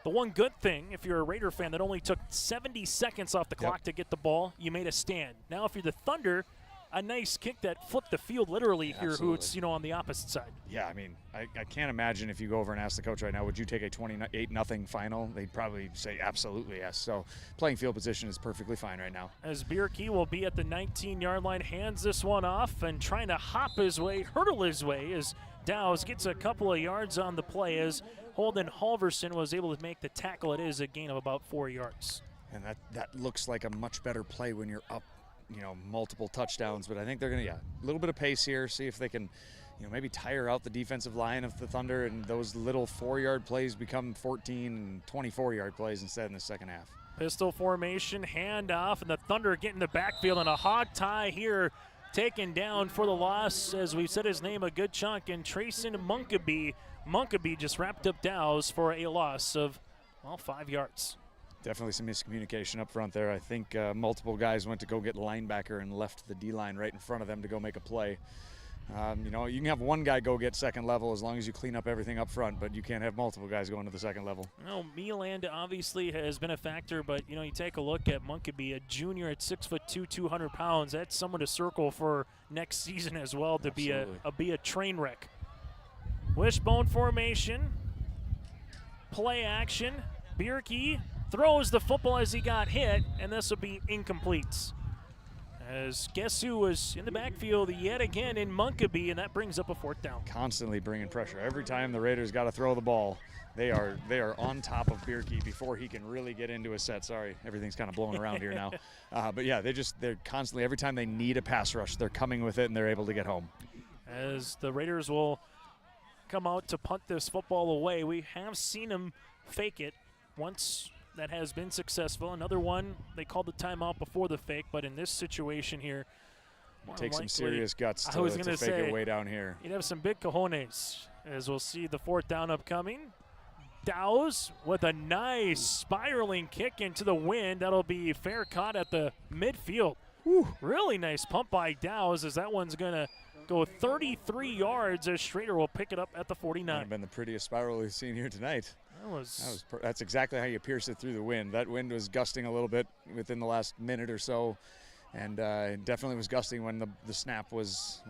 The one good thing, if you're a Raider fan, that only took 70 seconds off the clock to get the ball, you made a stand. Now if you're the Thunder, a nice kick that flipped the field literally here, Hoots, on the opposite side. Yeah, I mean, I can't imagine if you go over and ask the coach right now, would you take a 28-0 final? They'd probably say absolutely yes. So playing field position is perfectly fine right now. As Bierke will be at the 19-yard line, hands this one off and trying to hurdle his way as Dowse gets a couple of yards on the play as Holden Halverson was able to make the tackle. It is a gain of about 4 yards. And that looks like a much better play when you're up, multiple touchdowns. But I think they're going to, a little bit of pace here, see if they can, maybe tire out the defensive line of the Thunder, and those little 4-yard plays become 14 and 24-yard plays instead in the second half. Pistol formation, handoff, and the Thunder get in the backfield, and a hog tie here taken down for the loss, as we've said his name a good chunk, and Trayson Munkeby. Munkeby just wrapped up Dowse for a loss of, 5 yards. Definitely some miscommunication up front there. I think multiple guys went to go get linebacker and left the D-line right in front of them to go make a play. You can have one guy go get second level as long as you clean up everything up front, but you can't have multiple guys going to the second level. Meeland obviously has been a factor, but, you take a look at Munkeby, a junior at 6'2", 200 pounds. That's someone to circle for next season as well to be a train wreck. Wishbone formation, play action. Bierke throws the football as he got hit, and this will be incomplete. As guess who was in the backfield yet again in Munkeby, and that brings up a 4th down. Constantly bringing pressure. Every time the Raiders got to throw the ball, they are on top of Bierke before he can really get into a set. Sorry, everything's kind of blowing around here now. But yeah, they're constantly, every time they need a pass rush, they're coming with it and they're able to get home. As the Raiders will come out to punt this football away, we have seen them fake it once. That has been successful. Another one, they called the timeout before the fake, but in this situation here, Take some serious guts to fake it way down here. You'd have some big cojones, as we'll see the 4th down upcoming. Dowse with a nice spiraling kick into the wind. That'll be fair caught at the midfield. Whew, really nice pump by Dowse as that one's going to go 33 yards as Schrader will pick it up at the 49. Might have been the prettiest spiral we've seen here tonight. That's exactly how you pierce it through the wind. That wind was gusting a little bit within the last minute or so, and it definitely was gusting when the snap was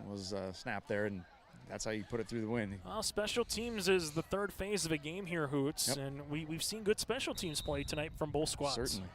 snapped there, and that's how you put it through the wind. Well, special teams is the third phase of a game here, Hoots, and we've seen good special teams play tonight from both squads. Certainly.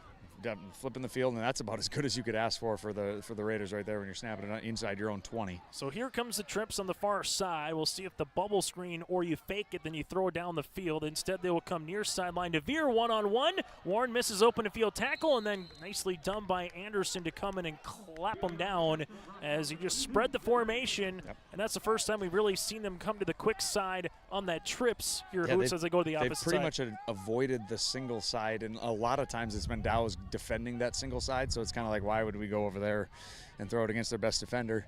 Flipping the field, and that's about as good as you could ask for the Raiders right there when you're snapping it inside your own 20. So here comes the trips on the far side. We'll see if the bubble screen or you fake it, then you throw it down the field. Instead, they will come near sideline to Veer one-on-one. Warren misses open field tackle, and then nicely done by Anderson to come in and clap him down as he just spread the formation. And that's the first time we've really seen them come to the quick side on that trips here, Hoots, as they go to the opposite side. They've pretty much avoided the single side, and a lot of times it's been Dow's defending that single side, so it's kind of like, why would we go over there and throw it against their best defender?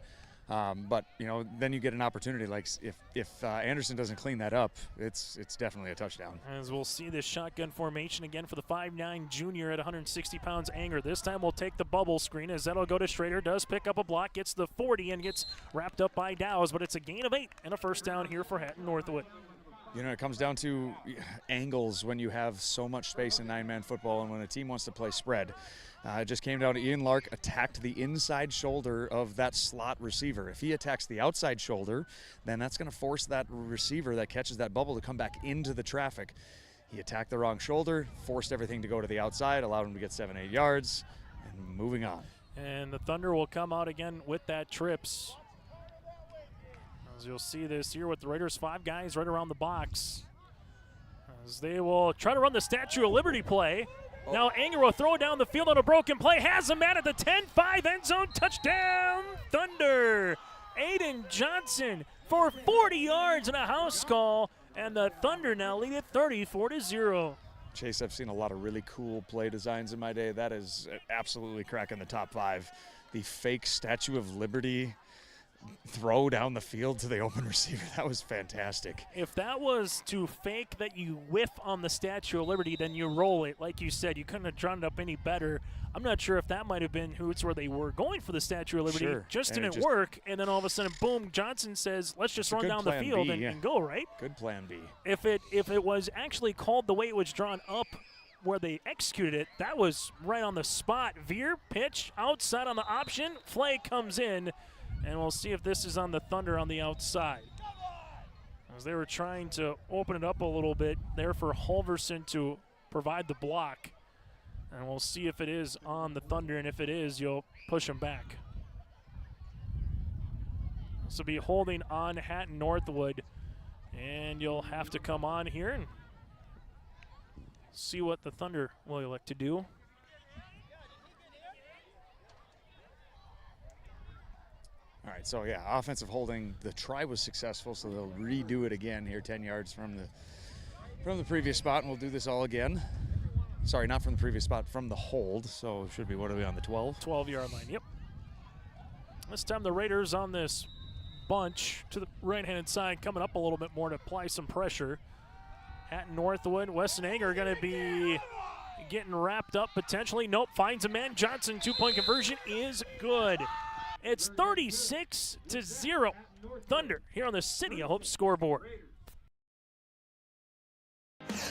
But then you get an opportunity. Like if Anderson doesn't clean that up, it's definitely a touchdown. As we'll see this shotgun formation again for the 5'9" junior at 160 pounds. Anger. This time we'll take the bubble screen as that'll go to Schrader. Does pick up a block, gets the 40 and gets wrapped up by Dowse, but it's a gain of 8 and a first down here for Hatton-Northwood. It comes down to angles when you have so much space in 9-man football and when a team wants to play spread. It just came down to Ian Lark attacked the inside shoulder of that slot receiver. If he attacks the outside shoulder, then that's going to force that receiver that catches that bubble to come back into the traffic. He attacked the wrong shoulder, forced everything to go to the outside, allowed him to get 7-8 yards, and moving on. And the Thunder will come out again with that trips. As you'll see this here with the Raiders, 5 guys right around the box. As they will try to run the Statue of Liberty play. Now Anger will throw down the field on a broken play. Has a man at the 10-5 end zone. Touchdown, Thunder. Aiden Johnson for 40 yards and a house call. And the Thunder now lead it 34-0. Chase, I've seen a lot of really cool play designs in my day. That is absolutely cracking the top 5. The fake Statue of Liberty throw down the field to the open receiver. That was fantastic. If that was to fake that you whiff on the Statue of Liberty, then you roll it. Like you said, you couldn't have drawn it up any better. I'm not sure if that might have been Hoots where they were going for the Statue of Liberty. Sure. Just didn't work, and then all of a sudden, boom, Johnson says, let's just run down the field and go, right? Good plan B. If it was actually called the way it was drawn up where they executed it, that was right on the spot. Veer, pitch, outside on the option, flag comes in, and we'll see if this is on the Thunder on the outside. As they were trying to open it up a little bit there for Halverson to provide the block. And we'll see if it is on the Thunder, and if it is, you'll push them back. This will be holding on Hatton-Northwood, and you'll have to come on here and see what the Thunder will elect to do. All right, so yeah, offensive holding. The try was successful, so they'll redo it again here, 10 yards from the previous spot, and we'll do this all again. Sorry, not from the previous spot, from the hold. So it should be, what are we on, the 12? 12-yard line, yep. This time the Raiders on this bunch to the right-handed side, coming up a little bit more to apply some pressure. Hatton-Northwood, Weston Anger are going to be getting wrapped up potentially. Nope, finds a man. Johnson, 2-point conversion is good. It's 36-0. Thunder here on the City of Hope scoreboard.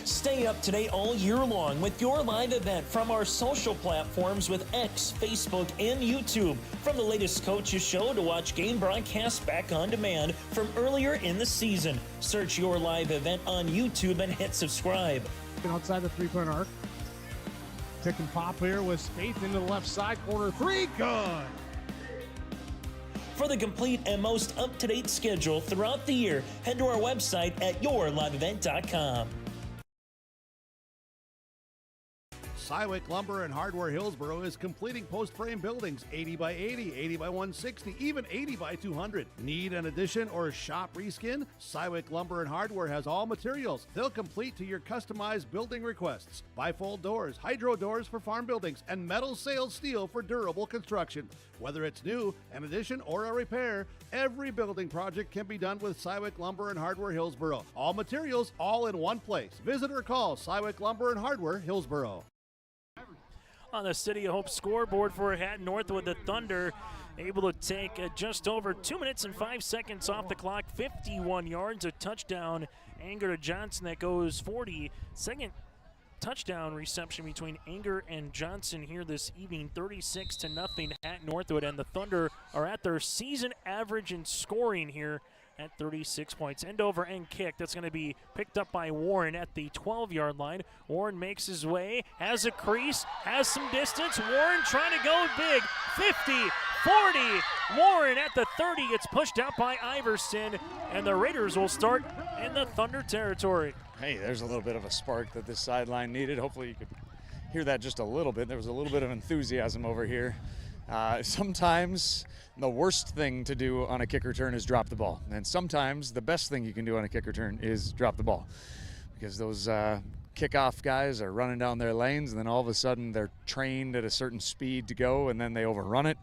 Stay up to date all year long with your live event from our social platforms with X, Facebook, and YouTube. From the latest coaches show to watch game broadcasts back on demand from earlier in the season. Search your live event on YouTube and hit subscribe. Outside the three-point arc. Pick and pop here with Spaeth into the left side corner. 3, good. For the complete and most up-to-date schedule throughout the year, head to our website at yourliveevent.com. Cywick Lumber and Hardware Hillsboro is completing post frame buildings 80 by 80, 80 by 160, even 80 by 200. Need an addition or shop reskin? Cywick Lumber and Hardware has all materials. They'll complete to your customized building requests. Bifold doors, hydro doors for farm buildings, and metal sailed steel for durable construction. Whether it's new, an addition, or a repair, every building project can be done with Cywick Lumber and Hardware Hillsboro. All materials, all in one place. Visit or call Cywick Lumber and Hardware Hillsboro. On the City of Hope scoreboard for Hatton-Northwood, the Thunder able to take just over 2 minutes and 5 seconds off the clock, 51 yards, a touchdown. Anger to Johnson that goes 40. Second touchdown reception between Anger and Johnson here this evening, 36-0 Hatton-Northwood, and the Thunder are at their season average in scoring here at 36 points. End over end kick. That's going to be picked up by Warren at the 12-yard line. Warren makes his way, has a crease, has some distance. Warren trying to go big. 50, 40. Warren at the 30 gets pushed out by Iverson, and the Raiders will start in the Thunder territory. Hey, there's a little bit of a spark that this sideline needed. Hopefully you could hear that just a little bit. There was a little bit of enthusiasm over here. Sometimes the worst thing to do on a kick return is drop the ball. And sometimes the best thing you can do on a kick return is drop the ball. Because those kickoff guys are running down their lanes, and then all of a sudden they're trained at a certain speed to go, and then they overrun it,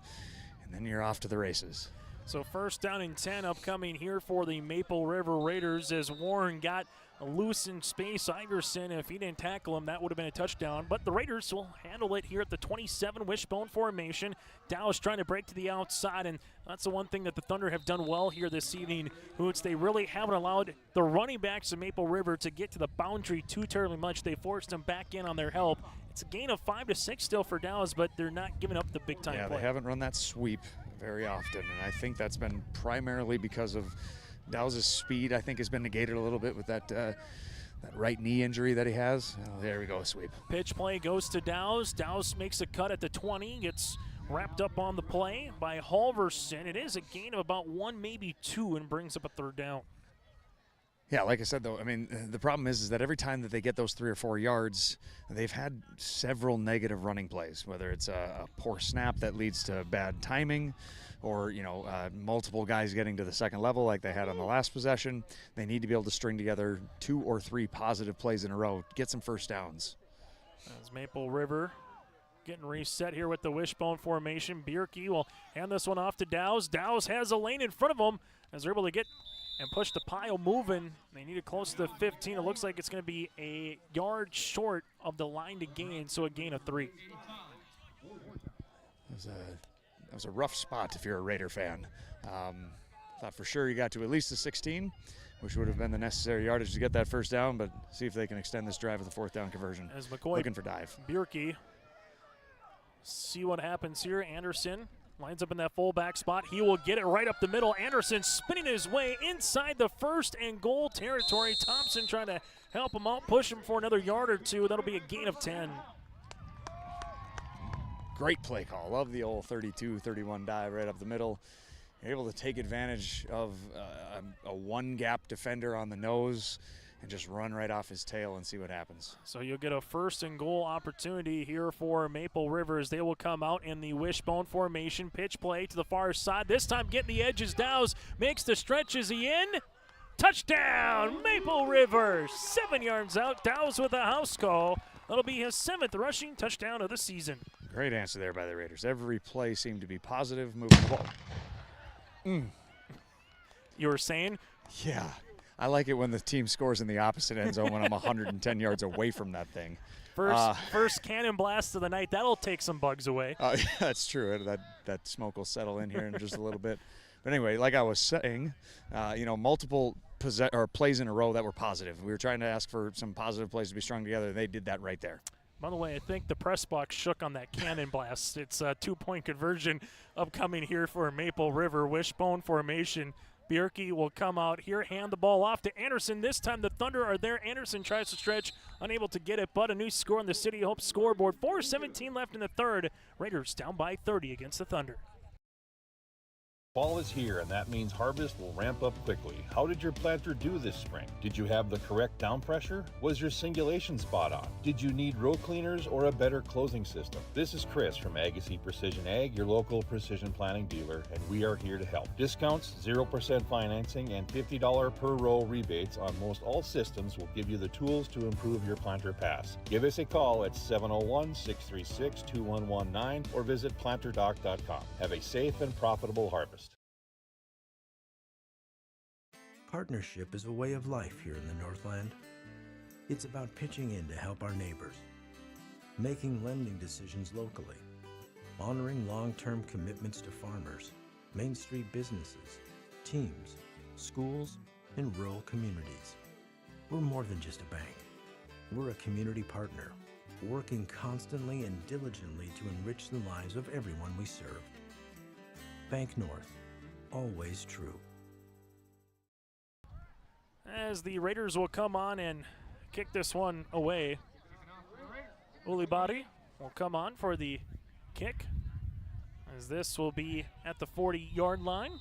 and then you're off to the races. So first down and 10 upcoming here for the Maple River Raiders as Warren got loose in space. Iverson, if he didn't tackle him, that would have been a touchdown. But the Raiders will handle it here at the 27 wishbone formation. Dow's trying to break to the outside, and that's the one thing that the Thunder have done well here this evening. Hoots, they really haven't allowed the running backs of Maple River to get to the boundary too terribly much. They forced them back in on their help. It's a gain of 5 to 6 still for Dow's, but they're not giving up the big time play. They haven't run that sweep very often, and I think that's been primarily because of Dow's speed. I think has been negated a little bit with that right knee injury that he has. Oh, there we go, a sweep. Pitch play goes to Dow's. Dow's makes a cut at the 20, gets wrapped up on the play by Halverson. It is a gain of about 1, maybe 2, and brings up a third down. Yeah, like I said, though, I mean, the problem is that every time that they get those 3 or 4 yards, they've had several negative running plays, whether it's a poor snap that leads to bad timing or, multiple guys getting to the second level like they had on the last possession. They need to be able to string together 2 or 3 positive plays in a row, get some first downs. As Maple River getting reset here with the wishbone formation. Bierke will hand this one off to Dow's. Dow's has a lane in front of him as they're able to get and push the pile moving. They need it close to the 15. It looks like it's going to be a yard short of the line to gain, so a gain of 3. That was a rough spot if you're a Raider fan. Thought for sure you got to at least the 16, which would have been the necessary yardage to get that first down, but see if they can extend this drive with a 4th down conversion. As McCoy looking for dive. Bierke, see what happens here. Anderson lines up in that fullback spot. He will get it right up the middle. Anderson spinning his way inside the 1st and goal territory. Thompson trying to help him out, push him for another yard or 2. That'll be a gain of 10. Great play call. Love the old 32-31 dive right up the middle. You're able to take advantage of a one-gap defender on the nose and just run right off his tail and see what happens. So you'll get a 1st and goal opportunity here for Maple Rivers. They will come out in the wishbone formation. Pitch play to the far side. This time getting the edges. Dow's makes the stretch. Is he in? Touchdown, Maple Rivers. 7 yards out. Dow's with a house call. That'll be his 7th rushing touchdown of the season. Great answer there by the Raiders. Every play seemed to be positive, moving the ball. You were saying? Yeah. I like it when the team scores in the opposite end zone when I'm 110 yards away from that thing. First cannon blast of the night. That'll take some bugs away. Yeah, that's true. That smoke will settle in here in just a little bit. But anyway, like I was saying, multiple plays in a row that were positive. We were trying to ask for some positive plays to be strung together. They did that right there. By the way, I think the press box shook on that cannon blast. It's a 2-point conversion upcoming here for Maple River. Wishbone formation. Bierke will come out here, hand the ball off to Anderson. This time the Thunder are there. Anderson tries to stretch, unable to get it, but a new score on the City of Hope scoreboard. 4:17 left in the 3rd. Raiders down by 30 against the Thunder. Fall is here, and that means harvest will ramp up quickly. How did your planter do this spring? Did you have the correct down pressure? Was your singulation spot on? Did you need row cleaners or a better closing system? This is Chris from Agassiz Precision Ag, your local precision planting dealer, and we are here to help. Discounts, 0% financing, and $50 per row rebates on most all systems will give you the tools to improve your planter pass. Give us a call at 701-636-2119 or visit planterdoc.com. Have a safe and profitable harvest. Partnership is a way of life here in the Northland. It's about pitching in to help our neighbors, making lending decisions locally, honoring long-term commitments to farmers, Main Street businesses, teams, schools, and rural communities. We're more than just a bank. We're a community partner, working constantly and diligently to enrich the lives of everyone we serve. Bank North, always true. As the Raiders will come on and kick this one away. Ulibadi will come on for the kick, as this will be at the 40-yard line.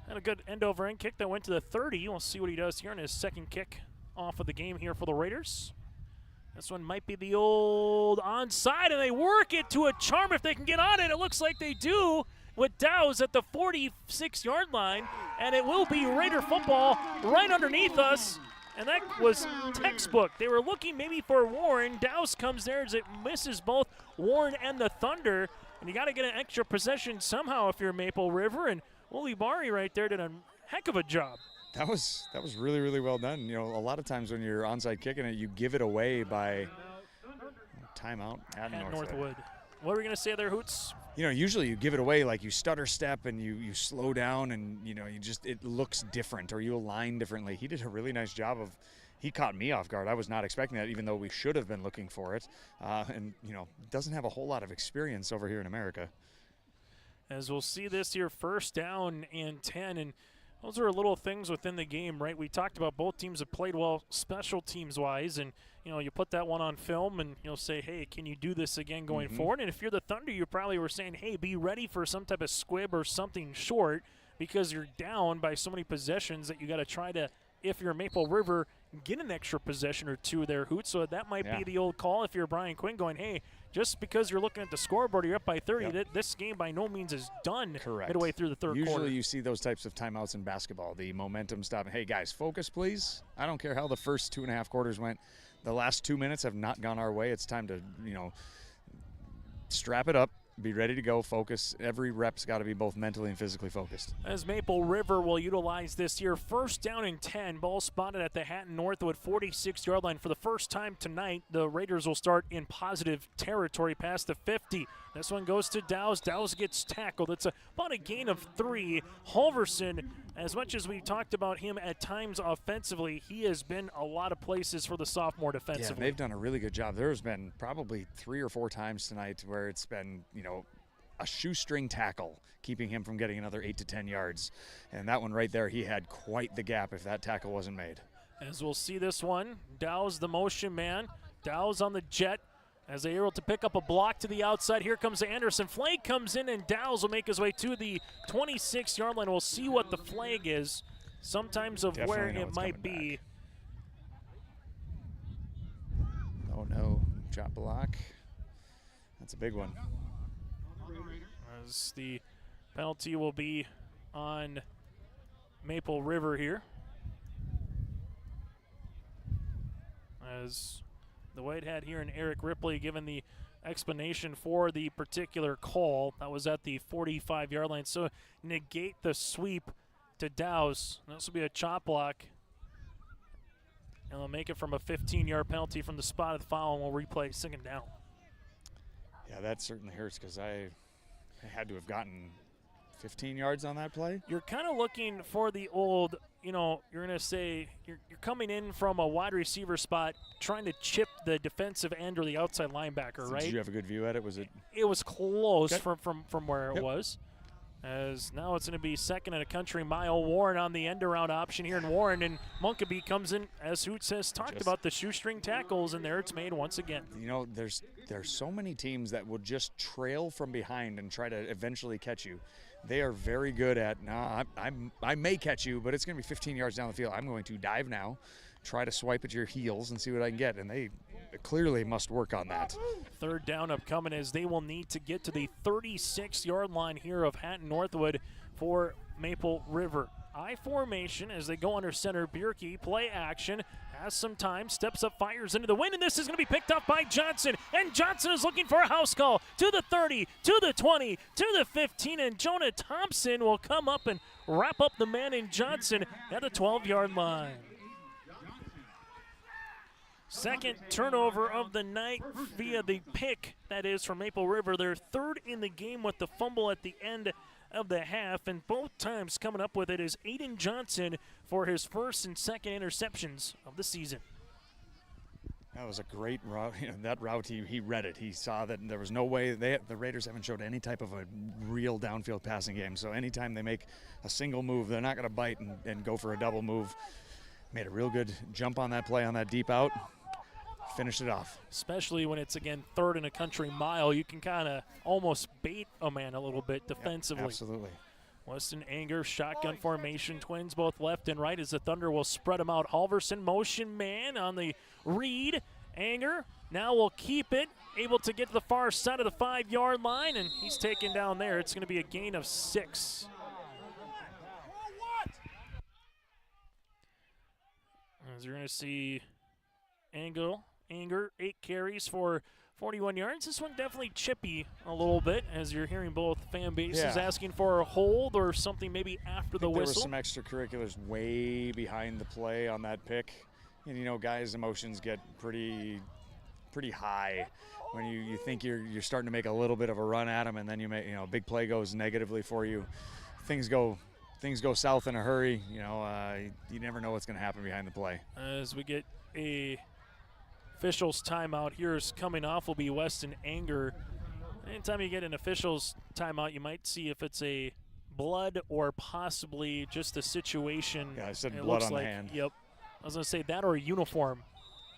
Had a good end-over-end kick that went to the 30. We'll see what he does here in his second kick off of the game here for the Raiders. This one might be the old onside, and they work it to a charm if they can get on it. It looks like they do with Dow's at the 46-yard line, and it will be Raider football right underneath us, and that was textbook. They were looking maybe for Warren. Dow's comes there as it misses both Warren and the Thunder, and you got to get an extra possession somehow if you're Maple River, and Ulibari right there did a heck of a job. That was really, really well done. You know, a lot of times when you're onside kicking it, you give it away by timeout at Northwood. What were we going to say there, Hoots? You know, usually you give it away like you stutter step and you slow down and, you know, it looks different or you align differently. He did a really nice job of, he caught me off guard. I was not expecting that, even though we should have been looking for it. And, you know, doesn't have a whole lot of experience over here in America. As we'll see this here, first down and 10, and those are little things within the game, right? We talked about both teams have played well special teams-wise, and, you know, you put that one on film and you'll say, hey, can you do this again going forward? And if you're the Thunder, you probably were saying, hey, be ready for some type of squib or something short because you're down by so many possessions that you got to try to, if you're Maple River, get an extra possession or two there, Hoot. So that might be the old call if you're Brian Quinn going, hey, just because you're looking at the scoreboard, you're up by 30, this game by no means is done midway through the third quarter. Usually you see those types of timeouts in basketball, the momentum stopping. Hey, guys, focus, please. I don't care how the first 2.5 quarters went. The last 2 minutes have not gone our way. It's time to, you know, strap it up, be ready to go, focus. Every rep's got to be both mentally and physically focused. As Maple River will utilize this here, first down and 10, ball spotted at the Hatton-Northwood 46-yard line. For the first time tonight, the Raiders will start in positive territory past the 50. This one goes to Dow's. Dow's gets tackled. It's about a gain of 3. Halverson, as much as we've talked about him at times offensively, he has been a lot of places for the sophomore defensively. Yeah, they've done a really good job. There's been probably 3 or 4 times tonight where it's been, you know, a shoestring tackle keeping him from getting another 8 to 10 yards. And that one right there, he had quite the gap if that tackle wasn't made. As we'll see this one, Dow's the motion man. Dow's on the jet. As they're able to pick up a block to the outside, here comes Anderson. Flag comes in, and Dow's will make his way to the 26-yard line. We'll see what the flag is, sometimes of where it might be. Oh, no. Drop block. That's a big one. As the penalty will be on Maple River here. As the white hat here and Eric Ripley given the explanation for the particular call. That was at the 45-yard line. So negate the sweep to Dow's. This will be a chop block. And they'll make it from a 15-yard penalty from the spot of the foul, and we'll replay second down. Yeah, that certainly hurts because I had to have gotten 15 yards on that play. You're kind of looking for the old, you know, you're going to say you're coming in from a wide receiver spot trying to chip the defensive end or the outside linebacker, right? Did you have a good view at it? Was it? It was close from where it was. As now it's going to be second and a country mile. Warren on the end around option here, and Warren and Munkeby comes in, as Hoots has talked about the shoestring tackles, and there it's made once again. You know, there's so many teams that will just trail from behind and try to eventually catch you. They are very good at, I may catch you, but it's going to be 15 yards down the field. I'm going to dive now, try to swipe at your heels and see what I can get. And they clearly must work on that. Third down upcoming as they will need to get to the 36-yard line here of Hatton-Northwood for Maple River. I formation as they go under center. Bierke, play action, has some time, steps up, fires into the wind, and this is going to be picked up by Johnson. And Johnson is looking for a house call to the 30, to the 20, to the 15, and Jonah Thompson will come up and wrap up the man in Johnson at the 12-yard line. Second turnover of the night via the pick, that is, from Maple River. They're third in the game with the fumble at the end of the half, and both times coming up with it is Aiden Johnson for his first and second interceptions of the season. That was a great route. That route, he read it. He saw that there was no way. The Raiders haven't showed any type of a real downfield passing game, so anytime they make a single move, they're not going to bite and go for a double move. Made a real good jump on that play on that deep out. Finished it off. Especially when it's, again, third and a country mile. You can kind of almost bait a man a little bit defensively. Yep, absolutely. Weston Anger, shotgun formation, twins both left and right as the Thunder will spread them out. Halverson, motion man on the read. Anger now will keep it, able to get to the far side of the 5-yard line, and he's taken down there. It's going to be a gain of 6. As you're going to see Anger, 8 carries for 41 yards. This one definitely chippy a little bit, as you're hearing both fan bases asking for a hold or something maybe after the whistle. There were some extracurriculars way behind the play on that pick. And, guys' emotions get pretty high when you think you're starting to make a little bit of a run at them, and then a big play goes negatively for you. Things go south in a hurry. You never know what's going to happen behind the play. As we get a officials timeout here is coming off will be Weston Anger. Anytime you get an officials timeout, you might see if it's a blood or possibly just a situation. Yeah, I said blood on the hand. Yep. I was going to say that or a uniform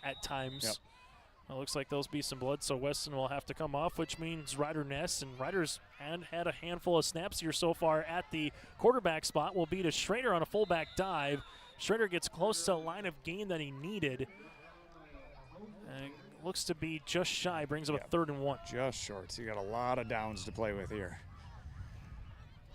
at times. Yep. It looks like there'll be some blood, so Weston will have to come off, which means Ryder Ness, and Ryder's had a handful of snaps here so far at the quarterback spot, will be to Schrader on a fullback dive. Schrader gets close to the line of gain that he needed. Looks to be just shy, brings up a 3rd and 1. Just short, so you got a lot of downs to play with here.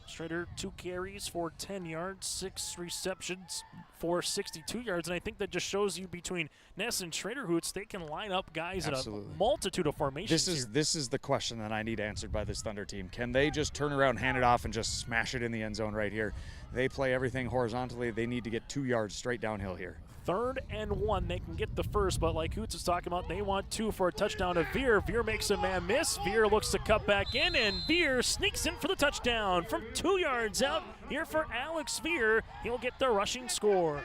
Schrader, 2 carries for 10 yards, 6 receptions for 62 yards, and I think that just shows you between Ness and Schrader Hoots, they can line up guys in a multitude of formations. This is the question that I need answered by this Thunder team. Can they just turn around, hand it off, and just smash it in the end zone right here? They play everything horizontally. They need to get 2 yards straight downhill here. 3rd and 1, they can get the first, but like Hoots is talking about, they want 2 for a touchdown to Veer. Veer makes a man miss. Veer looks to cut back in, and Veer sneaks in for the touchdown from 2 yards out here for Alex Veer. He'll get the rushing score.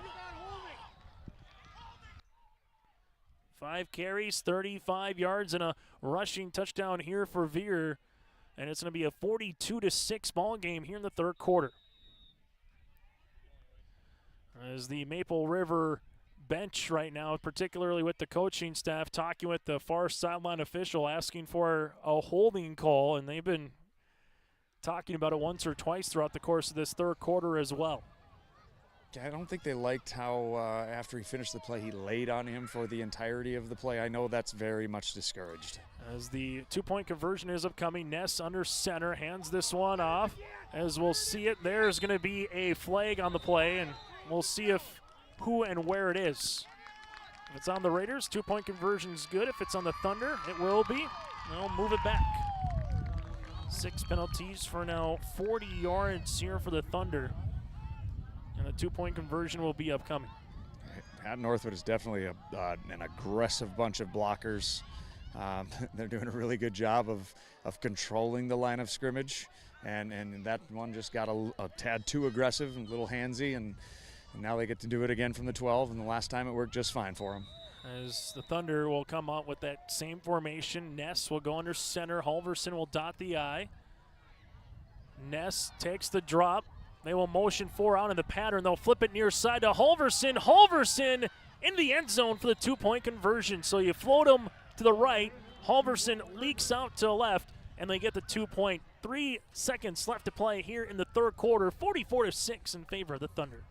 5 carries, 35 yards, and a rushing touchdown here for Veer, and it's going to be a 42-6 ball game here in the 3rd quarter. As the Maple River bench right now, particularly with the coaching staff, talking with the far sideline official, asking for a holding call, and they've been talking about it once or twice throughout the course of this 3rd quarter as well. I don't think they liked how after he finished the play, he laid on him for the entirety of the play. I know that's very much discouraged. As the 2-point conversion is upcoming, Ness under center hands this one off. As we'll see it, there's going to be a flag on the play, and we'll see who and where it is. If it's on the Raiders, 2-point conversion's good. If it's on the Thunder, it will be. They'll move it back. 6 penalties for now 40 yards here for the Thunder. And the 2-point conversion will be upcoming. Hatton-Northwood is definitely an aggressive bunch of blockers. They're doing a really good job of controlling the line of scrimmage. And that one just got a tad too aggressive and a little handsy, and now they get to do it again from the 12, and the last time it worked just fine for them. As the Thunder will come out with that same formation, Ness will go under center. Halverson will dot the I. Ness takes the drop. They will motion 4 out in the pattern. They'll flip it near side to Halverson. Halverson in the end zone for the 2-point conversion. So you float him to the right. Halverson leaks out to the left, and they get the 2-point 3 seconds left to play here in the third quarter. 44-6 in favor of the Thunder.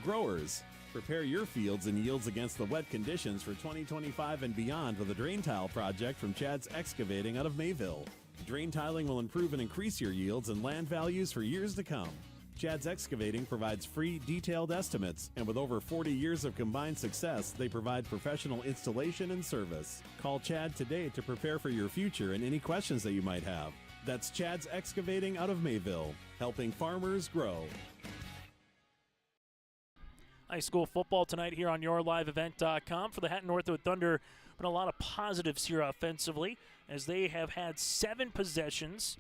Growers, prepare your fields and yields against the wet conditions for 2025 and beyond with a drain tile project from Chad's Excavating out of Mayville. Drain tiling will improve and increase your yields and land values for years to come. Chad's Excavating provides free, detailed estimates, and with over 40 years of combined success, they provide professional installation and service. Call Chad today to prepare for your future and any questions that you might have. That's Chad's Excavating out of Mayville, helping farmers grow. High school football tonight here on YourLiveEvent.com for the Hatton-Northwood Thunder. But a lot of positives here offensively as they have had 7 possessions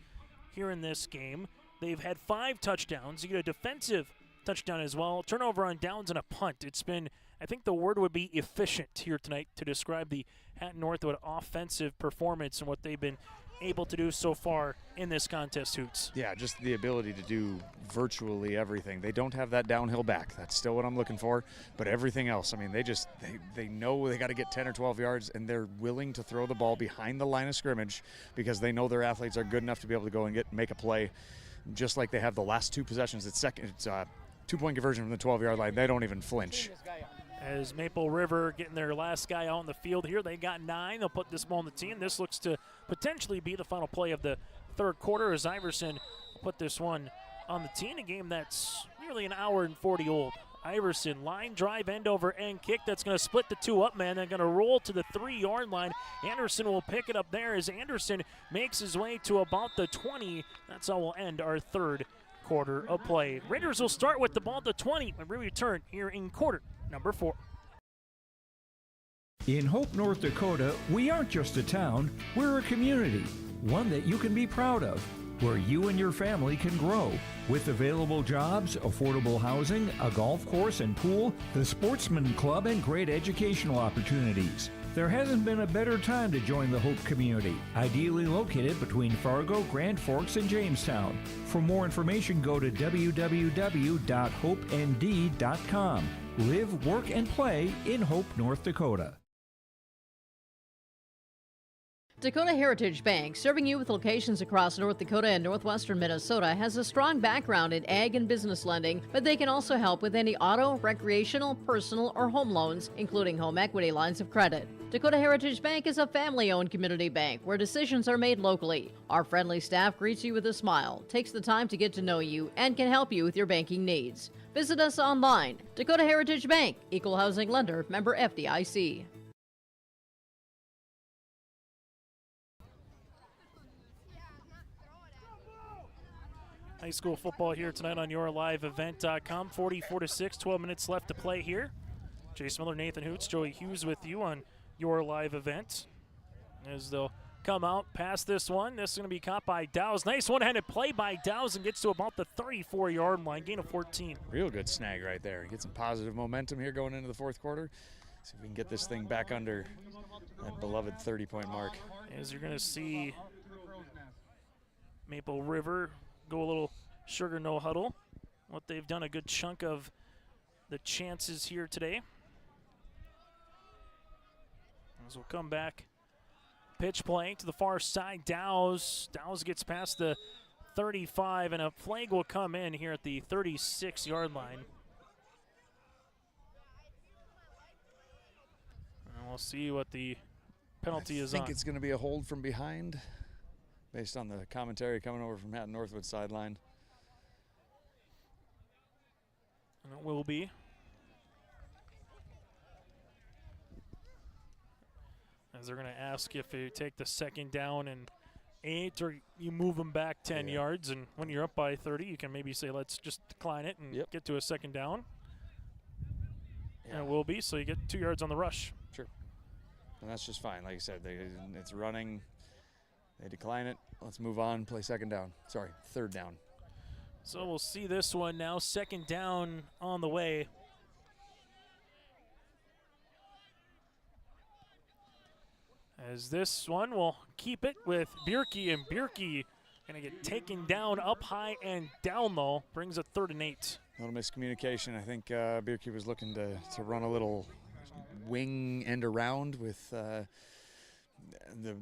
here in this game. They've had 5 touchdowns. You get a defensive touchdown as well. Turnover on downs and a punt. It's been, I think the word would be efficient here tonight to describe the Hatton-Northwood offensive performance and what they've been able to do so far in this contest, Hoots. Yeah, just the ability to do virtually everything. They don't have that downhill back. That's still what I'm looking for. But everything else, I mean, they know they got to get 10 or 12 yards, and they're willing to throw the ball behind the line of scrimmage because they know their athletes are good enough to be able to go and make a play, just like they have the last 2 possessions. It's a 2-point conversion from the 12-yard line. They don't even flinch. As Maple River getting their last guy out on the field here, they got 9. They'll put this ball on the tee, and this looks to potentially be the final play of the third quarter as Iverson will put this one on the tee in a game that's nearly an hour and 40 old. Iverson, line drive, end over end kick. That's going to split the 2 up, man. They're going to roll to the 3-yard line. Anderson will pick it up there as Anderson makes his way to about the 20. That's how we'll end our third quarter of play. Raiders will start with the ball at the 20 when we return here in quarter number 4. In Hope, North Dakota, we aren't just a town, we're a community, one that you can be proud of, where you and your family can grow. With available jobs, affordable housing, a golf course and pool, the Sportsman Club, and great educational opportunities. There hasn't been a better time to join the Hope community, ideally located between Fargo, Grand Forks, and Jamestown. For more information, go to www.hopend.com. Live, work, and play in Hope, North Dakota. Dakota Heritage Bank, serving you with locations across North Dakota and northwestern Minnesota, has a strong background in ag and business lending, but they can also help with any auto, recreational, personal, or home loans, including home equity lines of credit. Dakota Heritage Bank is a family-owned community bank where decisions are made locally. Our friendly staff greets you with a smile, takes the time to get to know you, and can help you with your banking needs. Visit us online. Dakota Heritage Bank, Equal Housing Lender, member FDIC. High school football here tonight on YourLiveEvent.com. 44-6, 12 minutes left to play here. Jace Miller, Nathan Hoots, Joey Hughes with you on Your Live Event. As they'll come out past this one. This is going to be caught by Dowse. Nice one-handed play by Dowse and gets to about the 34-yard line, gain of 14. Real good snag right there. Get some positive momentum here going into the fourth quarter. See if we can get this thing back under that beloved 30-point mark. As you're going to see Maple River go a little sugar no huddle. What they've done a good chunk of the chances here today. As we'll come back, pitch play to the far side. Dowse gets past the 35, and a flag will come in here at the 36-yard line. And we'll see what the penalty is on. I think it's going to be a hold from behind, based on the commentary coming over from Hatton-Northwood sideline. And it will be. As they're going to ask if you take the second down and 8, or you move them back 10 yards, and when you're up by 30, you can maybe say, let's just decline it and get to a second down. Yeah. And it will be, so you get 2 yards on the rush. Sure. And that's just fine. Like you said, it's running. They decline it. Let's move on, play second down. Sorry, third down. So we'll see this one now. Second down on the way. As this one will keep it with Bierke, and Bierke going to get taken down up high and down low. Brings a 3rd and 8. A little miscommunication. I think Bierke was looking to run a little wing end around with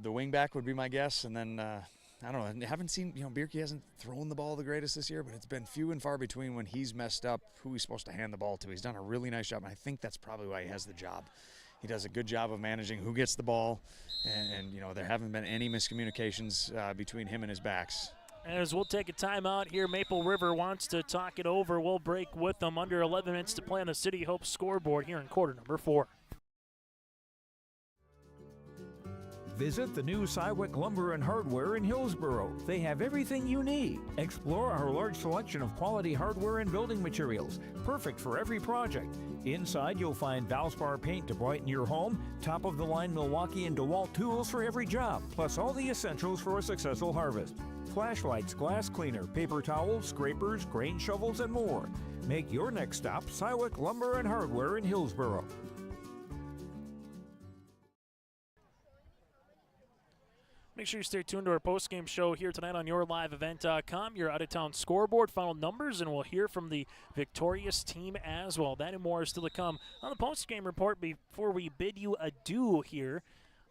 the wing back would be my guess, and then I don't know. I haven't seen, Bierke hasn't thrown the ball the greatest this year, but it's been few and far between when he's messed up who he's supposed to hand the ball to. He's done a really nice job, and I think that's probably why he has the job. He does a good job of managing who gets the ball, and there haven't been any miscommunications between him and his backs. As we'll take a timeout here, Maple River wants to talk it over. We'll break with them. Under 11 minutes to play on the City Hope scoreboard here in quarter number 4. Visit the new Cywick Lumber and Hardware in Hillsboro. They have everything you need. Explore our large selection of quality hardware and building materials, perfect for every project. Inside, you'll find Valspar paint to brighten your home, top-of-the-line Milwaukee and DeWalt tools for every job, plus all the essentials for a successful harvest. Flashlights, glass cleaner, paper towels, scrapers, grain shovels, and more. Make your next stop Cywick Lumber and Hardware in Hillsboro. Make sure you stay tuned to our post-game show here tonight on YourLiveEvent.com. Your out-of-town scoreboard, final numbers, and we'll hear from the victorious team as well. That and more is still to come on the post-game report before we bid you adieu here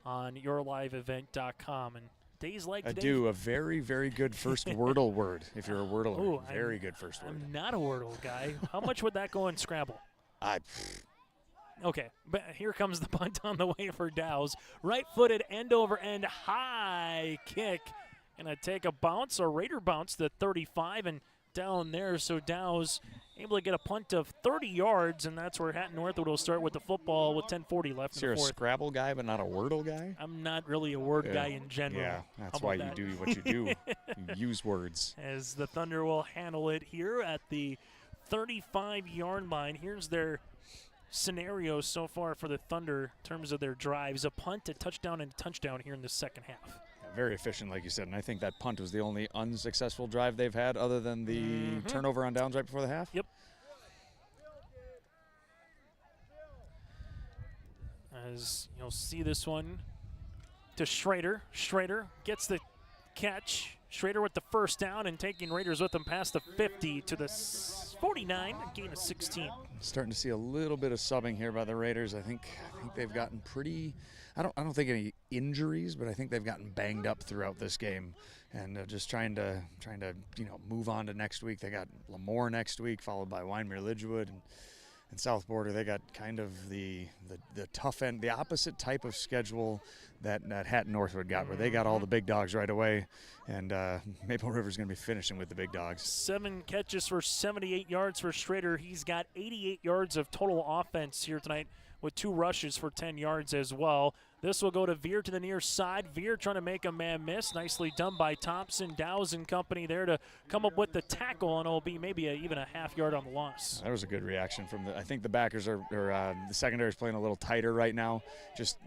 on YourLiveEvent.com. And days like today. Adieu, a very, very good first Wordle word, if you're a Wordler. Ooh, very good first word. I'm not a Wordle guy. How much would that go in Scrabble? Okay, but here comes the punt on the way for Dows. Right-footed, end-over-end, high kick. Gonna take a bounce, a Raider bounce to 35 and down there. So Dows able to get a punt of 30 yards, and that's where Hatton-Northwood will start with the football with 10:40 left in the fourth. You're a Scrabble guy, but not a Wordle guy? I'm not really a word guy in general. Yeah, that's why you do what you do. You use words. As the Thunder will handle it here at the 35-yard line. Here's their scenario so far for the Thunder in terms of their drives: a punt, a touchdown, and a touchdown here in the second half. Very efficient, like you said, and I think that punt was the only unsuccessful drive they've had other than the turnover on downs right before the half. Yep. As you'll see this one to Schrader. Schrader gets the catch. Schrader with the first down and taking Raiders with them past the 50 to the 49, a gain of 16. Starting to see a little bit of subbing here by the Raiders. I think they've gotten pretty. I don't think any injuries, but I think they've gotten banged up throughout this game, and just trying to move on to next week. They got Lemoore next week, followed by Wyndmere Lidgewood and South Border. They got kind of the tough end, the opposite type of schedule that Hatton-Northwood got, where they got all the big dogs right away, and Maple River's going to be finishing with the big dogs. 7 catches for 78 yards for Schrader. He's got 88 yards of total offense here tonight with 2 rushes for 10 yards as well. This will go to Veer to the near side. Veer trying to make a man miss. Nicely done by Thompson. Dows and company there to come up with the tackle, and it'll be maybe even a half yard on the loss. That was a good reaction from I think the backers are the secondary is playing a little tighter right now. Just,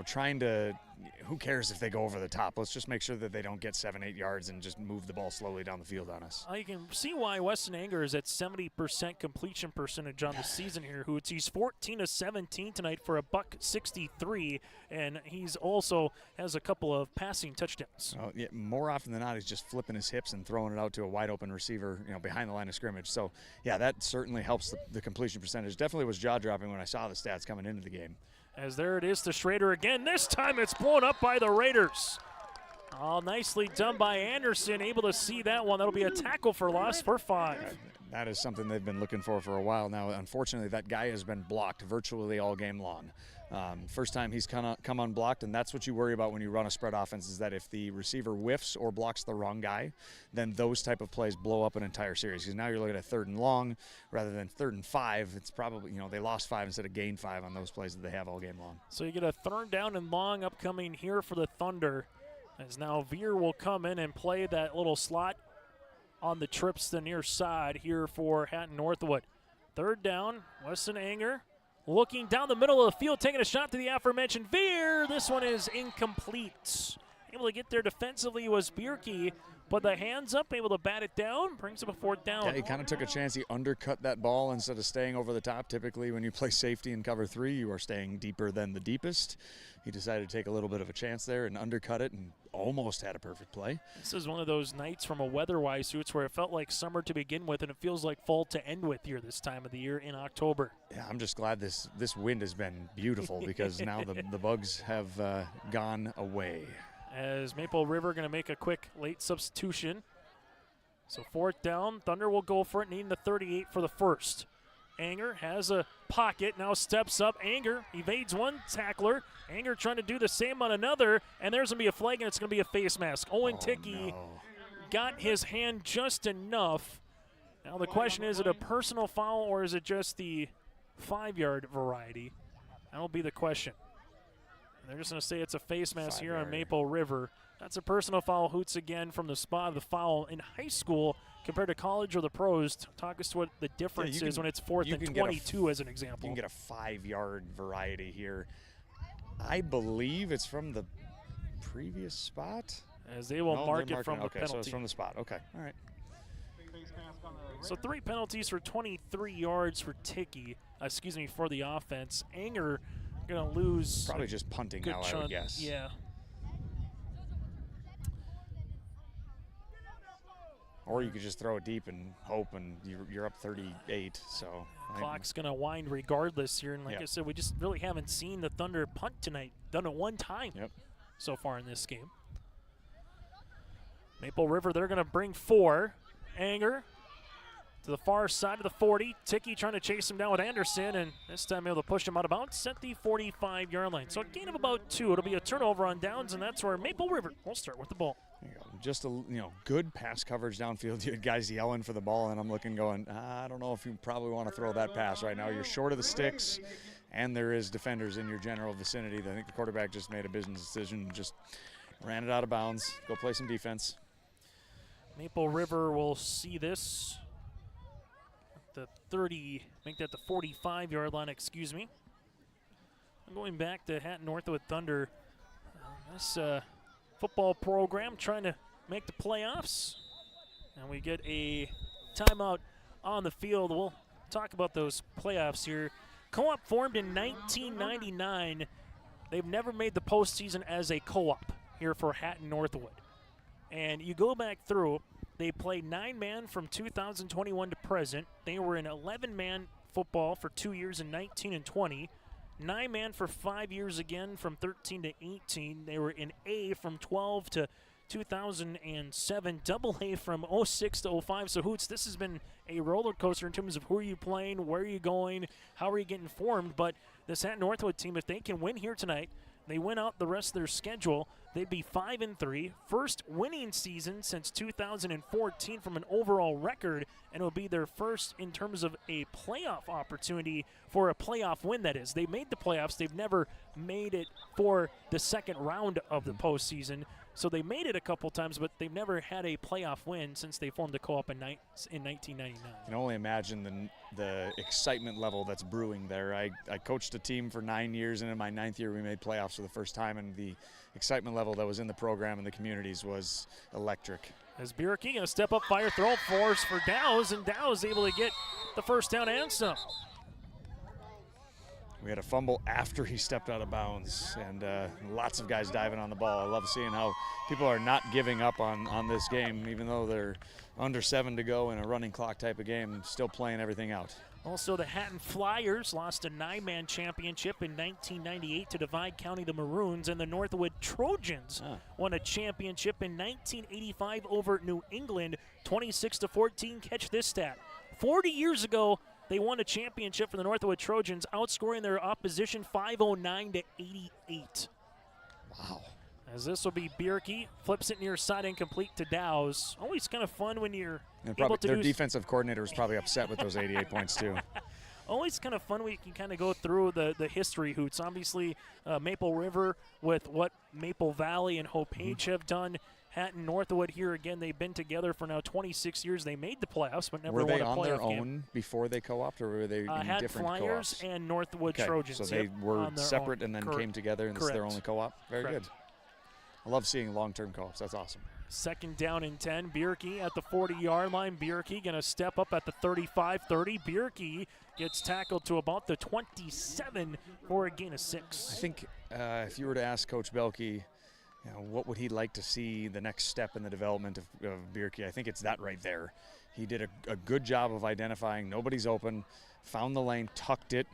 trying to, who cares if they go over the top? Let's just make sure that they don't get 7-8 yards and just move the ball slowly down the field on us. You can see why Weston Anger is at 70% completion percentage on the season here. He's 14 of 17 tonight for a $163, and he's also has a couple of passing touchdowns. Oh, yeah, more often than not, he's just flipping his hips and throwing it out to a wide open receiver, behind the line of scrimmage. So, yeah, that certainly helps the completion percentage. Definitely was jaw-dropping when I saw the stats coming into the game. As there it is to Schrader again. This time it's blown up by the Raiders. All nicely done by Anderson. Able to see that one. That'll be a tackle for loss for 5. That is something they've been looking for a while now. Unfortunately, that guy has been blocked virtually all game long. First time he's come unblocked, and that's what you worry about when you run a spread offense, is that if the receiver whiffs or blocks the wrong guy, then those type of plays blow up an entire series. Because now you're looking at 3rd and long rather than 3rd and 5. It's probably, they lost 5 instead of gained 5 on those plays that they have all game long. So you get a 3rd down and long upcoming here for the Thunder, as now Veer will come in and play that little slot on the trips to the near side here for Hatton-Northwood. 3rd down, Weston Anger looking down the middle of the field, taking a shot to the aforementioned Veer. This one is incomplete. Able to get there defensively was Bierke, But the hands up, able to bat it down, brings up a 4th down. Yeah, he kind of took a chance. He undercut that ball instead of staying over the top. Typically, when you play safety in cover 3, you are staying deeper than the deepest. He decided to take a little bit of a chance there and undercut it and almost had a perfect play. This is one of those nights from a weather-wise suits where it felt like summer to begin with, and it feels like fall to end with here this time of the year in October. Yeah, I'm just glad this wind has been beautiful because now the bugs have gone away. As Maple River going to make a quick late substitution. So 4th down, Thunder will go for it, needing the 38 for the first. Anger has a pocket, now steps up. Anger evades one tackler. Anger trying to do the same on another, and there's going to be a flag, and it's going to be a face mask. Owen Tickey got his hand just enough. Now the question is it a personal foul or is it just the 5-yard variety? That'll be the question. They're just going to say it's a face mask here on Maple River. That's a personal foul. Hoots again from the spot of the foul in high school compared to college or the pros. Talk us to what the difference is when it's 4th and 22 as an example. You can get a 5-yard variety here. I believe it's from the previous spot. As they will mark it from the penalty. So it's from the spot. Okay, all right. So 3 penalties for 23 yards for Tickey. For the offense. Anger going to lose. Probably just punting now, I would guess. Yeah. Or you could just throw it deep and hope, and you're up 38. So clock's going to wind regardless here. And like I said, we just really haven't seen the Thunder punt tonight. Done it one time so far in this game. Maple River, they're going to bring 4. Anger to the far side of the 40. Tickey trying to chase him down with Anderson, and this time able to push him out of bounds at the 45-yard line. So a gain of about 2. It'll be a turnover on downs, and that's where Maple River will start with the ball. Just a good pass coverage downfield. You had guys yelling for the ball, and I'm looking going, I don't know if you probably want to throw that pass right now. You're short of the sticks, and there is defenders in your general vicinity. I think the quarterback just made a business decision and just ran it out of bounds. Go play some defense. Maple River will see this at the 45-yard line, excuse me. I'm going back to Hatton-Northwood Thunder. This football program trying to make the playoffs. And we get a timeout on the field. We'll talk about those playoffs here. Co-op formed in 1999. They've never made the postseason as a co-op here for Hatton-Northwood. And you go back through, they played 9-man from 2021 to present. They were in 11-man football for 2 years in 19 and 20. 9-man for 5 years again from 13 to 18. They were in A from 12 to 2007, double A from 06 to 05. So, Hoots, this has been a roller coaster in terms of who are you playing, where are you going, how are you getting formed. But this Hatton-Northwood team, if they can win here tonight, they win out the rest of their schedule, they'd be 5-3. First winning season since 2014 from an overall record, and it will be their first in terms of a playoff opportunity for a playoff win, that is. They made the playoffs. They've never made it for the second round of the postseason. So they made it a couple times, but they've never had a playoff win since they formed the co-op in 1999. I can only imagine the excitement level that's brewing there. I coached a team for 9 years, and in my 9th year we made playoffs for the first time, and the excitement level that was in the program and the communities was electric. As Bierke going to step up, fire, throw, force for Dow's, and Dow's able to get the first down and some. We had a fumble after he stepped out of bounds, and lots of guys diving on the ball. I love seeing how people are not giving up on this game, even though they're under 7 to go in a running clock type of game, still playing everything out. Also, the Hatton Flyers lost a 9-man championship in 1998 to Divide County, the Maroons, and the Northwood Trojans won a championship in 1985 over New England, 26-14. Catch this stat. 40 years ago, they won a championship for the Northwood Trojans, outscoring their opposition 509 to 88. Wow. As this will be Bierke, flips it near side incomplete to Dow's. Always kind of fun when you're able to their defensive coordinator was probably upset with those 88 points too. Always kind of fun when you can kind of go through the history, Hoots. Obviously, Maple River with what Maple Valley and Hope Page have done. Hatton-Northwood here again. They've been together for now 26 years. They made the playoffs, but never won a playoff game. Were they on their own before they co-opted, or were they in Hatton different Flyers co-ops? and Northwood Trojans. So they were separate and then came together, and this is their only co-op? Very good. I love seeing long-term co-ops. That's awesome. Second down and 10. Bierke at the 40-yard line. Bierke going to step up at the 35-30. Bierke gets tackled to about the 27 for a gain of 6. I think if you were to ask Coach Belke, what would he like to see the next step in the development of Bierke, I think it's that right there. He did a good job of identifying nobody's open, found the lane, tucked it,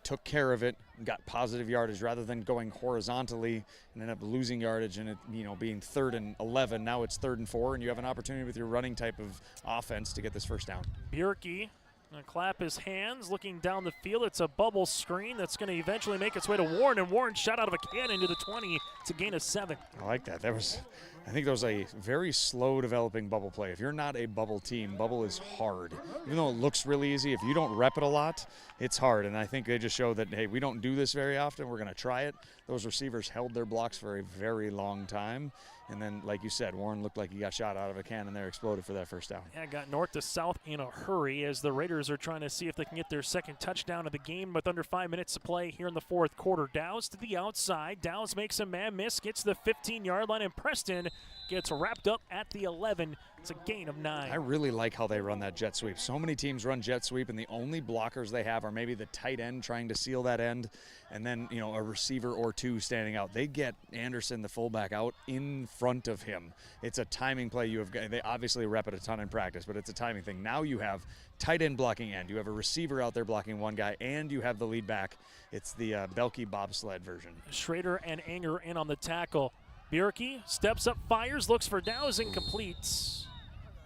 took care of it, and got positive yardage rather than going horizontally and end up losing yardage and it, being 3rd and 11. Now it's 3rd and 4, and you have an opportunity with your running type of offense to get this first down. Bierke going to clap his hands, looking down the field. It's a bubble screen that's going to eventually make its way to Warren, and Warren shot out of a cannon to the 20 to gain a 7. I like that. I think that was a very slow developing bubble play. If you're not a bubble team, bubble is hard. Even though it looks really easy, if you don't rep it a lot, it's hard. And I think they just showed that, hey, we don't do this very often. We're going to try it. Those receivers held their blocks for a very long time. And then, like you said, Warren looked like he got shot out of a cannon there, exploded for that first down. Yeah, got north to south in a hurry as the Raiders are trying to see if they can get their second touchdown of the game with under 5 minutes to play here in the fourth quarter. Dow's to the outside. Dow's makes a man miss, gets to the 15-yard line, and Preston gets wrapped up at the 11. It's a gain of 9. I really like how they run that jet sweep. So many teams run jet sweep, and the only blockers they have are maybe the tight end trying to seal that end, and then a receiver or two standing out. They get Anderson, the fullback, out in front of him. It's a timing play. They obviously rep it a ton in practice, but it's a timing thing. Now you have tight end blocking end. You have a receiver out there blocking one guy, and you have the lead back. It's the Belke bobsled version. Schrader and Anger in on the tackle. Bierke steps up, fires, looks for Dow's, and completes.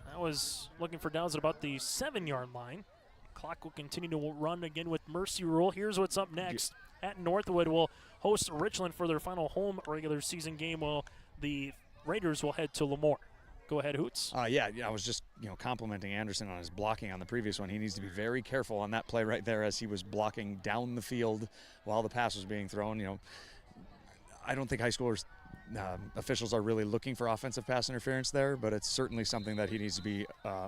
That was looking for Dow's at about the 7-yard line. Clock will continue to run again with mercy rule. Here's what's up next. Hatton-Northwood will host Richland for their final home regular season game, while the Raiders will head to Lemoore. Go ahead, Hoots. Yeah, I was just complimenting Anderson on his blocking on the previous one. He needs to be very careful on that play right there as he was blocking down the field while the pass was being thrown. I don't think high schoolers officials are really looking for offensive pass interference there, but it's certainly something that he needs to be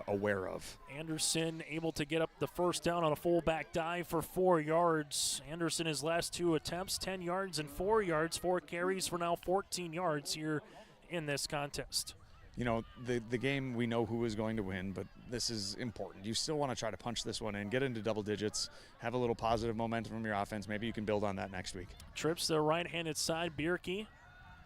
aware of. Anderson able to get up the first down on a fullback dive for 4 yards. Anderson, his last 2 attempts, 10 yards and 4 yards, 4 carries for now 14 yards here in this contest. The game, we know who is going to win, but this is important. You still want to try to punch this one in, get into double digits, have a little positive momentum from your offense. Maybe you can build on that next week. Trips the right-handed side. Bierke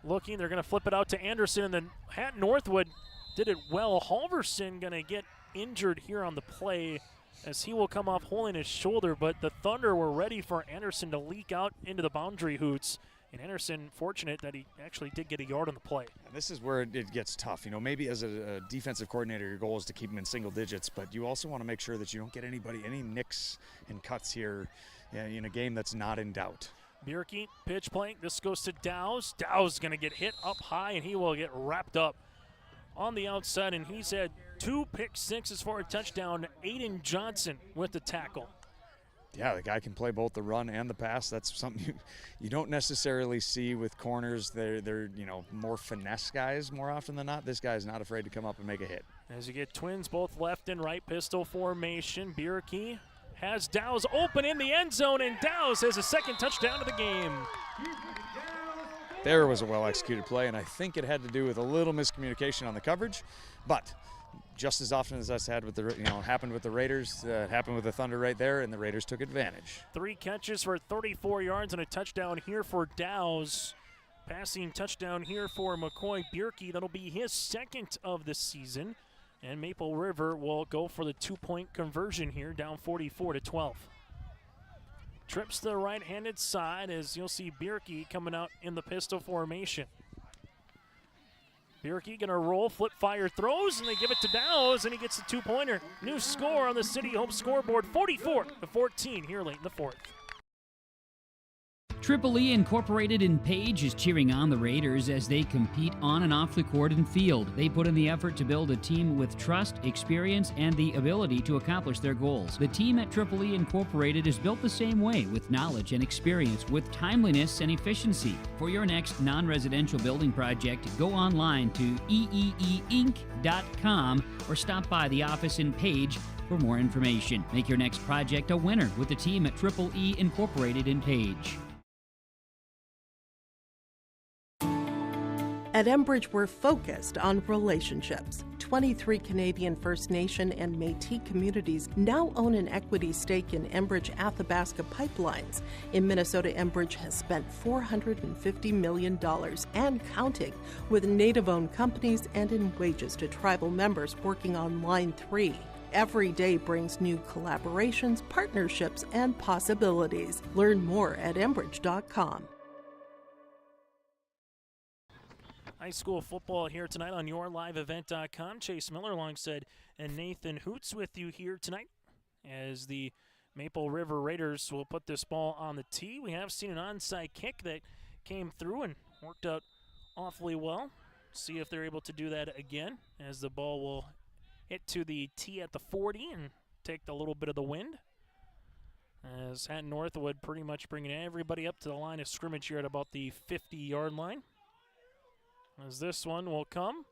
looking. They're going to flip it out to Anderson, and then Hatton-Northwood did it well. Halverson going to get injured here on the play as he will come off holding his shoulder, but the Thunder were ready for Anderson to leak out into the boundary, Hoots. And Anderson, fortunate that he actually did get a yard on the play. And this is where it gets tough. Maybe as a defensive coordinator, your goal is to keep them in single digits, but you also want to make sure that you don't get any nicks and cuts here in a game that's not in doubt. Bierke, pitch play. This goes to Dow's. Dow's going to get hit up high, and he will get wrapped up on the outside, and he's had 2 pick sixes for a touchdown. Aiden Johnson with the tackle. Yeah, the guy can play both the run and the pass. That's something you don't necessarily see with corners. They're more finesse guys more often than not. This guy's not afraid to come up and make a hit. As you get twins both left and right pistol formation, Bierke has Dow's open in the end zone, and Dow's has a second touchdown of the game. There was a well-executed play, and I think it had to do with a little miscommunication on the coverage, but just as often as that's happened with the Raiders, happened with the Thunder right there, and the Raiders took advantage. 3 catches for 34 yards and a touchdown here for Dow's. Passing touchdown here for McCoy Bierke. That'll be his second of the season. And Maple River will go for the 2-point conversion here, down 44-12. Trips to the right-handed side as you'll see Bierke coming out in the pistol formation. Bierke gonna roll, flip, fire, throws, and they give it to Dow's, and he gets the 2-pointer. New score on the City Home scoreboard, 44-14 here late in the fourth. Triple E Incorporated in Page is cheering on the Raiders as they compete on and off the court and field. They put in the effort to build a team with trust, experience, and the ability to accomplish their goals. The team at Triple E Incorporated is built the same way, with knowledge and experience, with timeliness and efficiency. For your next non-residential building project, go online to eeeinc.com or stop by the office in Page for more information. Make your next project a winner with the team at Triple E Incorporated in Page. At Enbridge, we're focused on relationships. 23 Canadian First Nation and Métis communities now own an equity stake in Enbridge Athabasca pipelines. In Minnesota, Enbridge has spent $450 million and counting, with Native-owned companies and in wages to tribal members working on Line 3. Every day brings new collaborations, partnerships, and possibilities. Learn more at Enbridge.com. High school football here tonight on YourLiveEvent.com. Chase Miller alongside and Nathan Hoots with you here tonight as the Maple River Raiders will put this ball on the tee. We have seen an onside kick that came through and worked out awfully well. See if they're able to do that again as the ball will hit to the tee at the 40 and take a little bit of the wind. As Hatton-Northwood pretty much bringing everybody up to the line of scrimmage here at about the 50-yard line. As this one will come,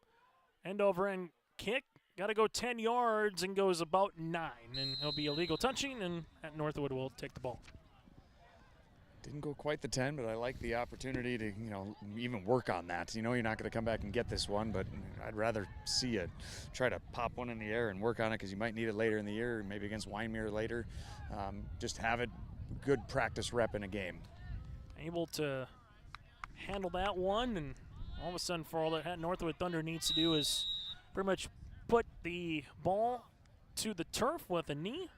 end over end kick, got to go 10 yards and goes about 9, and it'll be illegal touching, and Hatton-Northwood will take the ball. Didn't go quite the 10, but I like the opportunity to, even work on that. You're not going to come back and get this one, but I'd rather see you try to pop one in the air and work on it because you might need it later in the year, maybe against Wyndmere later. Just have it good practice rep in a game. Able to handle that one, and all of a sudden, for all that Hatton-Northwood Thunder needs to do is pretty much put the ball to the turf with a knee,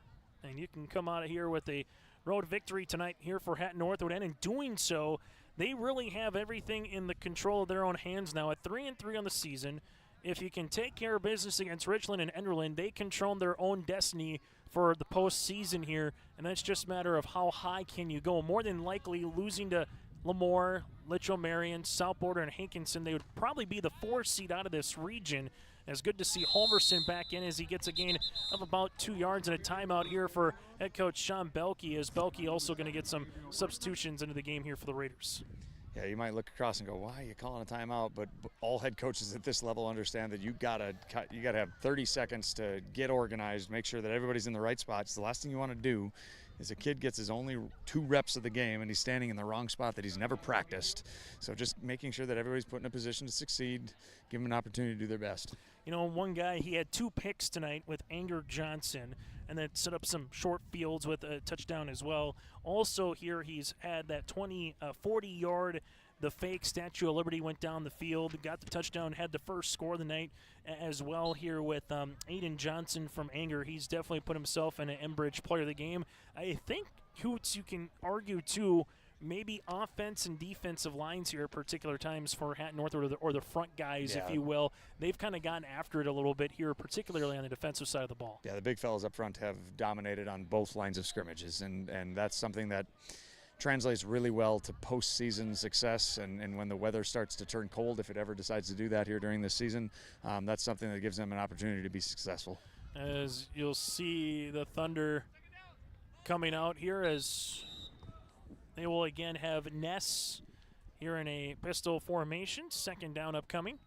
and you can come out of here with a road victory tonight here for Hatton-Northwood. And in doing so, they really have everything in the control of their own hands now. At 3-3 on the season, if you can take care of business against Richland and Enderlin, they control their own destiny for the postseason here, and that's just a matter of how high can you go. More than likely, losing to Lemoore, Litchfield Marion, South Border, and Hankinson, they would probably be the 4th seed out of this region. It's good to see Holverson back in as he gets a gain of about 2 yards and a timeout here for head coach Sean Belke, as Belke also going to get some substitutions into the game here for the Raiders. Yeah, you might look across and go, why are you calling a timeout? But all head coaches at this level understand that you gotta have 30 seconds to get organized, make sure that everybody's in the right spots. The last thing you want to do is a kid gets his only 2 reps of the game and he's standing in the wrong spot that he's never practiced. So just making sure that everybody's put in a position to succeed, give them an opportunity to do their best. One guy, he had 2 picks tonight with Anger Johnson, and then set up some short fields with a touchdown as well. Also here, he's had that 40-yard, the fake Statue of Liberty went down the field, got the touchdown, had the first score of the night as well here with Aiden Johnson from Anger. He's definitely put himself in an Enbridge player of the game. I think, Hoots, you can argue too, maybe offense and defensive lines here at particular times for Hatton-Northwood or the front guys, if you will. They've kind of gotten after it a little bit here, particularly on the defensive side of the ball. Yeah, the big fellas up front have dominated on both lines of scrimmages, and that's something that translates really well to postseason success, and when the weather starts to turn cold, if it ever decides to do that here during this season, that's something that gives them an opportunity to be successful. As you'll see the Thunder coming out here as they will again have Ness here in a pistol formation. 2nd down upcoming.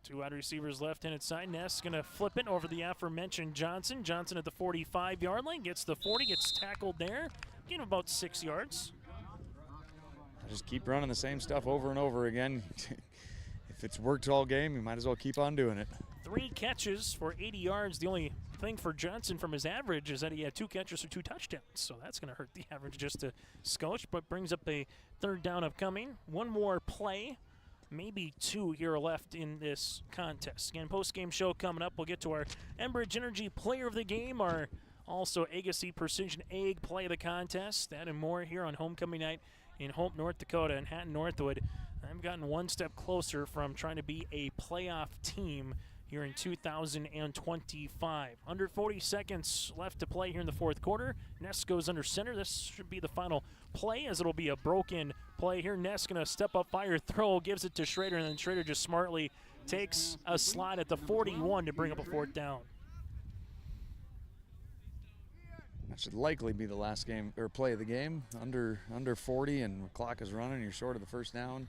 2 wide receivers left-handed side. Ness going to flip it over the aforementioned Johnson. Johnson at the 45-yard line. Gets the 40, gets tackled there. Gain of about 6 yards. Just keep running the same stuff over and over again. If it's worked all game, you might as well keep on doing it. 3 catches for 80 yards. The only thing for Johnson from his average is that he had 2 catches for 2 touchdowns. So that's going to hurt the average just a skosh, but brings up a 3rd down upcoming. 1 more play, maybe 2 here left in this contest. Again, post-game show coming up. We'll get to our Enbridge Energy Player of the Game, our also Agassiz Precision Egg Play of the Contest. That and more here on homecoming night in Hope, North Dakota, and Hatton-Northwood. I've gotten one step closer from trying to be a playoff team here in 2025. Under 40 seconds left to play here in the 4th quarter. Ness goes under center. This should be the final play, as it'll be a broken play here. Ness going to step up, fire, throw, gives it to Schrader, and then Schrader just smartly takes a slide at the 41 to bring up a 4th down. That should likely be the last game or play of the game. Under 40 and the clock is running. You're short of the 1st down.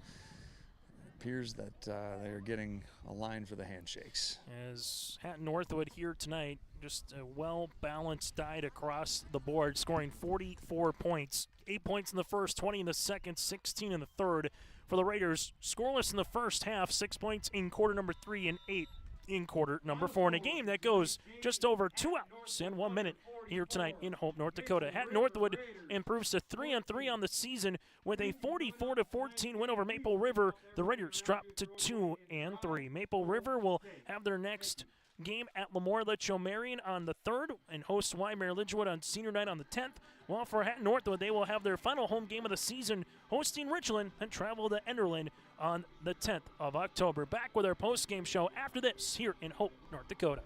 It appears that they are getting a line for the handshakes. As Hatton-Northwood here tonight, just a well-balanced diet across the board, scoring 44 points. 8 points in the first, 20 in the second, 16 in the third, for the Raiders. Scoreless in the first half, 6 points in quarter number 3 and 8 in quarter number 4 in a game that goes just over 2 hours and 1 minute here tonight in Hope, North Dakota. Hatton-Northwood improves to 3-3 on the season with a 44-14 win over Maple River. The Raiders drop to 2-3. Maple River will have their next game at Lemoore Lecho Marion on the 3rd and host Waimea Ridgewood on senior night on the 10th. While for Hatton-Northwood, they will have their final home game of the season hosting Richland and travel to Enderlin on the 10th of October. Back with our post-game show after this here in Hope, North Dakota.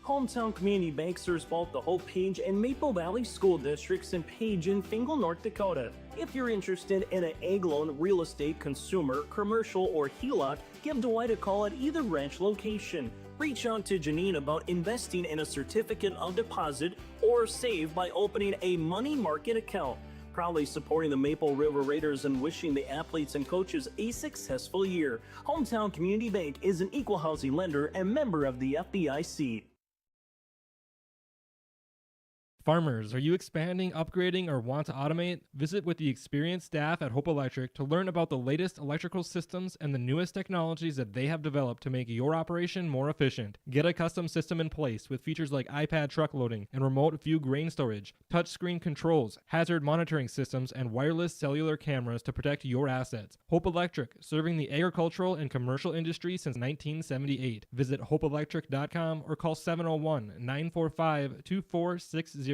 Hometown Community Bank serves both the Hope Page and Maple Valley School Districts in Page and Fingal, North Dakota. If you're interested in an ag loan, real estate, consumer, commercial, or HELOC, give Dwight a call at either branch location. Reach out to Janine about investing in a certificate of deposit or save by opening a money market account. Proudly supporting the Maple River Raiders and wishing the athletes and coaches a successful year. Hometown Community Bank is an equal housing lender and member of the FDIC. Farmers, are you expanding, upgrading, or want to automate? Visit with the experienced staff at Hope Electric to learn about the latest electrical systems and the newest technologies that they have developed to make your operation more efficient. Get a custom system in place with features like iPad truck loading and remote view grain storage, touchscreen controls, hazard monitoring systems, and wireless cellular cameras to protect your assets. Hope Electric, serving the agricultural and commercial industry since 1978. Visit hopeelectric.com or call 701-945-2460.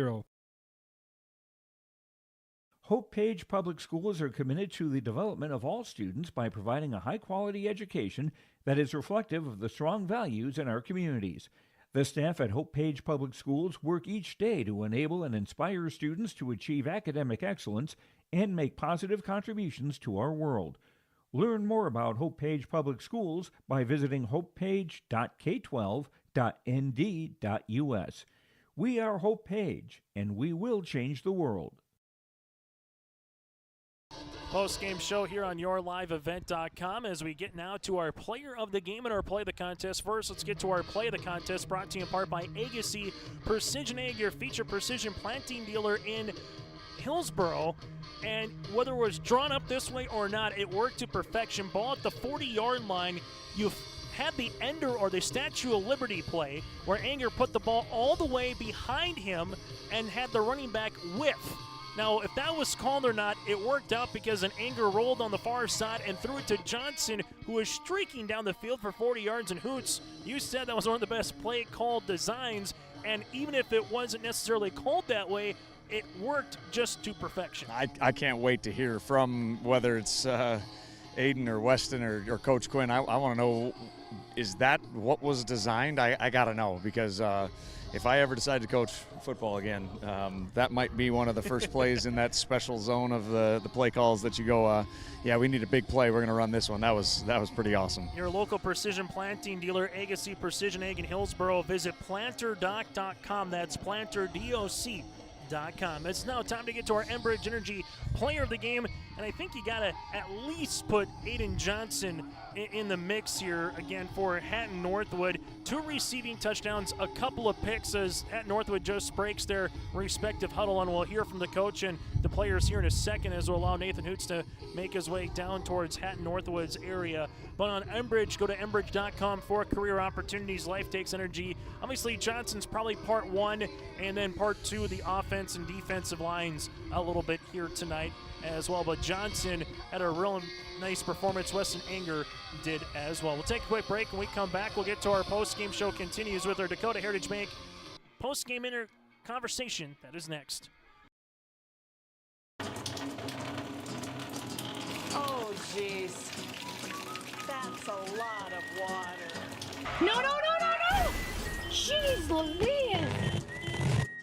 Hope Page Public Schools are committed to the development of all students by providing a high-quality education that is reflective of the strong values in our communities. The staff at Hope Page Public Schools work each day to enable and inspire students to achieve academic excellence and make positive contributions to our world. Learn more about Hope Page Public Schools by visiting hopepage.k12.nd.us. We are Hope Page, and we will change the world. Post-game show here on YourLiveEvent.com as we get now to our player of the game and our play of the contest. First, let's get to our play of the contest, brought to you in part by Agassi Precision Ag, your featured precision planting dealer in Hillsboro. And whether it was drawn up this way or not, it worked to perfection. Ball at the 40-yard line. You had the ender or the Statue of Liberty play where Anger put the ball all the way behind him and had the running back whiff. Now, if that was called or not, it worked out because an Anger rolled on the far side and threw it to Johnson, who was streaking down the field for 40 yards and hoots. You said that was one of the best play call designs, and even if it wasn't necessarily called that way, it worked just to perfection. I can't wait to hear from whether it's Aiden or Weston or Coach Quinn. I want to know, is that what was designed? I got to know, because if I ever decide to coach football again, that might be one of the first plays in that special zone of the play calls that you go, yeah, we need a big play. We're going to run this one. That was pretty awesome. Your local precision planting dealer, Agassi Precision Ag in Hillsboro. Visit planterdoc.com. That's planterdoc.com. It's now time to get to our Enbridge Energy player of the game, and I think you got to at least put Aiden Johnson in the mix here again for Hatton-Northwood. 2 receiving touchdowns, a couple of picks as Hatton-Northwood just breaks their respective huddle, and we'll hear from the coach and the players here in a second as we'll allow Nathan Hoots to make his way down towards Hatton-Northwood's area. But on Enbridge, go to enbridge.com for career opportunities. Life takes energy. Obviously, Johnson's probably part 1, and then part 2, the offense and defensive lines a little bit here tonight as well. But Johnson had a real nice performance. Weston Anger did as well. We'll take a quick break. When we come back, we'll get to our post-game show continues with our Dakota Heritage Bank post-game conversation. That is next. Oh, jeez. That's a lot of water. No! Jeez Louise!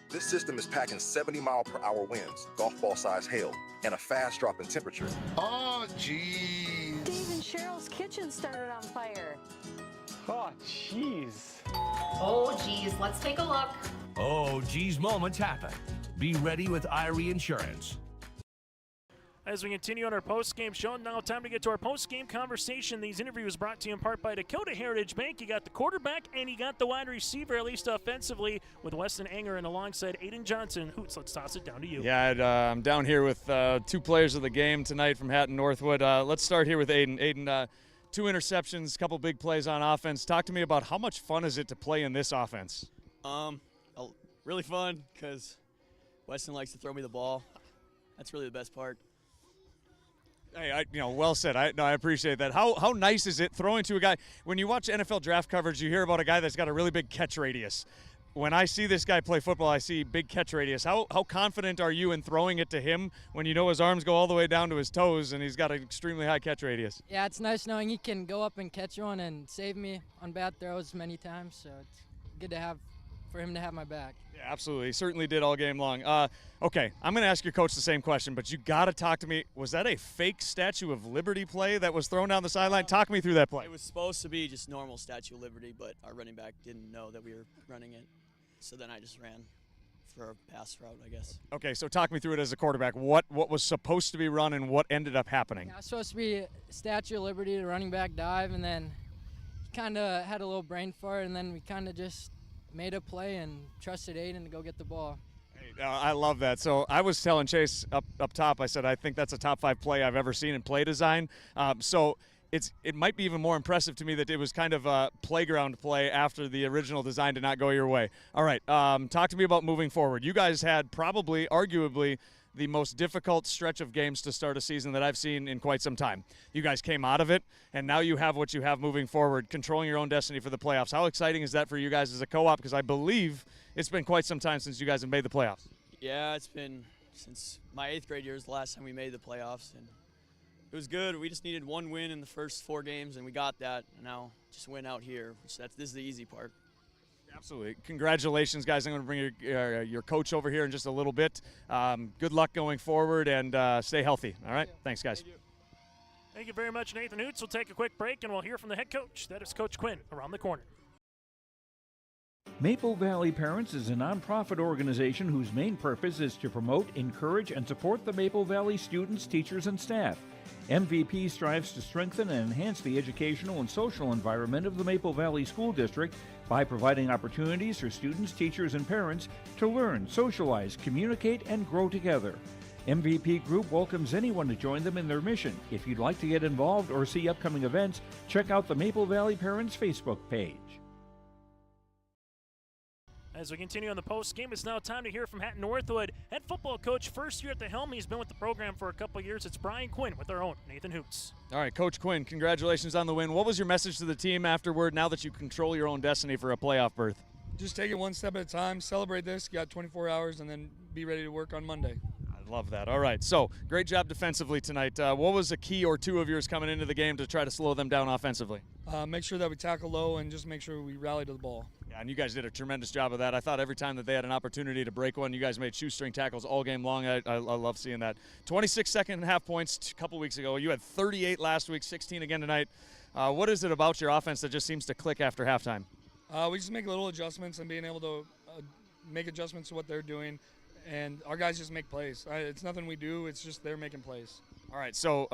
This system is packing 70-mile-per-hour winds, golf ball-sized hail, and a fast drop in temperature. Oh, jeez. Dave and Cheryl's kitchen started on fire. Oh, jeez. Oh, geez, let's take a look. Oh, geez moments happen. Be ready with Irie Insurance. As we continue on our post-game show, now time to get to our post-game conversation. These interviews brought to you in part by Dakota Heritage Bank. You got the quarterback and you got the wide receiver, at least offensively, with Weston Anger and alongside Aiden Johnson. Hoots, let's toss it down to you. Yeah, I'm down here with two players of the game tonight from Hatton-Northwood. Let's start here with Aiden. Aiden, 2 interceptions, couple big plays on offense. Talk to me about how much fun is it to play in this offense? Really fun because Weston likes to throw me the ball. That's really the best part. Hey, well said. I appreciate that. How nice is it throwing to a guy? When you watch NFL draft coverage, you hear about a guy that's got a really big catch radius. When I see this guy play football, I see big catch radius. How confident are you in throwing it to him when you know his arms go all the way down to his toes and he's got an extremely high catch radius? Yeah, it's nice knowing he can go up and catch one and save me on bad throws many times. So it's good for him to have my back. Yeah, absolutely. He certainly did all game long. Okay, I'm going to ask your coach the same question, but you got to talk to me. Was that a fake Statue of Liberty play that was thrown down the sideline? Talk me through that play. It was supposed to be just normal Statue of Liberty, but our running back didn't know that we were running it. So then I just ran for a pass route, I guess. Okay, so talk me through it as a quarterback. What was supposed to be run and what ended up happening? Yeah, it was supposed to be Statue of Liberty, the running back dive, and then he kind of had a little brain fart, and then we kind of just made a play and trusted Aiden to go get the ball. Hey, I love that. So I was telling Chase up top, I said, I think that's a top 5 play I've ever seen in play design. So it might be even more impressive to me that it was kind of a playground play after the original design did not go your way. All right, talk to me about moving forward. You guys had probably, arguably, the most difficult stretch of games to start a season that I've seen in quite some time. You guys came out of it, and now you have what you have moving forward, controlling your own destiny for the playoffs. How exciting is that for you guys as a co-op? Because I believe it's been quite some time since you guys have made the playoffs. Yeah, it's been since my 8th grade year is the last time we made the playoffs, and it was good. We just needed 1 win in the first 4 games, and we got that. And now just win out here, this is the easy part. Absolutely. Congratulations, guys. I'm going to bring your coach over here in just a little bit. Good luck going forward, and stay healthy. All right? Thanks, guys. Thank you very much, Nathan Hoots. We'll take a quick break, and we'll hear from the head coach. That is Coach Quinn around the corner. Maple Valley Parents is a nonprofit organization whose main purpose is to promote, encourage, and support the Maple Valley students, teachers, and staff. MVP strives to strengthen and enhance the educational and social environment of the Maple Valley School District by providing opportunities for students, teachers, and parents to learn, socialize, communicate, and grow together. MVP Group welcomes anyone to join them in their mission. If you'd like to get involved or see upcoming events, check out the Maple Valley Parents Facebook page. As we continue on the post game, it's now time to hear from Hatton-Northwood head football coach, first year at the helm. He's been with the program for a couple of years. It's Brian Quinn with our own Nathan Hoots. All right, Coach Quinn, congratulations on the win. What was your message to the team afterward now that you control your own destiny for a playoff berth? Just take it one step at a time, celebrate this, you got 24 hours, and then be ready to work on Monday. I love that. All right, so great job defensively tonight. What was a key or 2 of yours coming into the game to try to slow them down offensively? Make sure that we tackle low and just make sure we rally to the ball. Yeah, and you guys did a tremendous job of that. I thought every time that they had an opportunity to break one, you guys made shoestring tackles all game long. I love seeing that. 26 second and half points a couple weeks ago. You had 38 last week, 16 again tonight. What is it about your offense that just seems to click after halftime? We just make little adjustments and being able to make adjustments to what they're doing, and our guys just make plays. It's nothing we do. It's just they're making plays. All right, so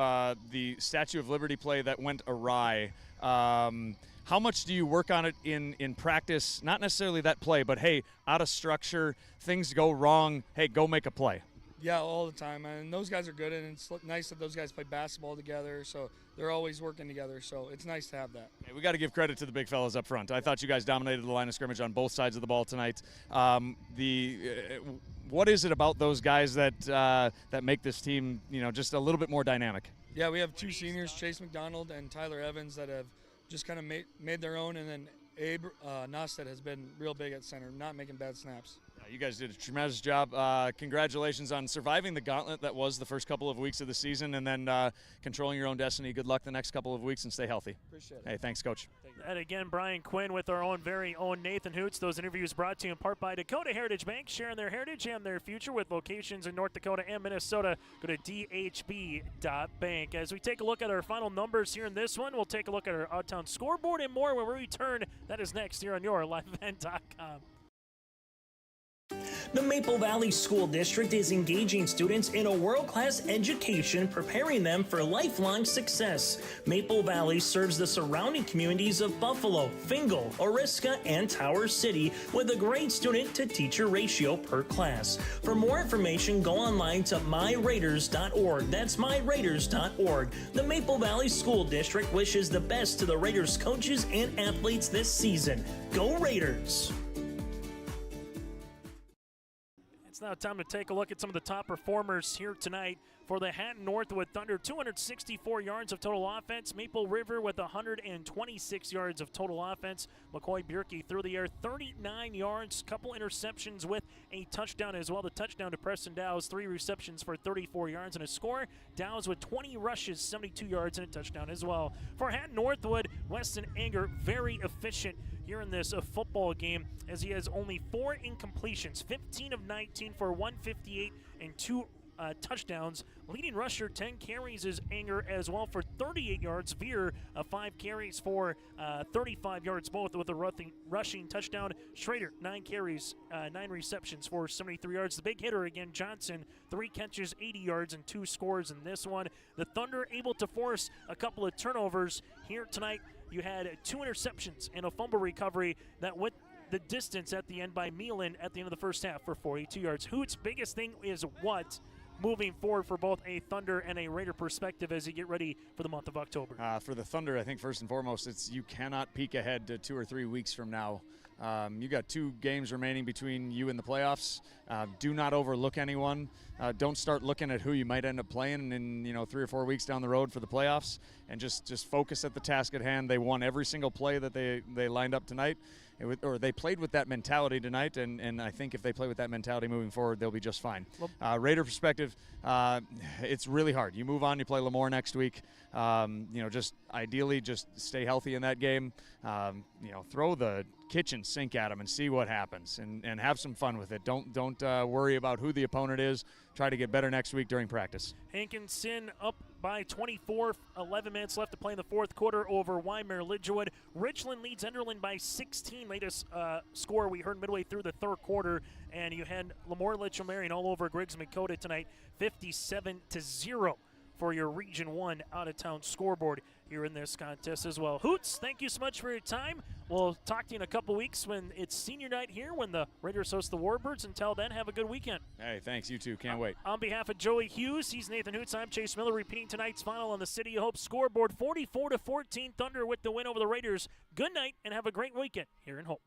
the Statue of Liberty play that went awry, how much do you work on it in practice? Not necessarily that play, but, hey, out of structure, things go wrong, hey, go make a play. Yeah, all the time, and those guys are good, and it's nice that those guys play basketball together, so they're always working together, so it's nice to have that. Hey, we got to give credit to the big fellas up front. I thought you guys dominated the line of scrimmage on both sides of the ball tonight. What is it about those guys that make this team, just a little bit more dynamic? Yeah, we have 2 seniors, Chase McDonald and Tyler Evans, that have just kind of made their own, and then Abe Nostad has been real big at center, not making bad snaps. You guys did a tremendous job. Congratulations on surviving the gauntlet that was the first couple of weeks of the season, and then controlling your own destiny. Good luck the next couple of weeks, and stay healthy. Appreciate it. Hey, thanks, Coach. And again, Brian Quinn with our own very own Nathan Hoots. Those interviews brought to you in part by Dakota Heritage Bank, sharing their heritage and their future with locations in North Dakota and Minnesota. Go to dhb.bank. As we take a look at our final numbers here in this one, we'll take a look at our out-of-town scoreboard and more when we return. That is next here on your liveevent.com. The Maple Valley School District is engaging students in a world-class education, preparing them for lifelong success. Maple Valley serves the surrounding communities of Buffalo, Fingal, Oriska, and Tower City with a grade student-to-teacher ratio per class. For more information, go online to myraiders.org. That's myraiders.org. The Maple Valley School District wishes the best to the Raiders coaches and athletes this season. Go Raiders! It's now time to take a look at some of the top performers here tonight for the Hatton-Northwood Thunder. 264 yards of total offense. Maple River with 126 yards of total offense. McCoy Bierke through the air, 39 yards, couple interceptions with a touchdown as well. The touchdown to Preston Dow's, 3 receptions for 34 yards and a score. Dow's with 20 rushes, 72 yards and a touchdown as well. For Hatton-Northwood, Weston Anger very efficient here in this football game, as he has only 4 incompletions, 15 of 19 for 158 and 2 touchdowns. Leading rusher, 10 carries, is Anger as well for 38 yards. Veer, 5 carries for 35 yards, both with a rushing touchdown. Schrader, 9 carries, 9 receptions for 73 yards. The big hitter again, Johnson, 3 catches, 80 yards, and 2 scores in this one. The Thunder able to force a couple of turnovers here tonight. You had 2 interceptions and a fumble recovery that went the distance at the end by Meelan at the end of the first half for 42 yards. Hoot's biggest thing is what? Moving forward for both a Thunder and a Raider perspective as you get ready for the month of October. For the Thunder, I think first and foremost, you cannot peek ahead to 2 or 3 weeks from now. You got 2 games remaining between you and the playoffs. Do not overlook anyone. Don't start looking at who you might end up playing in 3 or 4 weeks down the road for the playoffs, and just focus at the task at hand. They won every single play that they lined up tonight. Or they played with that mentality tonight, and I think if they play with that mentality moving forward, they'll be just fine. Raider perspective, it's really hard. You move on, you play Lemoore next week. Just ideally just stay healthy in that game. Throw the kitchen sink at them and see what happens, and have some fun with it. Don't worry about who the opponent is. Try to get better next week during practice. Hankinson up by 24, 11 minutes left to play in the fourth quarter over Weimar-Lidgewood. Richland leads Enderlin by 16. Latest score we heard midway through the third quarter, and you had Lemoore-Litchfield all over Griggs Dakota tonight, 57-0 for your Region 1 out-of-town scoreboard here in this contest as well. Hoots, thank you so much for your time. We'll talk to you in a couple weeks when it's senior night here, when the Raiders host the Warbirds. Until then, have a good weekend. Hey, thanks. You too. Can't wait. On behalf of Joey Hughes, he's Nathan Hoots. I'm Chase Miller, repeating tonight's final on the City of Hope scoreboard. 44-14 Thunder with the win over the Raiders. Good night and have a great weekend here in Hope.